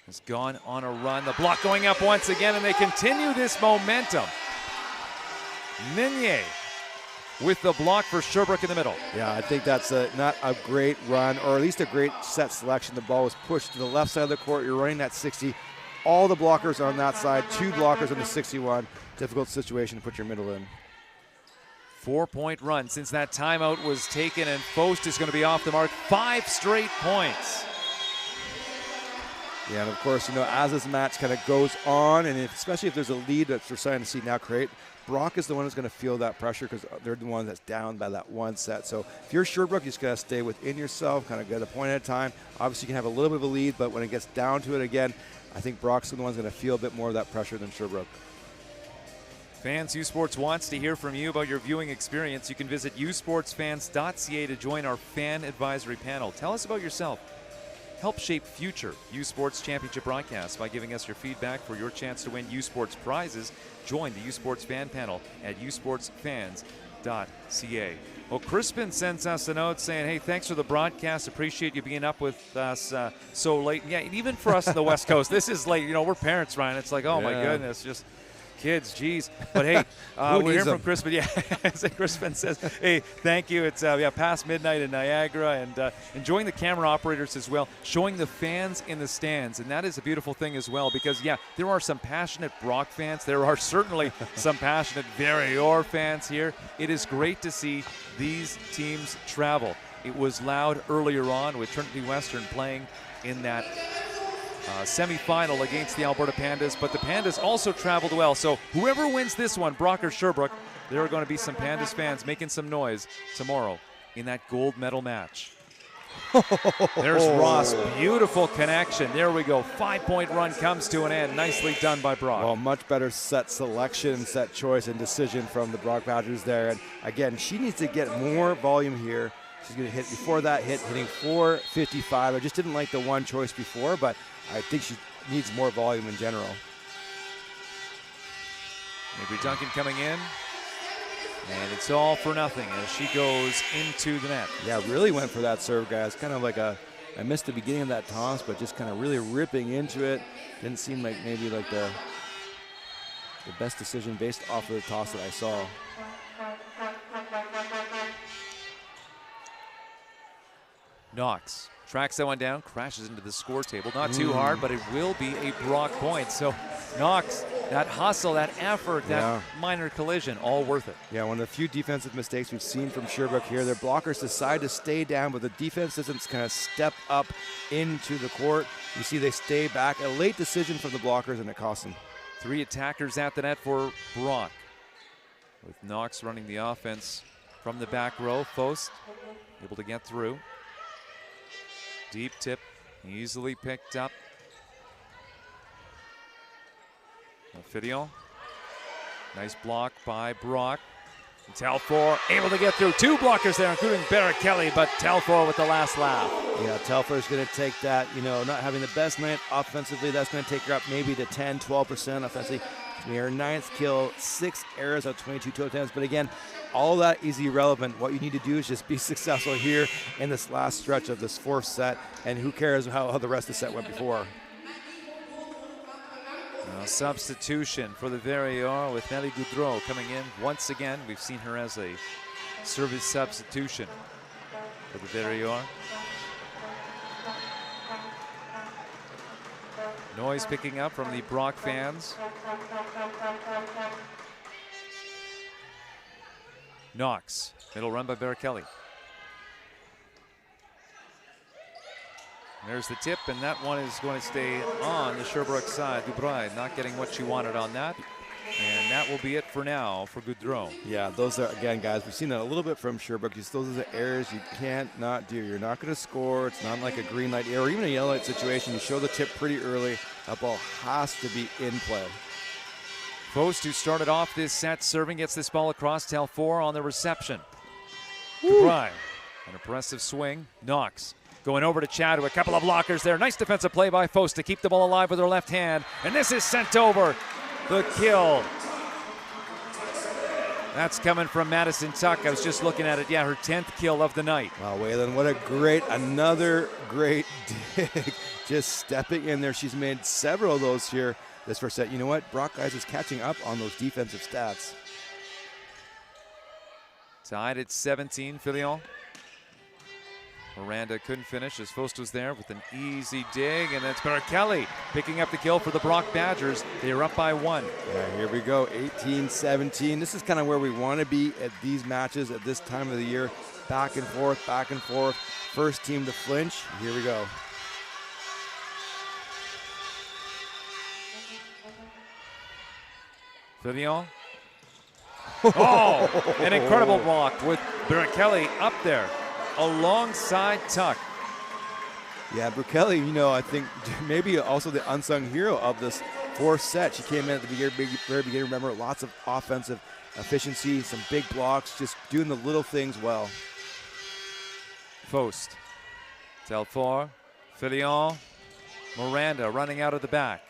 has gone on a run. The block going up once again, and they continue this momentum. Meunier with the block for Sherbrooke in the middle. Yeah, I think that's not a great run, or at least a great set selection. The ball was pushed to the left side of the court. You're running that 60. All the blockers on that side, 2 blockers on the 61. Difficult situation to put your middle in. 4-point run since that timeout was taken, and Faust is going to be off the mark. 5 straight points. Yeah, and of course, as this match kind of goes on, and especially if there's a lead that we're starting to see now create, Brock is the one who's going to feel that pressure because they're the one that's down by that one set. So if you're Sherbrooke, you just got to stay within yourself, kind of get a point at a time. Obviously, you can have a little bit of a lead, but when it gets down to it again, I think Brock's the one who's going to feel a bit more of that pressure than Sherbrooke. Fans, U Sports wants to hear from you about your viewing experience. You can visit usportsfans.ca to join our fan advisory panel. Tell us about yourself. Help shape future U Sports Championship broadcasts by giving us your feedback for your chance to win U Sports prizes. Join the U Sports fan panel at usportsfans.ca. Well, Crispin sends us a note saying, hey, thanks for the broadcast. Appreciate you being up with us so late. Yeah, and even for us on the West Coast, this is late. You know, we're parents, Ryan. It's like, oh, my goodness, just kids, geez. But, hey, we're hearing from Crispin. Yeah, as Crispin says, hey, thank you. It's past midnight in Niagara, and enjoying the camera operators as well, showing the fans in the stands. And that is a beautiful thing as well because, yeah, there are some passionate Brock fans. There are certainly some passionate Verrior fans here. It is great to see these teams travel. It was loud earlier on with Trinity Western playing in that semifinal against the Alberta Pandas, but the Pandas also traveled well. So whoever wins this one, Brock or Sherbrooke, there are going to be some Pandas fans making some noise tomorrow in that gold medal match. There's Ross. Beautiful connection. There we go. 5-point run comes to an end. Nicely done by Brock. Well, much better set selection, set choice, and decision from the Brock Badgers there. And again, she needs to get more volume here. She's going to hit before that hitting 455. I just didn't like the one choice before, but I think she needs more volume in general. Avery Duncan coming in. And it's all for nothing as she goes into the net. Yeah, really went for that serve, guys. Kind of like I missed the beginning of that toss, but just kind of really ripping into it. Didn't seem like maybe like the best decision based off of the toss that I saw. Knox tracks that one down, crashes into the score table. Not too hard, but it will be a Brock point. So Knox, that hustle, that effort, that minor collision, all worth it. Yeah, one of the few defensive mistakes we've seen from Sherbrooke here. Their blockers decide to stay down, but the defense doesn't kind of step up into the court. You see they stay back. A late decision from the blockers, and it costs them. 3 attackers at the net for Brock. With Knox running the offense from the back row. Faust able to get through. Deep tip, easily picked up. Fidio. Nice block by Brock. Telfor able to get through. 2 blockers there, including Barrichelli, but Telfor with the last laugh. Yeah, Telfor's going to take that, not having the best night offensively. That's going to take her up maybe to 10, 12% offensively. Her 9th kill, 6 errors out of 22 total attempts. But again, all that is irrelevant. What you need to do is just be successful here in this last stretch of this 4th set. And who cares how the rest of the set went before. Substitution for the Verrior with Nelly Goudreau coming in once again. We've seen her as a service substitution for the Verrior. Noise picking up from the Brock fans. Knox, middle run by Barrichelli. There's the tip, and that one is going to stay on the Sherbrooke side. Dubreuil not getting what she wanted on that. And that will be it for now for Goudreau. Yeah, those are, again, guys, we've seen that a little bit from Sherbrooke. Those are the errors you can't not do. You're not going to score. It's not like a green light or even a yellow light situation. You show the tip pretty early. That ball has to be in play. Faust, who started off this set serving, gets this ball across. Telfor on the reception. Dubreuil, an impressive swing. Knox going over to Chad, a couple of blockers there. Nice defensive play by Faust to keep the ball alive with her left hand. And this is sent over. The kill. That's coming from Madison Tuck. I was just looking at it. Yeah, her 10th kill of the night. Wow, Waylon, what another great dig. Just stepping in there. She's made several of those here this first set. You know what? Brock, guys, is catching up on those defensive stats. Tied at 17, Filion. Miranda couldn't finish as Faust was there with an easy dig, and that's Barrichelli picking up the kill for the Brock Badgers. They are up by 1. Yeah, here we go, 18-17. This is kind of where we want to be at these matches at this time of the year. Back and forth, back and forth. First team to flinch. Here we go. Filion. Oh, an incredible block with Barrichelli up there alongside Tuck. Yeah, Barrichelli, I think maybe also the unsung hero of this 4th set. She came in at the very beginning. Remember, lots of offensive efficiency, some big blocks, just doing the little things well. Faust. Telfor Filion, Miranda running out of the back.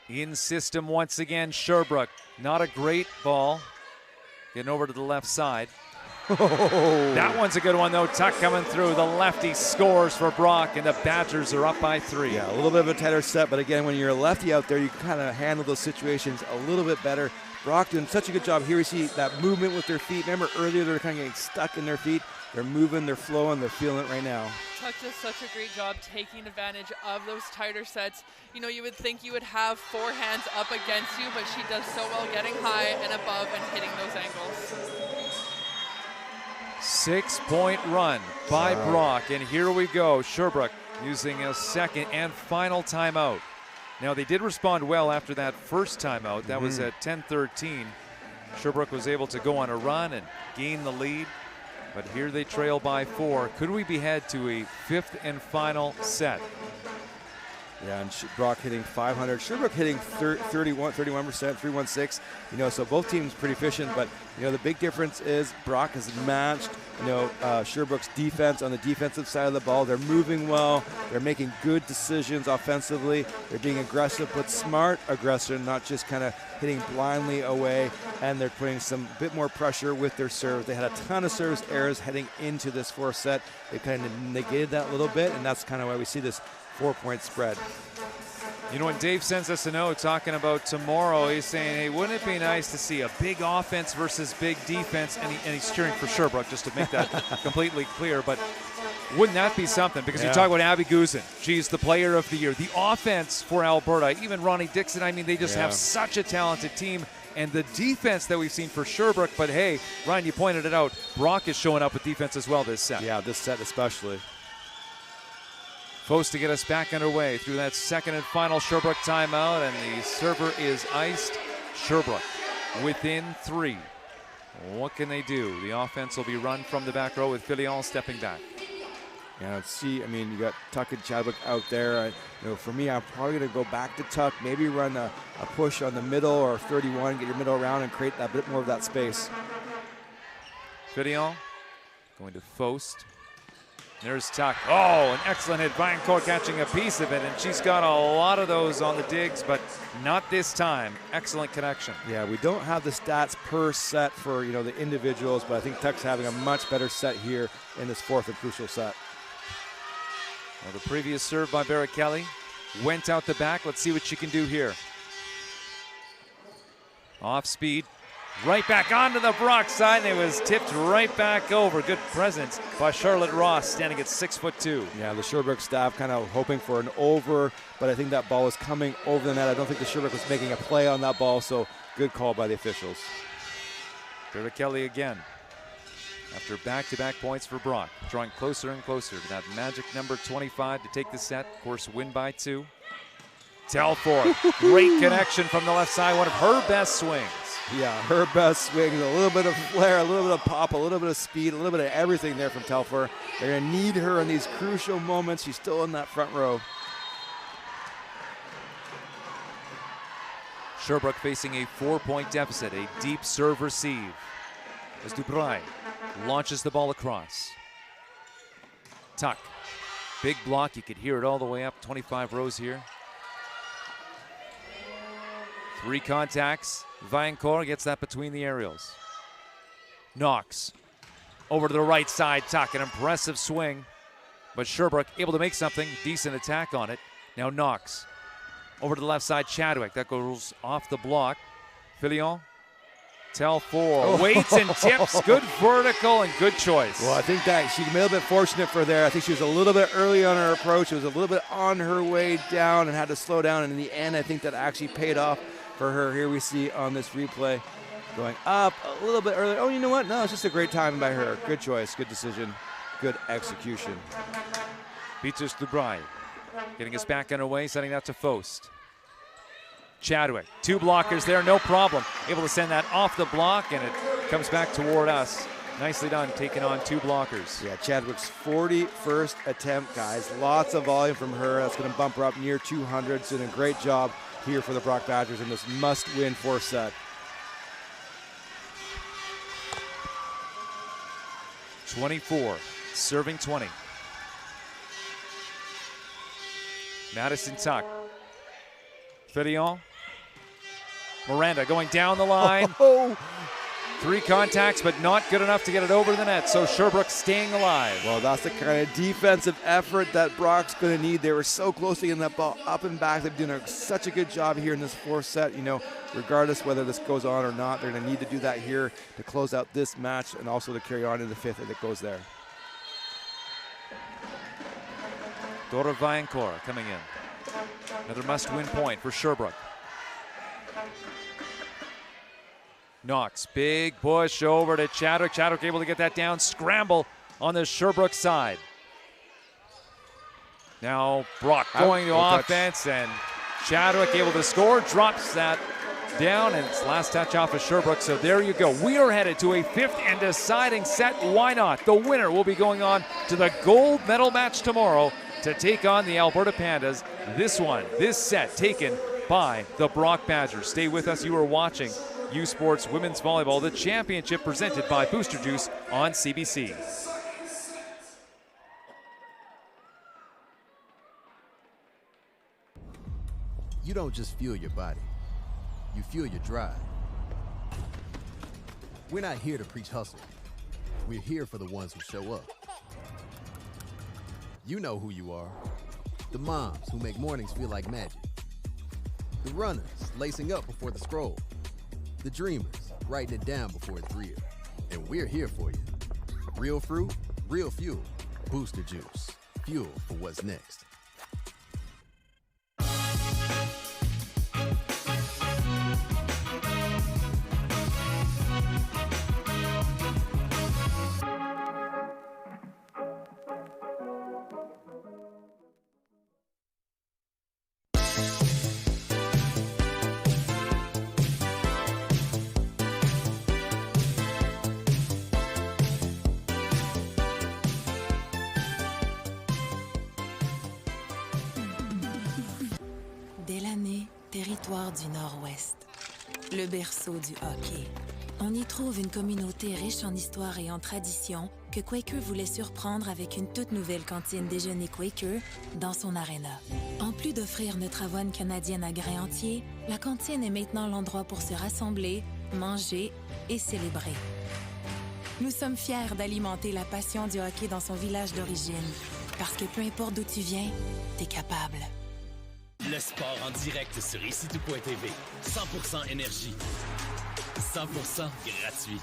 In system once again, Sherbrooke. Not a great ball. Getting over to the left side. That one's a good one though. Tuck coming through. The lefty scores for Brock, and the Badgers are up by 3. Yeah, a little bit of a tighter set, but again, when you're a lefty out there, you can kind of handle those situations a little bit better. Brock doing such a good job here. We see that movement with their feet. Remember earlier they were kind of getting stuck in their feet. They're moving, they're flowing, they're feeling it right now. Tuck does such a great job taking advantage of those tighter sets. You know, you would think you would have 4 hands up against you, but she does so well getting high and above and hitting those angles. 6-point run by Brock, and here we go. Sherbrooke using a second and final timeout. Now, they did respond well after that first timeout. That was at 10-13. Sherbrooke was able to go on a run and gain the lead, but here they trail by 4. Could we be head to a 5th and final set? Yeah, and Brock hitting 500. Sherbrooke hitting 31%, 316. You know, so both teams pretty efficient, but, you know, the big difference is Brock has matched, you know, Sherbrooke's defense on the defensive side of the ball. They're moving well. They're making good decisions offensively. They're being aggressive, but smart aggression, not just kind of hitting blindly away, and they're putting some bit more pressure with their serve. They had a ton of service errors heading into this 4th set. They kind of negated that a little bit, and that's kind of why we see this 4-point spread. You know, when Dave sends us a note talking about tomorrow, he's saying, hey, wouldn't it be nice to see a big offense versus big defense? And he's cheering for Sherbrooke, just to make that completely clear. But wouldn't that be something? Because you talk about Abby Guzin. She's the player of the year. The offense for Alberta, even Ronnie Dixon, I mean, they just have such a talented team. And the defense that we've seen for Sherbrooke. But, hey, Ryan, you pointed it out. Brock is showing up with defense as well this set. Yeah, this set especially. Supposed to get us back underway through that second and final Sherbrooke timeout, and the server is iced. Sherbrooke within 3. What can they do? The offense will be run from the back row with Filion stepping back. Yeah, let's see. I mean, you got Tuck and Chadwick out there. You know, for me, I'm probably going to go back to Tuck, maybe run a push on the middle or 31, get your middle around and create a bit more of that space. Filion going to Faust. There's Tuck. Oh, an excellent hit. Vaillancourt catching a piece of it, and she's got a lot of those on the digs, but not this time. Excellent connection. Yeah, we don't have the stats per set for, you know, the individuals, but I think Tuck's having a much better set here in this 4th and crucial set. Well, the previous serve by Barrett Kelly went out the back. Let's see what she can do here. Off speed. Right back onto the Brock side, and it was tipped right back over. Good presence by Charlotte Ross, standing at 6'2". Yeah, the Sherbrooke staff kind of hoping for an over, but I think that ball was coming over the net. I don't think the Sherbrooke was making a play on that ball, so good call by the officials. Barrett Kelly again. After back-to-back points for Brock, drawing closer and closer to that magic number 25 to take the set. Of course, win by 2. Telford, great connection from the left side, one of her best swings. Yeah, her best swing, a little bit of flair, a little bit of pop, a little bit of speed, a little bit of everything there from Telfer. They're going to need her in these crucial moments. She's still in that front row. Sherbrooke facing a 4-point deficit, a deep serve receive. As Dubray launches the ball across. Tuck, big block, you could hear it all the way up, 25 rows here. 3 contacts. Vaillancourt gets that between the aerials. Knox over to the right side. Tuck, an impressive swing, but Sherbrooke able to make something. Decent attack on it. Now Knox over to the left side. Chadwick, that goes off the block. Filion, Telford waits and tips. Good vertical and good choice. Well, I think that she may have been fortunate for there. I think she was a little bit early on her approach. She was a little bit on her way down and had to slow down. And in the end, I think that actually paid off for her. Here we see on this replay going up a little bit early. Oh, you know what? No, it's just a great time by her. Good choice, good decision, good execution. Beatrice Dubray getting us back underway, sending that to Faust. Chadwick, 2 blockers there, no problem. Able to send that off the block, and it comes back toward us. Nicely done, taking on 2 blockers. Yeah, Chadwick's 41st attempt, guys. Lots of volume from her. That's going to bump her up near 200. She's doing a great job here for the Brock Badgers in this must-win 4th set. 24, serving 20. Madison Tuck. Fillon. Miranda going down the line. Oh. 3 contacts, but not good enough to get it over the net. So Sherbrooke staying alive. Well, that's the kind of defensive effort that Brock's going to need. They were so close to getting that ball up and back. They've done such a good job here in this 4th set. You know, regardless whether this goes on or not, they're going to need to do that here to close out this match and also to carry on in the 5th if it goes there. Dora Vaillancourt coming in. Another must-win point for Sherbrooke. Knox, big push over to Chadwick. Chadwick able to get that down. Scramble on the Sherbrooke side. Now Brock going to offense, and Chadwick able to score. Drops that down, and it's last touch off of Sherbrooke. So there you go. We are headed to a 5th and deciding set. Why not? The winner will be going on to the gold medal match tomorrow to take on the Alberta Pandas. This set taken by the Brock Badgers. Stay with us. You are watching U Sports Women's Volleyball, the championship presented by Booster Juice on CBC. You don't just fuel your body, you fuel your drive. We're not here to preach hustle. We're here for the ones who show up. You know who you are. The moms who make mornings feel like magic. The runners lacing up before the scroll. The dreamers writing it down before it's real. And we're here for you. Real fruit, real fuel. Booster Juice. Fuel for what's next. Territoire du Nord-Ouest, le berceau du hockey. On y trouve une communauté riche en histoire et en tradition que Quaker voulait surprendre avec une toute nouvelle cantine déjeuner Quaker dans son aréna. En plus d'offrir notre avoine canadienne à grains entiers, la cantine est maintenant l'endroit pour se rassembler, manger et célébrer. Nous sommes fiers d'alimenter la passion du hockey dans son village d'origine, parce que peu importe d'où tu viens, t'es capable. Le sport en direct sur icitout.tv. 100% énergie. 100% gratuit.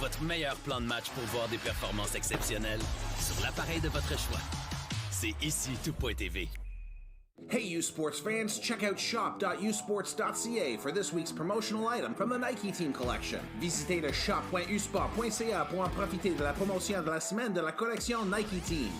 Votre meilleur plan de match pour voir des performances exceptionnelles sur l'appareil de votre choix. C'est icitout.tv. Hey U Sports fans, check out shop.usports.ca for this week's promotional item from the Nike Team Collection. Visitez le shop.usport.ca pour en profiter de la promotion de la semaine de la collection Nike Team.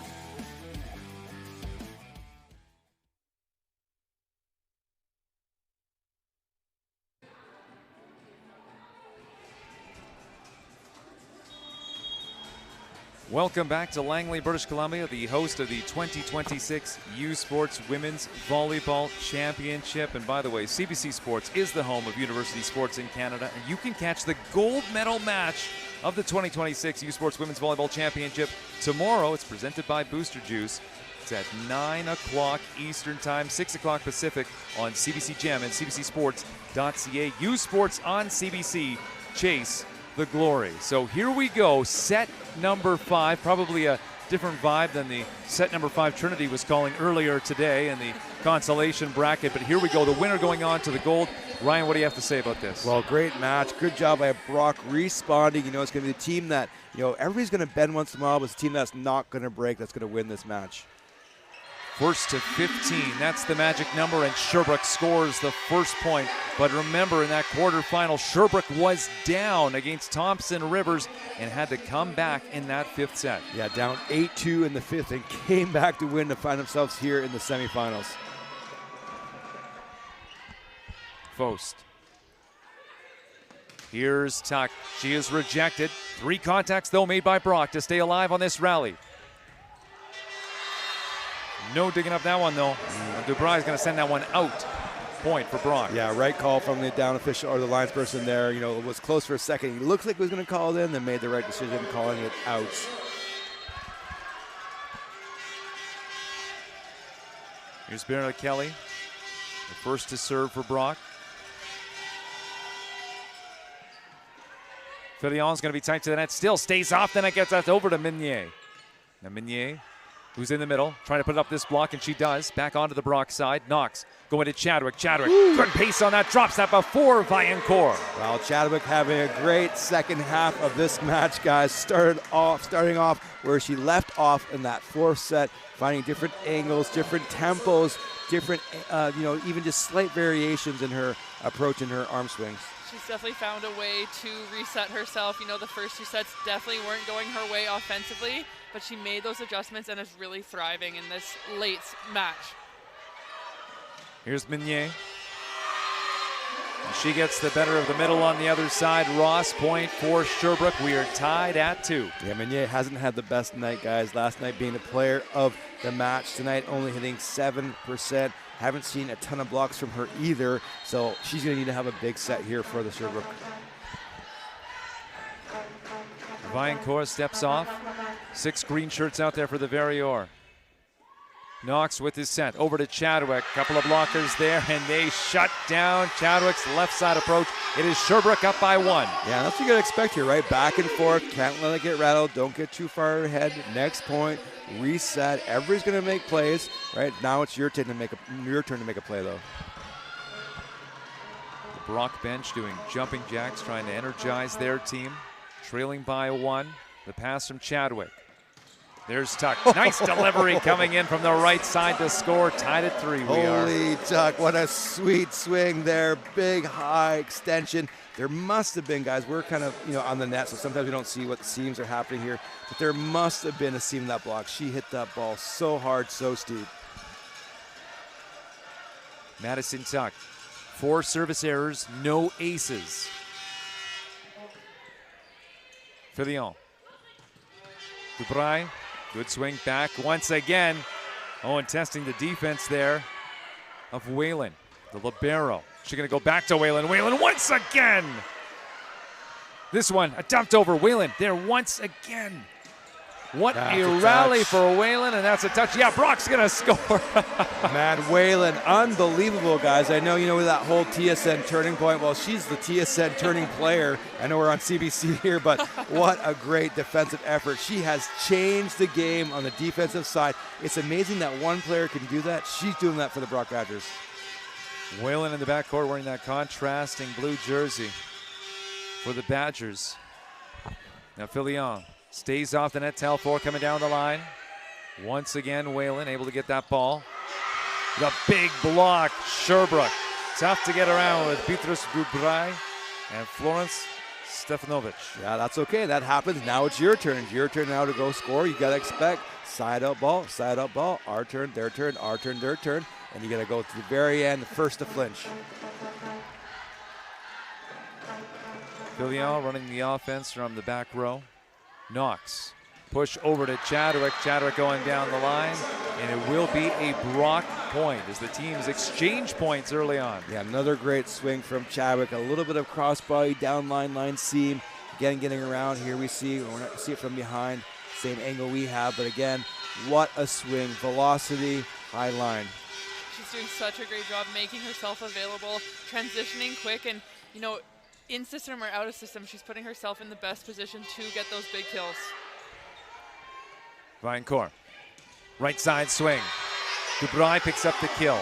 Welcome back to Langley, British Columbia, the host of the 2026 U Sports Women's Volleyball Championship. And by the way, CBC Sports is the home of University Sports in Canada, and you can catch the gold medal match of the 2026 U Sports Women's Volleyball Championship tomorrow. It's presented by Booster Juice. It's at 9 o'clock Eastern Time, 6 o'clock Pacific on CBC Gem and cbcsports.ca. U Sports on CBC. Chase the glory. So here we go, set number 5, probably a different vibe than the set number 5 Trinity was calling earlier today in the consolation bracket, but here we go, the winner going on to the gold. Ryan, what do you have to say about this? Well, great match. Good job by Brock responding. You know, it's going to be the team that, you know, everybody's going to bend once in a while, but it's a team that's not going to break, that's going to win this match. First to 15, that's the magic number, and Sherbrooke scores the first point. But remember, in that quarterfinal, Sherbrooke was down against Thompson Rivers and had to come back in that 5th set. Yeah, down 8-2 in the 5th and came back to win to find themselves here in the semifinals. Faust. Here's Tuck. She is rejected. 3 contacts, though, made by Brock to stay alive on this rally. No digging up that one, though. Dubras is going to send that one out. Point for Brock. Yeah, right call from the down official or the lines person there. You know, it was close for a second. He looked like he was going to call it in, then made the right decision calling it out. Here's Barrett Kelly, the first to serve for Brock. Fillion's going to be tight to the net. Still stays off. Then it gets that over to Meunier. Now Meunier, who's in the middle, trying to put up this block, and she does. Back onto the Brock side. Knox going to Chadwick. Chadwick, good pace on that. Drops that before Vaillancourt. Well, Chadwick having a great second half of this match, guys. Starting off where she left off in that fourth set, finding different angles, different tempos, different, even just slight variations in her approach and her arm swings. She's definitely found a way to reset herself. The first 2 sets definitely weren't going her way offensively, but she made those adjustments and is really thriving in this late match. Here's Meunier. She gets the better of the middle on the other side. Ross, point for Sherbrooke. We are tied at 2. Yeah, Meunier hasn't had the best night, guys. Last night being the player of the match. Tonight only hitting 7%. Haven't seen a ton of blocks from her either, so she's going to need to have a big set here for the Sherbrooke. Vaillancourt steps off. 6 green shirts out there for the Verrior. Knox with his set. Over to Chadwick. Couple of blockers there, and they shut down Chadwick's left side approach. It is Sherbrooke up by 1. Yeah, that's what you got to expect here, right? Back and forth. Can't let it get rattled. Don't get too far ahead. Next point. Reset. Everybody's going to make plays, right? Now it's your turn to make a play, though. The Brock bench doing jumping jacks, trying to energize their team. Trailing by 1. The pass from Chadwick. There's Tuck. Nice delivery coming in from the right side to score. Tied at 3. Holy Tuck, what a sweet swing there. Big, high extension. There must have been, guys, we're kind of on the net, so sometimes we don't see what seams are happening here, but there must have been a seam in that block. She hit that ball so hard, so steep. Madison Tuck, 4 service errors, no aces. Fillion. Dubray, good swing back once again. And testing the defense there of Whalen, the libero. She's going to go back to Whalen. Whalen once again. This one, a dumped over. Whalen there once again. What a rally for Whalen, and that's a touch. Yeah, Brock's going to score. Man, Whalen, unbelievable, guys. I know, with that whole TSN turning point. Well, she's the TSN turning player. I know we're on CBC here, but what a great defensive effort. She has changed the game on the defensive side. It's amazing that one player can do that. She's doing that for the Brock Badgers. Whalen in the backcourt wearing that contrasting blue jersey for the Badgers. Now Fillion stays off the net. Telfort coming down the line. Once again, Whalen able to get that ball. The big block, Sherbrooke. Tough to get around with Petrus Dubray and Florence Stefanovic. Yeah, that's okay. That happens. Now it's your turn. It's your turn now to go score. You got to expect side out ball, our turn, their turn, our turn, their turn. And you got to go to the very end, first to flinch. Fillion running the offense from the back row. Knox, push over to Chadwick. Chadwick going down the line, and it will be a Brock point as the teams exchange points early on. Yeah, another great swing from Chadwick. A little bit of crossbody, down line seam. Again, getting around here we see it from behind. Same angle we have, but again, what a swing. Velocity, high line. She's doing such a great job making herself available, transitioning quick, and in system or out of system, she's putting herself in the best position to get those big kills. Vaillancourt, right side swing. Dubray picks up the kill.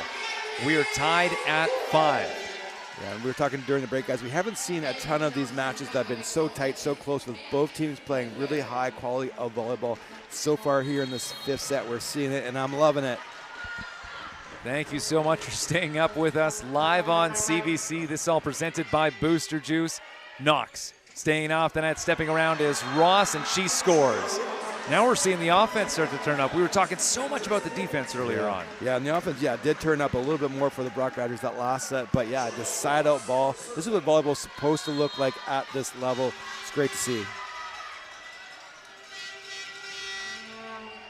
We are tied at 5. Yeah, and we were talking during the break, guys. We haven't seen a ton of these matches that have been so tight, so close, with both teams playing really high quality of volleyball. So far here in this 5th set, we're seeing it, and I'm loving it. Thank you so much for staying up with us live on CBC. This all presented by Booster Juice. Knox staying off the net, stepping around is Ross, and she scores. Now we're seeing the offense start to turn up. We were talking so much about the defense earlier on. Yeah, and the offense, did turn up a little bit more for the Brock Badgers that last set. But yeah, the side-out ball. This is what volleyball is supposed to look like at this level. It's great to see.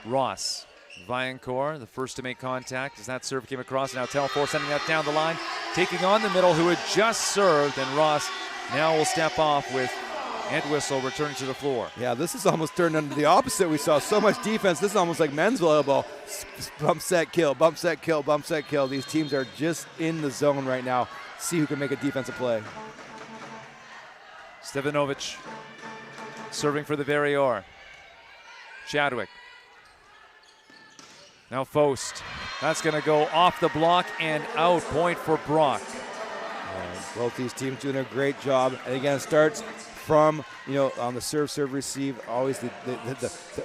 Ross. Vaillancourt, the first to make contact as that serve came across. Now Telfort sending that down the line, taking on the middle who had just served, and Ross now will step off with Entwistle returning to the floor. Yeah, this is almost turned into the opposite. We saw so much defense. This is almost like men's volleyball. Bump, set, kill, bump, set, kill, bump, set, kill. These teams are just in the zone right now. See who can make a defensive play. Stevanovic serving for the Verrier. Chadwick. Now Faust. That's going to go off the block and out. Point for Brock. Both these teams doing a great job. And again, it starts from, on the serve, receive. Always the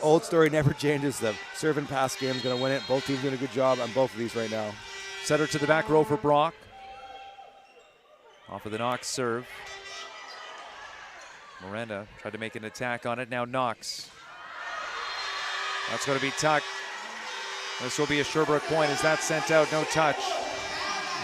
old story never changes. The serve and pass game is going to win it. Both teams doing a good job on both of these right now. Setter to the back row for Brock. Off of the Knox serve. Miranda tried to make an attack on it. Now Knox. That's going to be tucked. This will be a Sherbrooke point. Is that sent out? No touch.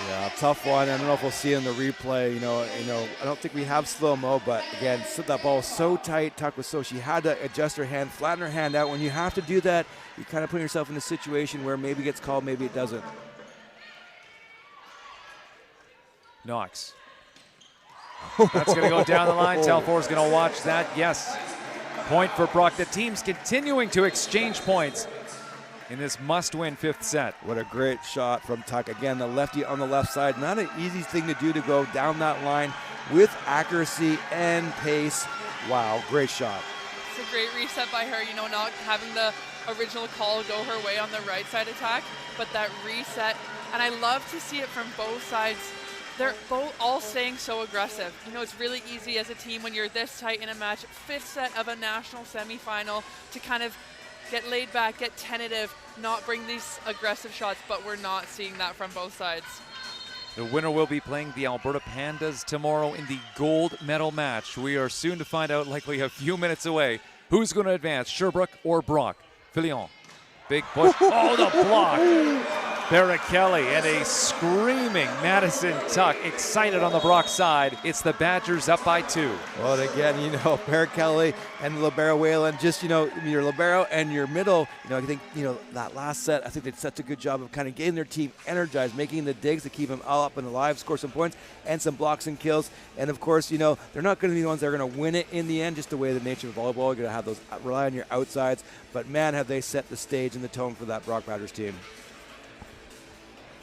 Yeah, tough one. I don't know if we'll see it in the replay. I don't think we have slow-mo, but again, that ball was so tight. Tuck was she had to adjust her hand, flatten her hand out. When you have to do that, you kind of put yourself in a situation where maybe it gets called, maybe it doesn't. Knox. That's going to go down the line. Telfor's going to watch that. Yes. Point for Brock. The team's continuing to exchange points in this must-win fifth set. What a great shot from Tuck. Again, the lefty on the left side. Not an easy thing to do to go down that line with accuracy and pace. Wow, great shot. It's a great reset by her, not having the original call go her way on the right side attack, but that reset. And I love to see it from both sides. They're both all staying so aggressive. It's really easy as a team when you're this tight in a match, fifth set of a national semifinal, to kind of get laid back, get tentative, not bring these aggressive shots, but we're not seeing that from both sides. The winner will be playing the Alberta Pandas tomorrow in the gold medal match. We are soon to find out, likely a few minutes away, who's going to advance, Sherbrooke or Brock. Filion, big push. Oh, the block. Barrichelli and a screaming Madison Tuck, excited on the Brock side. It's the Badgers up by 2. Well, again, Barrichelli and Libero Whalen, just, your Libero and your middle, I think, that last set, I think they did such a good job of kind of getting their team energized, making the digs to keep them all up and alive, score some points and some blocks and kills. And of course, they're not going to be the ones that are going to win it in the end, just the way the nature of volleyball. You're going to have those, rely on your outsides. But man, have they set the stage and the tone for that Brock Badgers team.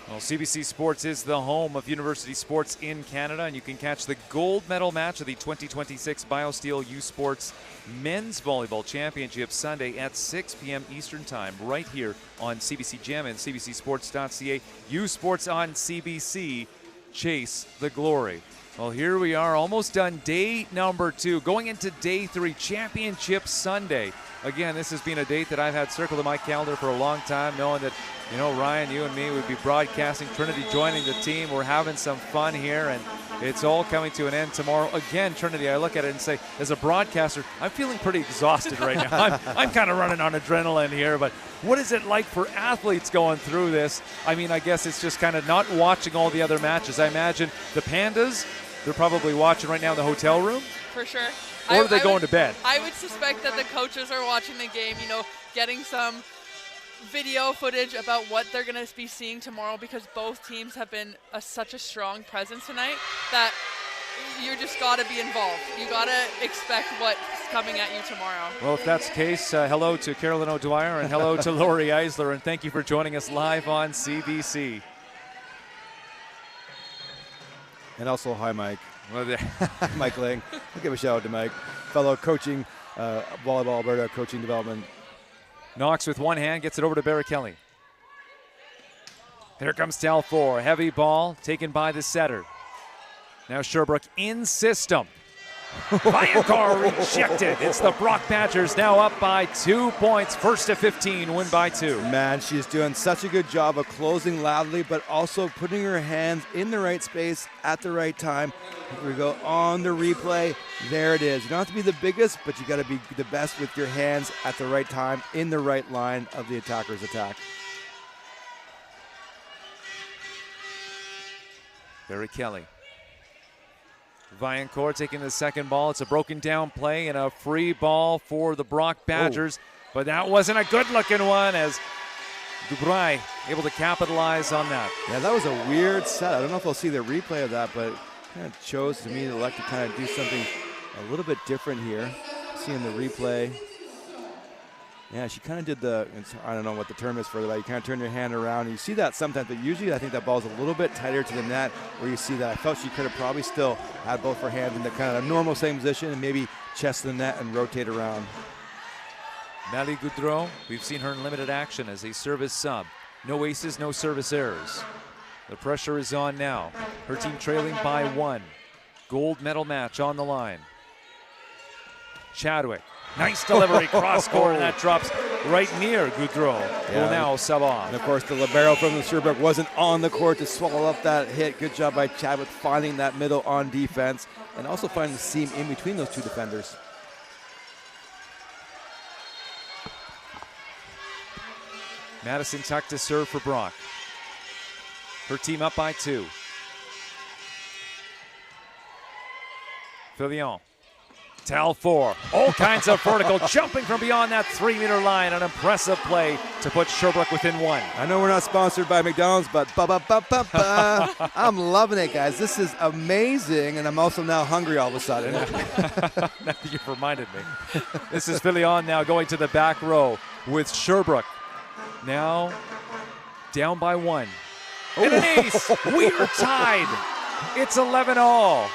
Well, CBC Sports is the home of University sports in Canada, and you can catch the gold medal match of the 2026 BioSteel U Sports Men's Volleyball Championship Sunday at 6 p.m. Eastern Time, right here on CBC Gem and CBCSports.ca. U Sports on CBC. Chase the glory. Well, here we are, almost done day number 2, going into day 3, Championship Sunday. Again, this has been a date that I've had circled in my calendar for a long time, knowing that, Ryan, you and me would be broadcasting, Trinity joining the team. We're having some fun here, and it's all coming to an end tomorrow. Again, Trinity, I look at it and say, as a broadcaster, I'm feeling pretty exhausted right now. I'm kind of running on adrenaline here, but what is it like for athletes going through this? I mean, I guess it's just kind of not watching all the other matches. I imagine the Pandas, they're probably watching right now in the hotel room. For sure. Or are they going to bed? I would suspect that the coaches are watching the game, getting some video footage about what they're going to be seeing tomorrow, because both teams have been such a strong presence tonight that you just got to be involved. You got to expect what's coming at you tomorrow. Well, if that's the case, hello to Carolyn O'Dwyer and hello to Lori Eisler, and thank you for joining us live on CBC. And also, hi, Mike. Mike Lang. I'll give a shout out to Mike, fellow coaching, Volleyball Alberta coaching development. Knox with one hand gets it over to Barrichelli. Here comes Telfor. Heavy ball taken by the setter. Now Sherbrooke in system. Viacar rejected. It's the Brock Badgers now up by 2 points. First to 15, win by 2. Man, she's doing such a good job of closing loudly, but also putting her hands in the right space at the right time. Here we go on the replay. There it is. You don't have to be the biggest, but you got to be the best with your hands at the right time in the right line of the attacker's attack. Barrichelli. Viancourt taking the second ball. It's a broken down play and a free ball for the Brock Badgers. But that wasn't a good-looking one, as Dubray able to capitalize on that. Yeah, that was a weird set. I don't know if I'll see the replay of that, but kind of chose to me to elect to kind of do something a little bit different here. Seeing the replay. Yeah, she kind of did I don't know what the term is for that. You kind of turn your hand around. And you see that sometimes, but usually I think that ball's a little bit tighter to the net where you see that. I felt she could have probably still had both her hands in the kind of normal same position and maybe chest to the net and rotate around. Malie Goudreau, we've seen her in limited action as a service sub. No aces, no service errors. The pressure is on now. Her team trailing by 1. Gold medal match on the line. Chadwick, nice delivery, cross court, and that drops right near Goudreau, who will now sub off. And of course, the libero from the Sherbrooke wasn't on the court to swallow up that hit. Good job by Chadwick finding that middle on defense and also finding the seam in between those two defenders. Madison Tuck to serve for Brock. Her team up by 2. Fillion. Tal 4. All kinds of vertical, jumping from beyond that 3-meter line. An impressive play to put Sherbrooke within 1. I know we're not sponsored by McDonald's, but I'm loving it, guys. This is amazing, and I'm also now hungry all of a sudden. Now that you've reminded me. This is Fillion now going to the back row with Sherbrooke. Now down by 1. And an ace! We are tied. It's 11-all.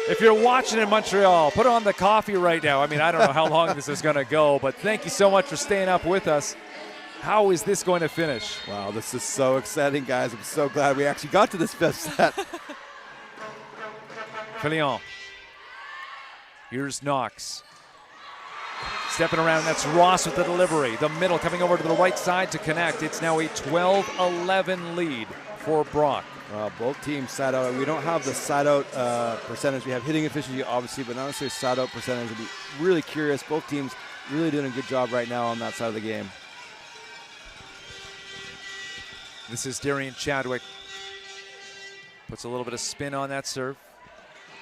If you're watching in Montreal, put on the coffee right now. I mean, I don't know how long this is going to go, but thank you so much for staying up with us. How is this going to finish? Wow, this is so exciting, guys. I'm so glad we actually got to this 5th set. Fillion. Here's Knox. Stepping around, that's Ross with the delivery. The middle coming over to the right side to connect. It's now a 12-11 lead for Brock. Both teams side out. We don't have the side out percentage. We have hitting efficiency, obviously, but not necessarily side out percentage. I'd be really curious. Both teams really doing a good job right now on that side of the game. This is Darian Chadwick. Puts a little bit of spin on that serve.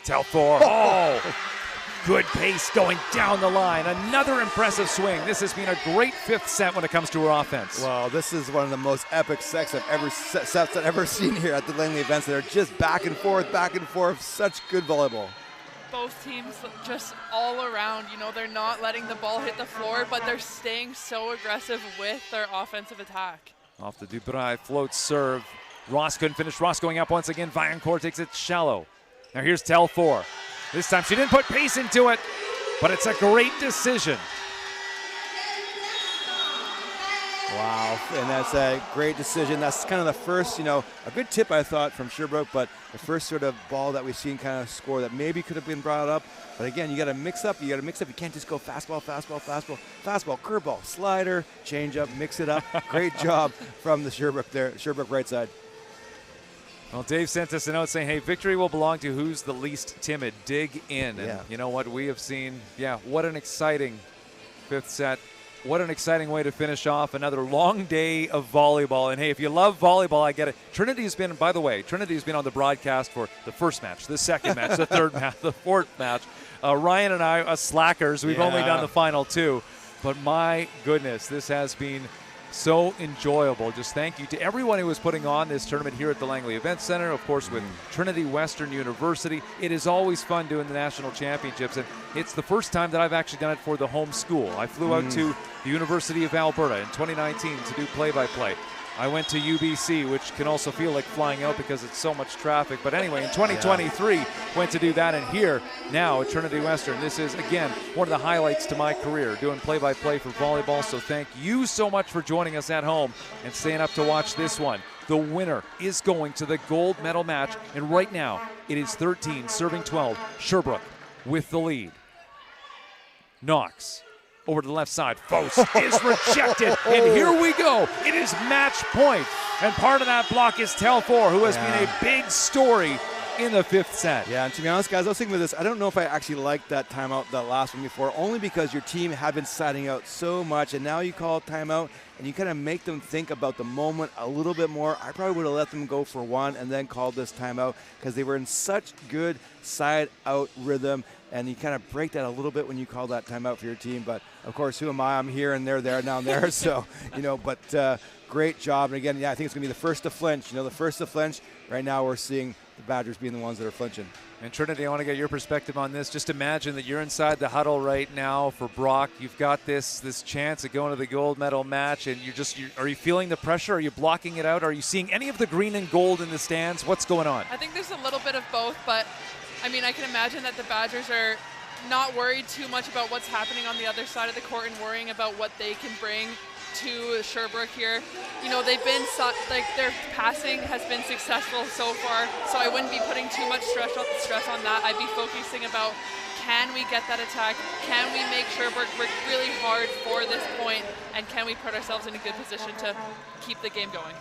Tal 4. Oh! Good pace going down the line. Another impressive swing. This has been a great 5th set when it comes to her offense. Well, this is one of the most epic sets I've ever seen here at the Langley events. They're just back and forth. Such good volleyball. Both teams just all around. You know, they're not letting the ball hit the floor, but they're staying so aggressive with their offensive attack. Off the Dubray float serve. Ross couldn't finish. Ross going up once again. Vaillancourt takes it shallow. Now here's Tal 4. This time she didn't put pace into it, but it's a great decision. Wow, and that's a great decision. That's kind of the first, a good tip I thought from Sherbrooke, but the first sort of ball that we've seen kind of score that maybe could have been brought up. But again, you got to mix up. You can't just go fastball, curveball, slider, change up, mix it up. Great job from the Sherbrooke right side. Well, Dave sent us a note saying, hey, victory will belong to who's the least timid. Dig in. And you know what? We have seen, what an exciting 5th set. What an exciting way to finish off another long day of volleyball. And, hey, if you love volleyball, I get it. Trinity's been on the broadcast for the first match, the second match, the third match, the 4th match. Ryan and I are slackers. We've only done the final 2. But, my goodness, this has been so enjoyable. Just thank you to everyone who was putting on this tournament here at the Langley Event Center, of course, with Trinity Western University. It is always fun doing the national championships, and it's the first time that I've actually done it for the home school. I flew out to the University of Alberta in 2019 to do play-by-play. I went to UBC, which can also feel like flying out because it's so much traffic. But anyway, in 2023, went to do that. And here, now at Trinity Western, this is, again, one of the highlights to my career, doing play-by-play for volleyball. So thank you so much for joining us at home and staying up to watch this one. The winner is going to the gold medal match. And right now, it is 13 serving 12. Sherbrooke with the lead. Knox. Over to the left side. Fos is rejected. And here we go. It is match point. And part of that block is Tal 4, who has been a big story in the 5th set. Yeah, and to be honest, guys, I was thinking with this, I don't know if I actually liked that timeout, that last one before, only because your team had been siding out so much, and now you call it timeout, and you kind of make them think about the moment a little bit more. I probably would have let them go for 1 and then called this timeout because they were in such good side-out rhythm. and you kind of break that a little bit when you call that timeout for your team. But, of course, who am I? I'm here and they're there, now I'm there. So, but great job. And, again, I think it's going to be the first to flinch. The first to flinch. Right now we're seeing the Badgers being the ones that are flinching. And Trinity, I want to get your perspective on this. Just imagine that you're inside the huddle right now for Brock. You've got this chance of going to the gold medal match, and are you feeling the pressure? Are you blocking it out? Are you seeing any of the green and gold in the stands? What's going on? I think there's a little bit of both, but I can imagine that the Badgers are not worried too much about what's happening on the other side of the court and worrying about what they can bring to Sherbrooke here. They've been their passing has been successful so far, so I wouldn't be putting too much stress on that. I'd be focusing about, can we get that attack? Can we make Sherbrooke work really hard for this point? And can we put ourselves in a good position to keep the game going?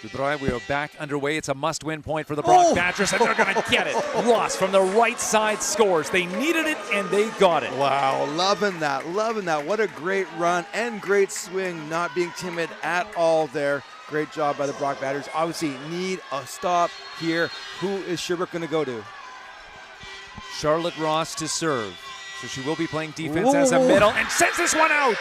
Dubreuil, we are back underway. It's a must-win point for the Brock Badgers, and they're going to get it. Ross from the right side scores. They needed it, and they got it. Wow, loving that. What a great run and great swing, not being timid at all there. Great job by the Brock Badgers. Obviously need a stop here. Who is Sherbrooke going to go to? Charlotte Ross to serve. So she will be playing defense as a middle and sends this one out.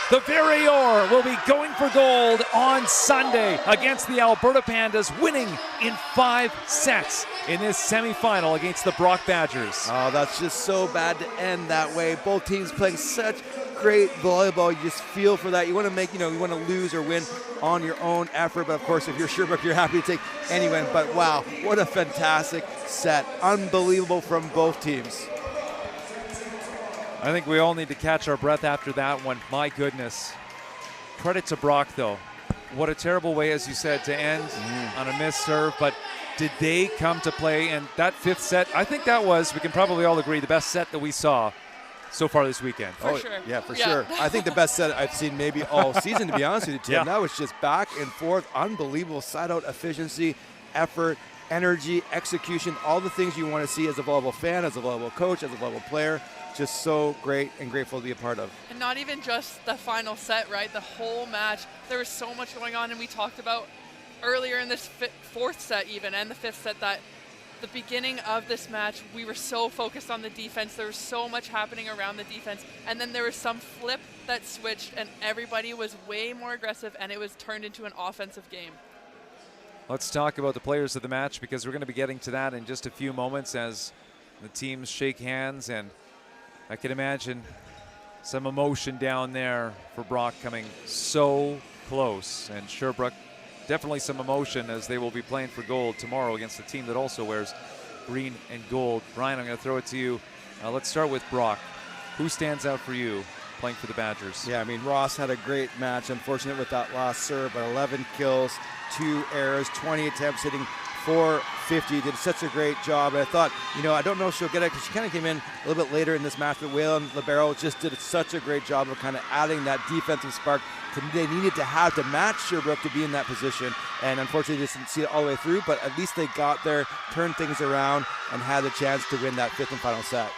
The Verrier will be going for gold on Sunday against the Alberta Pandas, winning in 5 sets in this semifinal against the Brock Badgers. Oh, that's just so bad to end that way. Both teams playing such great volleyball. You just feel for that. You want to make, you want to lose or win on your own effort. But of course, if you're Sherbrooke, you're happy to take any win. But wow, what a fantastic set. Unbelievable from both teams. I think we all need to catch our breath after that one. My goodness. Credit to Brock, though. What a terrible way, as you said, to end on a missed serve. But did they come to play? And that 5th set, I think that was, we can probably all agree, the best set that we saw so far this weekend. For sure. Yeah, for sure. I think the best set I've seen maybe all season, to be honest with you, Tim. Yeah. That was just back and forth. Unbelievable side-out efficiency, effort, energy, execution, all the things you want to see as a volleyball fan, as a volleyball coach, as a volleyball player. Just so great and grateful to be a part of. And not even just the final set, right? The whole match. There was so much going on, and we talked about earlier in this 4th set even, and the 5th set, that the beginning of this match, we were so focused on the defense. There was so much happening around the defense. And then there was some flip that switched, and everybody was way more aggressive, and it was turned into an offensive game. Let's talk about the players of the match, because we're going to be getting to that in just a few moments as the teams shake hands. And I can imagine some emotion down there for Brock coming so close. And Sherbrooke, definitely some emotion as they will be playing for gold tomorrow against a team that also wears green and gold. Brian, I'm going to throw it to you. Let's start with Brock. Who stands out for you playing for the Badgers? Yeah, Ross had a great match. Unfortunate with that last serve, but 11 kills, 2 errors, 20 attempts, hitting .450. Did such a great job. And I thought, I don't know if she'll get it because she kind of came in a little bit later in this match, but Waylon Libero just did such a great job of kind of adding that defensive spark they needed to have to match Sherbrooke to be in that position. And unfortunately, they didn't see it all the way through, but at least they got there, turned things around, and had a chance to win that 5th and final set.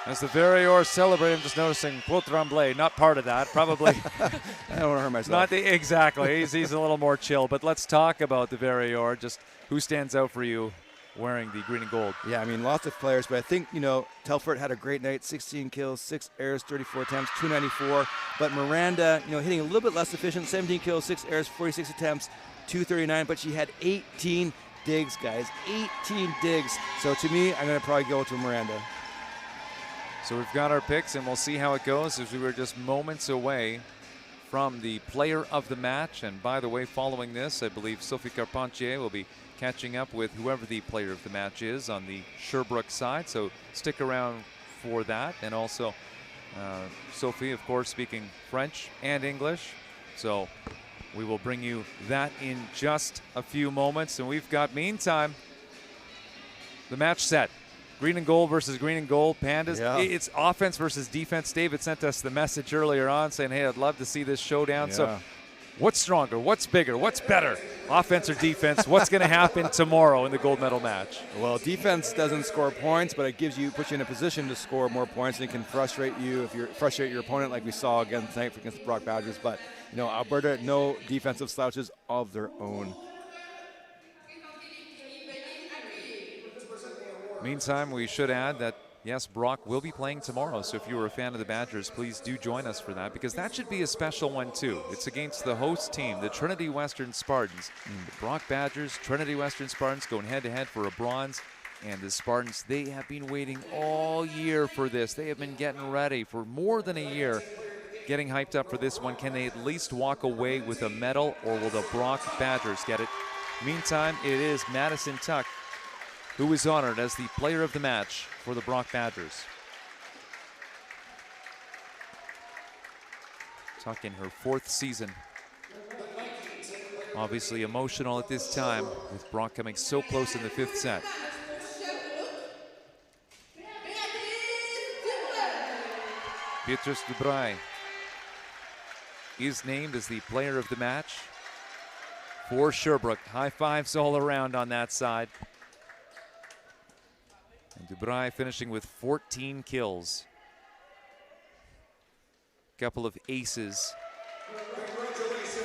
As the Verrier celebrate, I'm just noticing Paul Tremblay, not part of that, probably. I don't want to hurt myself. Exactly. He's a little more chill. But let's talk about the Verrier. Just who stands out for you wearing the green and gold? Yeah, lots of players, but I think, Telford had a great night, 16 kills, 6 errors, 34 attempts, 294. But Miranda, hitting a little bit less efficient, 17 kills, 6 errors, 46 attempts, 239, but she had 18 digs, guys, 18 digs. So to me, I'm going to probably go to Miranda. So we've got our picks, and we'll see how it goes as we were just moments away from the player of the match. And by the way, following this, I believe Sophie Carpentier will be catching up with whoever the player of the match is on the Sherbrooke side. So stick around for that. And also, Sophie, of course, speaking French and English. So we will bring you that in just a few moments. And we've got, meantime, the match set. Green and gold versus green and gold. Pandas. Yeah. It's offense versus defense. David sent us the message earlier on saying, hey, I'd love to see this showdown. Yeah. So what's stronger? What's bigger? What's better? Offense or defense? What's going to happen tomorrow in the gold medal match? Well, defense doesn't score points, but it puts you in a position to score more points, and it can frustrate you if you frustrate your opponent, like we saw again tonight against the Brock Badgers. But, Alberta, no defensive slouches of their own. Meantime, we should add that, yes, Brock will be playing tomorrow. So if you were a fan of the Badgers, please do join us for that, because that should be a special one too. It's against the host team, the Trinity Western Spartans. The Brock Badgers, Trinity Western Spartans going head-to-head for a bronze. And the Spartans, they have been waiting all year for this. They have been getting ready for more than a year, getting hyped up for this one. Can they at least walk away with a medal, or will the Brock Badgers get it? Meantime, it is Madison Tuck who is honored as the player of the match for the Brock Badgers. Tuck in her 4th season. Obviously emotional at this time, with Brock coming so close in the 5th set. Beatrice Dubray is named as the player of the match for Sherbrooke. High fives all around on that side. And Dubray finishing with 14 kills. Couple of aces.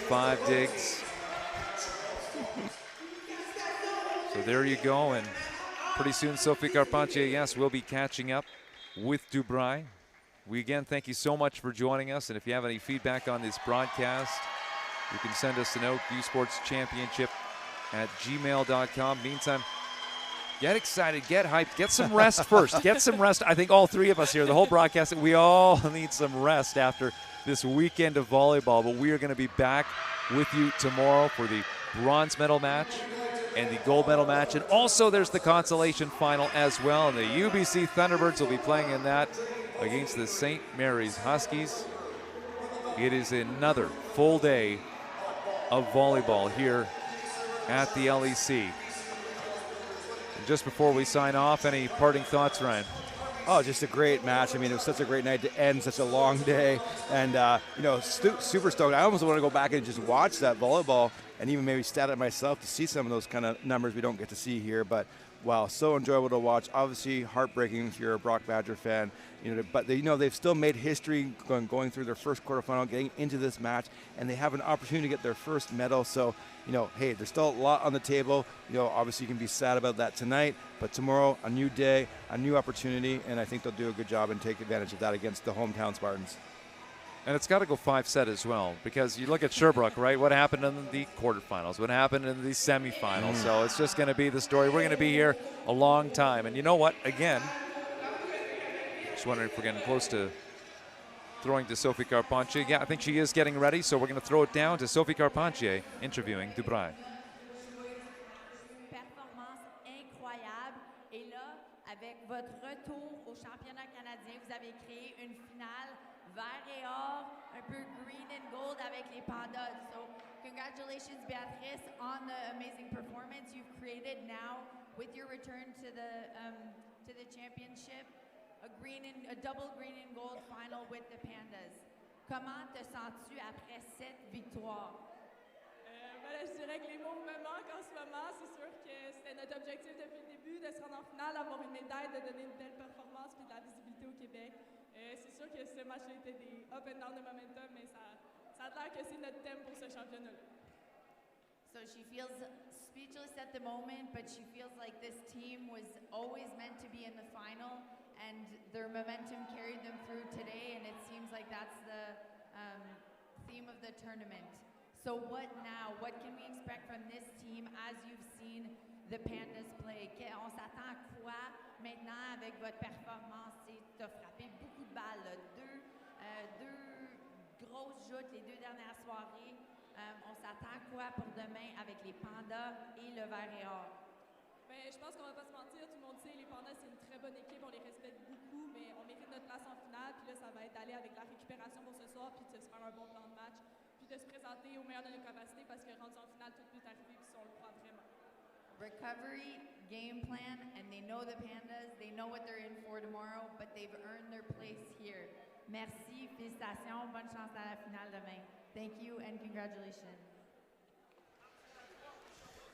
5 digs. So there you go, and pretty soon Sophie Carpentier, yes, will be catching up with Dubray. We again thank you so much for joining us, and if you have any feedback on this broadcast, you can send us a note, usportschampionship@gmail.com. Meantime, get excited, get hyped, get some rest first. Get some rest. I think all 3 of us here, the whole broadcast, we all need some rest after this weekend of volleyball. But we are going to be back with you tomorrow for the bronze medal match and the gold medal match. And also there's the consolation final as well. And the UBC Thunderbirds will be playing in that against the St. Mary's Huskies. It is another full day of volleyball here at the LEC. And just before we sign off, any parting thoughts, Ryan? Oh, just a great match. I mean, it was such a great night to end such a long day. And, you know, super stoked. I almost want to go back and just watch that volleyball and even maybe stat it myself to see some of those kind of numbers we don't get to see here. But, wow, so enjoyable to watch. Obviously, heartbreaking if you're a Brock Badger fan. You know, but they, you know, they've still made history going through their first quarterfinal, getting into this match, and they have an opportunity to get their first medal. So, you know, hey, there's still a lot on the table. You know, obviously you can be sad about that tonight, but tomorrow, a new day, a new opportunity, and I think they'll do a good job and take advantage of that against the hometown Spartans. And it's got to go 5-set as well, because you look at Sherbrooke, right? What happened in the quarterfinals? What happened in the semifinals? So it's just going to be the story. We're going to be here a long time. And you know what? Again, just wondering if we're getting close to throwing to Sophie Carpentier. Yeah, I think she is getting ready, so we're going to throw it down to Sophie Carpentier interviewing Dubray. Performance incroyable. Et là, avec votre retour au championnat canadien, vous avez créé une finale vert et or, un peu green and gold avec les Pandas. So congratulations, Beatrice, on the amazing performance you've created now with your return to the championship. A double green and gold final with the Pandas. Comment te sens-tu après cette victoire? Je dirais que les mots me manquent en ce moment. C'est sûr que c'était notre objectif depuis le début de se rendre en finale, avoir une médaille, de donner une belle performance puis de la visibilité au Québec. C'est sûr que ce match-là était des up and down de momentum, mais ça a l'air que c'est notre thème pour ce championnat-là. So she feels speechless at the moment, but she feels like this team was always meant to be in the final, and their momentum carried them through today, and it seems like that's the theme of the tournament. So what now? What can we expect from this team as you've seen the Pandas play? On s'attend à quoi maintenant avec votre performance? Tu as frappé beaucoup de balles, deux grosses joutes les 2 dernières soirées. On s'attend à quoi pour demain avec les Pandas et le Vert et Or? Ben, je pense qu'on va pas se mentir, tout le monde sait, les Pandas c'est une très bonne équipe, on les respecte beaucoup, mais on mérite notre place en finale, puis là ça va être d'aller avec la récupération pour ce soir, puis de se faire un bon plan de match, puis de se présenter au meilleur de nos capacités, parce que rendu en finale, tout peut arriver, puis ça on le croit vraiment. Recovery, game plan, and they know the Pandas, they know what they're in for tomorrow, but they've earned their place here. Merci, félicitations, bonne chance à la finale demain. Thank you and congratulations.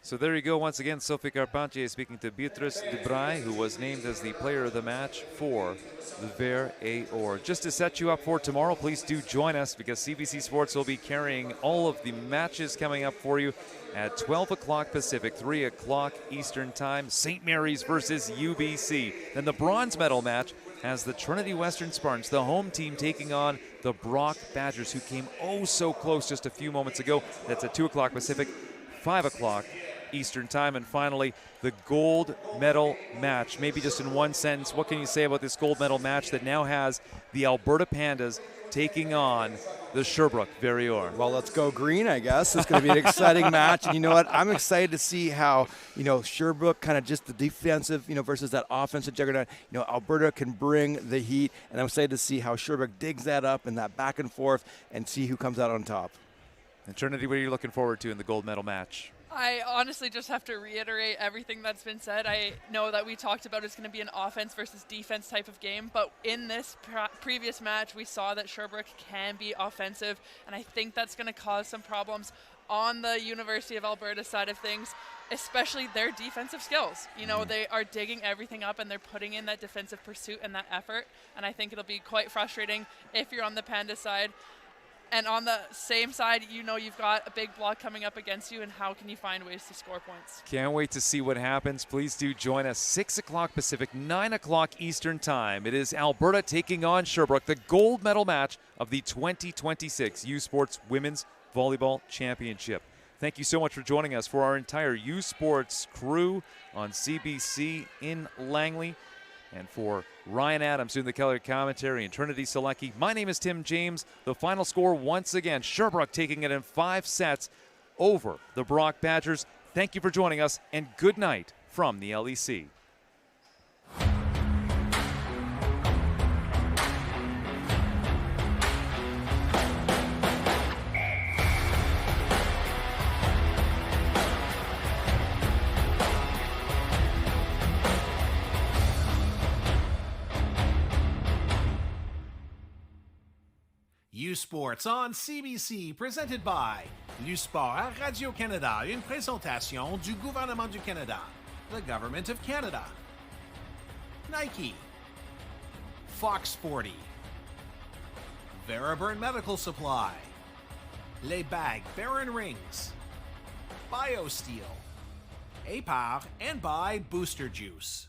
So there you go once again, Sophie Carpentier speaking to Beatrice Dubray, who was named as the player of the match for the Vert or. Just to set you up for tomorrow, please do join us because CBC Sports will be carrying all of the matches coming up for you at 12 o'clock Pacific, 3 o'clock Eastern Time. St. Mary's versus UBC. Then the bronze medal match has the Trinity Western Spartans, the home team, taking on the Brock Badgers, who came oh so close just a few moments ago. That's at 2 o'clock Pacific, 5 o'clock Eastern Time. And finally, the gold medal match. Maybe just in one sentence, what can you say about this gold medal match that now has the Alberta Pandas taking on the Sherbrooke Vert? Well, let's go green, I guess. It's going to be an exciting match. And you know what? I'm excited to see how, Sherbrooke kind of just the defensive, versus that offensive juggernaut. Alberta can bring the heat. And I'm excited to see how Sherbrooke digs that up and that back and forth and see who comes out on top. And Trinity, what are you looking forward to in the gold medal match? I honestly just have to reiterate everything that's been said. I know that we talked about it's going to be an offense versus defense type of game, but in this previous match, we saw that Sherbrooke can be offensive, and I think that's going to cause some problems on the University of Alberta side of things, especially their defensive skills. They are digging everything up, and they're putting in that defensive pursuit and that effort, and I think it'll be quite frustrating if you're on the Panda side. And on the same side, you've got a big block coming up against you, and how can you find ways to score points? Can't wait to see what happens. Please do join us 6 o'clock Pacific, 9 o'clock Eastern Time. It is Alberta taking on Sherbrooke, the gold medal match of the 2026 U Sports Women's Volleyball Championship. Thank you so much for joining us. For our entire U Sports crew on CBC in Langley, and for Ryan Adams doing the color commentary and Trinity Selecki, my name is Tim James. The final score once again, Sherbrooke taking it in 5 sets over the Brock Badgers. Thank you for joining us, and good night from the LEC. U Sports on CBC, presented by U Sport à Radio-Canada, une présentation du gouvernement du Canada, the Government of Canada. Nike, Fox 40, Veraburn Medical Supply, Les Bagues Baron Rings, BioSteel, APAR, and by Booster Juice.